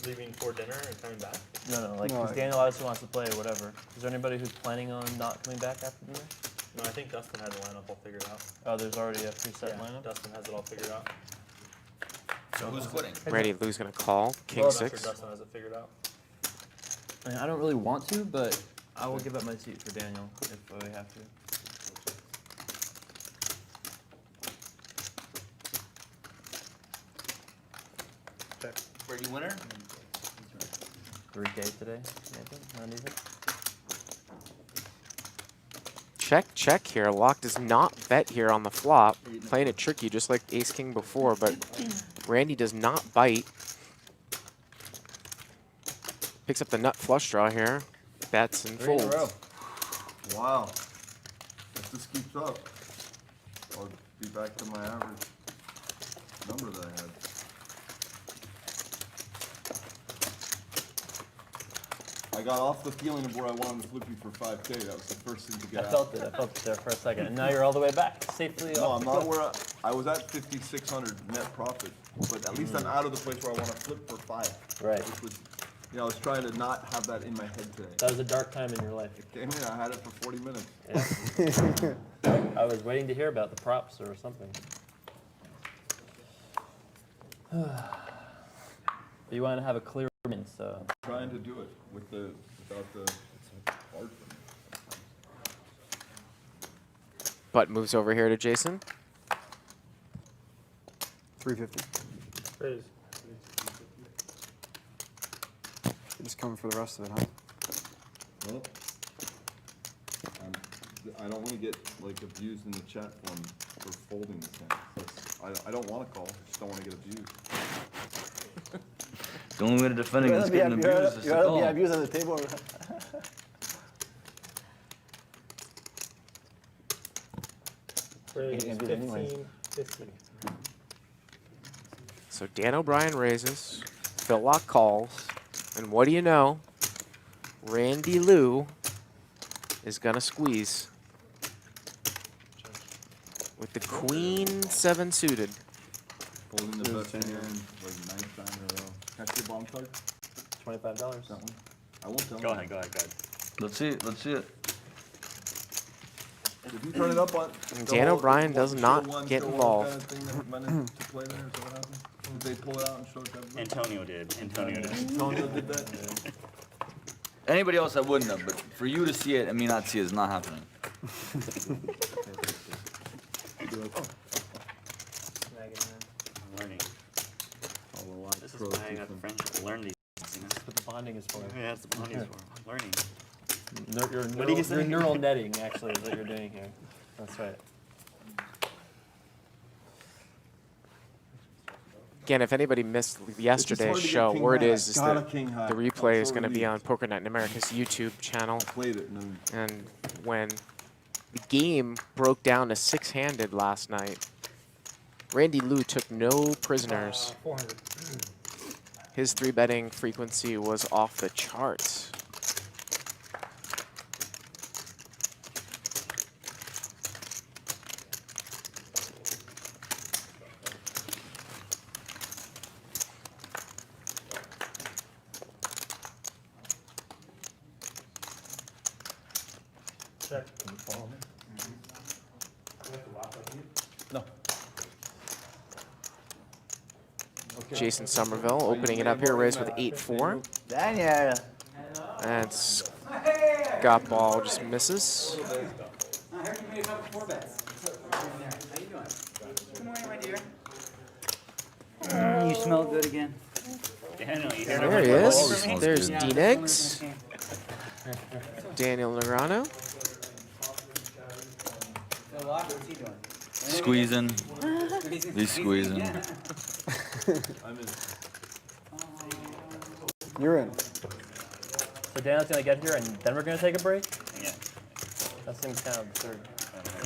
Leaving for dinner and coming back? No, like, No, because Daniel obviously wants to play or whatever. Is there anybody who's planning on not coming back after dinner? No, I think Dustin has the lineup all figured out. Oh, there's already a preset Yeah, lineup? Dustin has it all figured out. So who's quitting? Randy Lou's going to call. King I'm not sure 6. Dustin has it figured out. I mean, I don't really want to, but I will give up my seat for Daniel if I have to. Brady winner? 3K today, maybe? Not even? Check here. Laak does not bet here on the flop. Playing it tricky just like Ace King before, but Randy does not bite. Picks up the nut flush draw here. Bets and 3 in a row. folds. Wow. If this keeps up, I'll be back to my average number that I had. I got off the feeling of where I wanted to flip you for 5K. That was the first thing to get I out. felt it there for a second, and now you're all the way back, safely No, off I'm the not cliff. where I was at 5,600 net profit, but at least I'm out of the place where I want to flip for 5. Right. Which was, I was trying to not have that in my head today. That was a dark time in your life. Came in, I had it for 40 minutes. Yeah. I was waiting to hear about the props or something. But you want to have a clear win, so. Trying to do it without the art. Butt moves over here to Jason. 350. Raise. You're just coming for the rest of it, huh? Well, I don't want to get like abused in the chat forum for folding this hand. I don't want to call, just don't want to get abused. The only way to defend against getting abused is to call. Yeah, abused on the table. Raise. You're gonna do it anyways. 15. So Dan O'Brien raises. Phil Laak calls. And what do you know? Randy Lou is going to squeeze. With the Queen 7 suited. Folding the best hand, like 9th time in a row. Can I see a bomb card? $25. That one? I won't tell Go you. ahead, go ahead, go ahead. Let's see it. Let's see it. Did you turn it up on? Dan O'Brien does show not one, get show one involved. Kind of thing that went into play there, is that what happened? Did they pull it out and show it to everybody? Antonio did. Antonio did. Antonio did that? Anybody else I wouldn't have, but for you to see it and me not see it is not happening. I'm learning. This is why I got friendship. Learn these things, you know? That's what the bonding is for. Yeah, that's the bonding for. I'm learning. What your neural netting, actually, is what you're doing here. That's right. Again, if anybody missed yesterday's hard to get show, king word high. is Got that a king high. the I'm replay is so going to be on relieved. Poker Night in America's YouTube channel. Played it and then And when the game broke down to 6-handed last night, Randy Lou took no prisoners. 400. His 3-betting frequency was off the charts. Check. Can you follow me? No. Okay. Jason Somerville opening it up here, raised with 8-4. Daniel. And Scott Ball just misses. I heard you made a couple 4-bets. How you doing? Good morning, my dear. You smell good again. Daniel, you hear There he is. There's D-Nix. Daniel Negreanu. Laak, what's he doing? Squeezing. He's squeezing. I'm in. You're in. So Daniel's gonna get here, and then we're gonna take a break. Yeah. That seems kind of absurd.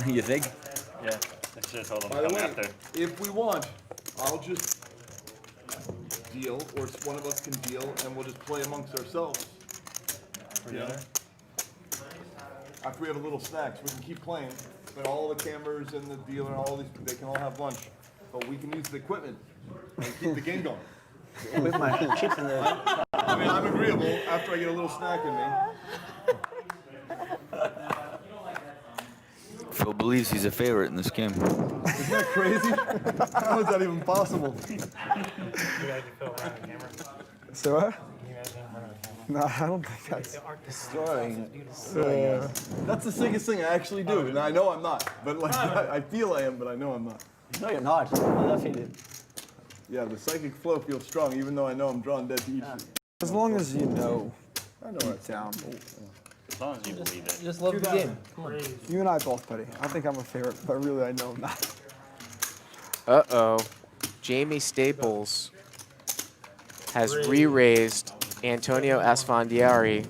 You think? Yeah. I should have told him By to the come way, after. if we want, I'll just deal, or one of us can deal, and we'll just play amongst ourselves. Yeah. After we have a little snacks, we can keep playing. But all the cameras and the dealer, all these, they can all have lunch. But we can use the equipment and keep the game going. With my chips in there. I mean, I'm agreeable after I get a little snack in me. Phil believes he's a favorite in this game. Isn't that crazy? How is that even possible? So what? No, I don't think that's Destroying it. That's the sickest thing I actually do, and I know I'm not. But like, I feel I am, but I know I'm not. No, you're not. I'm undefeated. Yeah, the psychic flow feels strong, even though I know I'm drawn dead to each. as long as you know I know deep it's down. As long as you believe it. Just love the game. Come on. You and I both, buddy. I think I'm a favorite, but really I know I'm not. Uh-oh. Jaime Staples has re-raised Antonio Esfandiari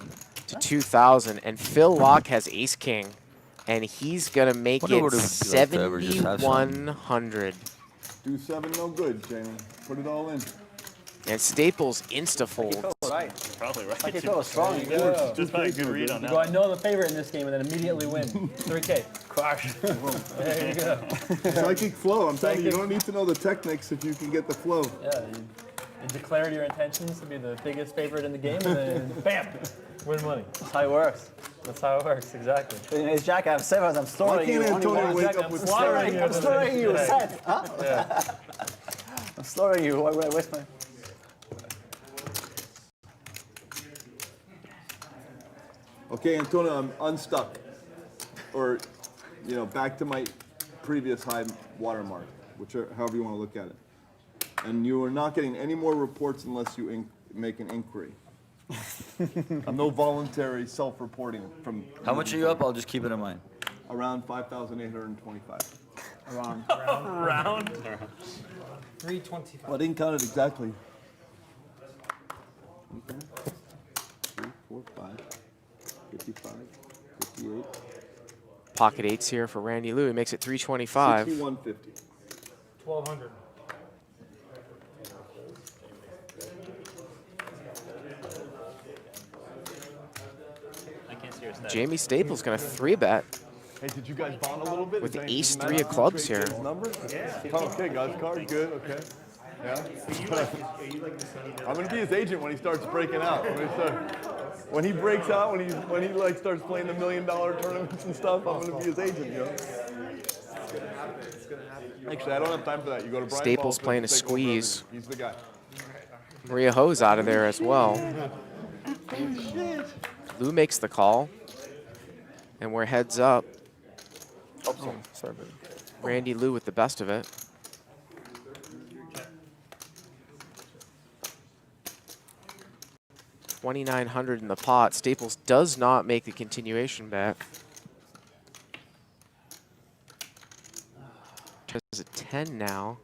to 2,000, and Phil Laak has ace-king, and he's going to make Wonder it what it would be like to ever just have some. 7,100. Do 7 no good, Jamie. Put it all in. And Staples insta-fold. Right. Probably right. Like you throw a strong. Just by a good read on that. Go, I know I'm a favorite in this game, and then immediately win. 3K. Crash. There you go. Psychic flow. I'm telling you, you don't need to know the techniques if you can get the flow. Yeah, you declared your intentions to be the biggest favorite in the game, and then bam, win money. That's how it works. That's how it works, exactly. It's Jack, I have 7, I'm Why storing you. can't Only Antonio one. wake Jack, up I'm with slaughtering you. I'm storing you. Yeah. Set. Huh? Yeah. I'm storing you. Why would I waste my... Okay, Antonio, I'm unstuck. Or, you know, back to my previous high watermark, however you want to look at it. And you are not getting any more reports unless you make an inquiry. I'm no voluntary self-reporting from... How much are you up? I'll just keep it in mind. Around 5,825. Around. Round? 325. Well, I didn't count it exactly. Okay. 3, 4, 5, 55, 58. Pocket eights here for Randy Lou. He makes it 325. 6150. 1,200. I can't see your stats. Jaime Staples going to 3-bet. Hey, did you guys bond a little bit? With Is that- ace does it 3 matter of clubs trade here. his numbers? Yeah. Oh, okay, God's card, good, okay. Yeah. I'm gonna be his agent when he starts breaking out. When he breaks out, when he like starts playing the $1 million tournaments and stuff, I'm gonna be his agent, you know. Actually, I don't have time for that. You go to Brian Staples Ball's playing a take over squeeze. everything. He's the guy. Maria Ho's out of there as well. Lou makes the call. And we're heads up. Oh, sorry, buddy. Randy Lou with the best of it. $2,900 in the pot. Staples does not make the continuation bet. Just a 10 now.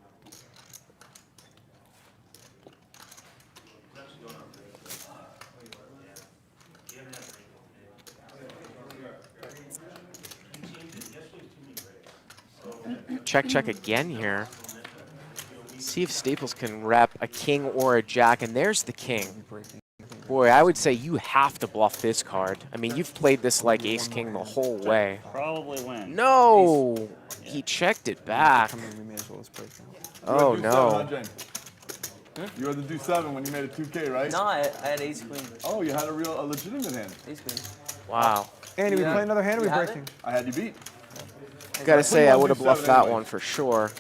Check again here. See if Staples can rep a king or a jack, and there's the king. Boy, I would say you have to bluff this card. I mean, you've played this like ace-king the whole way. Probably win. No! He checked it back. Oh, no. You had to do 7 when you made a 2K, right? No, I had ace queen. Oh, you had a legitimate hand. Ace queen. Wow. Andy, we play another hand or we breaking? I had you beat. Gotta say, I would have do bluffed 7 that anyway. one for sure.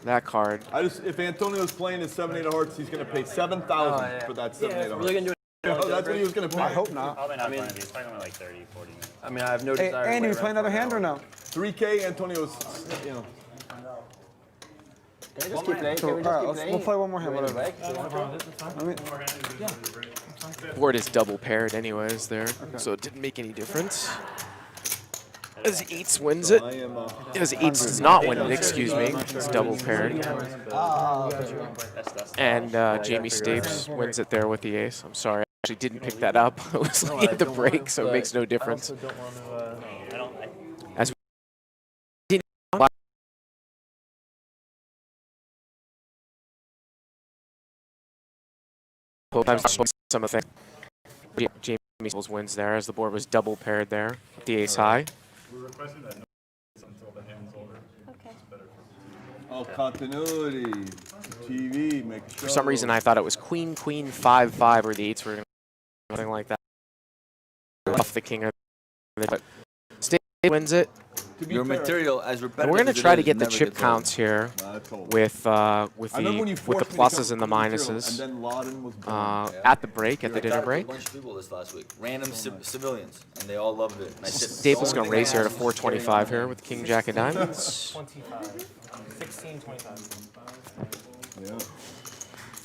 That card. If Antonio's playing his 7-8 of hearts, he's gonna pay 7,000 for that 7-8 of hearts. Oh, that's what he was gonna pay. I hope not. Probably not playing. He's playing only like 30, 40 minutes. I mean, I have no Hey, desire. Andy, we play another hand or no? 3K, Antonio's, you know. Can we just keep playing? So, Can we just alright, keep we'll playing? play one more hand, Wait, whatever. right? I mean, Board is double paired anyways there, so it didn't make any difference. As 8s wins it. As 8s does not win it, excuse me. It's double paired. And Jaime Staples wins it there with the ace. I'm sorry, I actually didn't pick that up. It was late at the break, so it makes no difference. I don't want to. As we some of the Jaime Staples wins there as the board was double paired there with the ace high. We're requesting that until the hand's over. Okay. Oh, continuity. TV, make a show. For some reason, I thought it was queen, queen, 5-5, or the 8s were going to something like that. Off the king, but Staples wins it. Your material, as repetitive And we're going as to it try to is, get the never chip gets old. counts here with the pluses and the minuses at the break, at the dinner break. A bunch of people this last week, random civilians, and they all loved it. And I said, Staples going to raise here to 425 here with king, jack, of diamonds. 25. 16, 25. Yeah.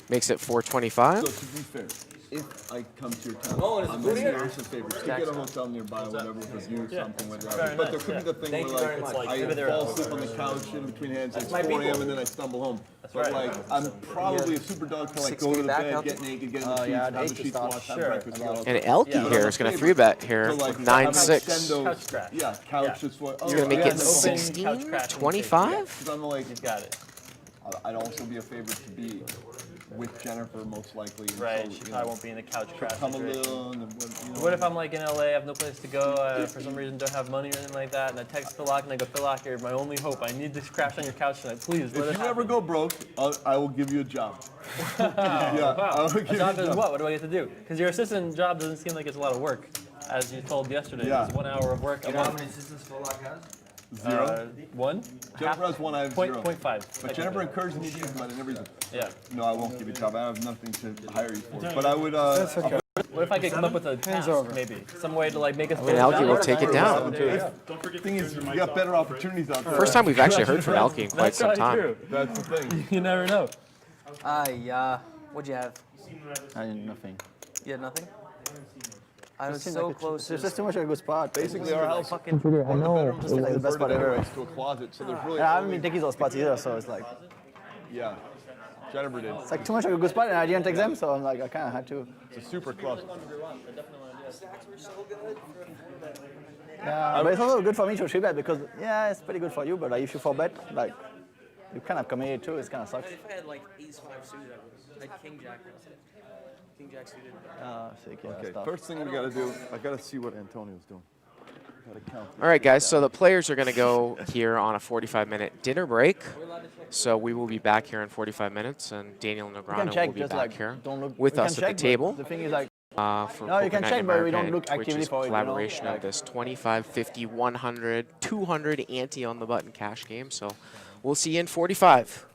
Makes it 425. So to be fair, if I come to your town, I'm going to ask a favor. To get a hotel nearby, whatever, with a view, something like that. But there could be the thing where like I fall asleep on the couch in between hands at 4 a.m. and then I stumble home. But like I'm probably a super dog to like go to the bed, get naked, get in the sheets, have the sheets washed, have breakfast. And Elky here is going to 3-bet here with 9-6. Yeah, couch is what. He's going to make it 16, 25? Because I'm like, He's got it. I'd also be a favorite to be with Jennifer, most likely. Right, So, she you probably know, won't be in the couch crash come situation. alone. And, you know, What if I'm like in LA, I have no place to go, for some reason don't have money or anything like that, and I text Laak and I go, Laak, you're my only hope. I need to crash on your couch tonight. Please, let If it you ever happen." go broke, I will give you a job. Yeah, I will give A you job a is job. what? What do I get to do? Because your assistant job doesn't seem like it's a lot of work. As you told yesterday, Yeah. it's 1 hour of work a You know how month. many assistants Laak has? 0. One? Jennifer has 1, I have 0. 0.5. But Jennifer encouraged me to use them, but I never use them. Yeah. No, I won't give you a job. I have nothing to hire you for. But I would. That's okay. What if I could come up with a task, maybe? Some way to like make us And Elky will take it down. The thing is, you got better opportunities out there. First time we've actually heard from Elky in quite That's some probably time. true. That's the thing. You never know. What'd you have? I did nothing. You had nothing? I was so close. There's just too much of a good spot. Basically, our house. Fucking I know. It's like the best spot ever. Next to a closet, so there's really. And I haven't been taking those spots either, so it's like Yeah, Jennifer did. it's like too much of a good spot, and I didn't take them, so I'm like I kind of had to. It's a super closet. Yeah, but it's also good for me to 3-bet because yeah, it's pretty good for you, but like if you 4-bet, like you kind of committed too. It kind of sucks. If I had like ace 5 suited, I would. Like king jack. King jack suited. Sick, yeah, Okay, stuff. first thing we gotta do, I gotta see what Antonio's doing. Gotta count. All right, guys, so the players are going to go here on a 45-minute dinner break. So we will be back here in 45 minutes, and Daniel You can Negrano check, will be just back like here don't look. with we can us at check, the but table. The thing is like. For No, you can Poker check, Night but we America don't and look Twitch's actively for it, you know, collaboration like- of this 25, 50, 100, 200 ante on the button cash game. So we'll see you in 45.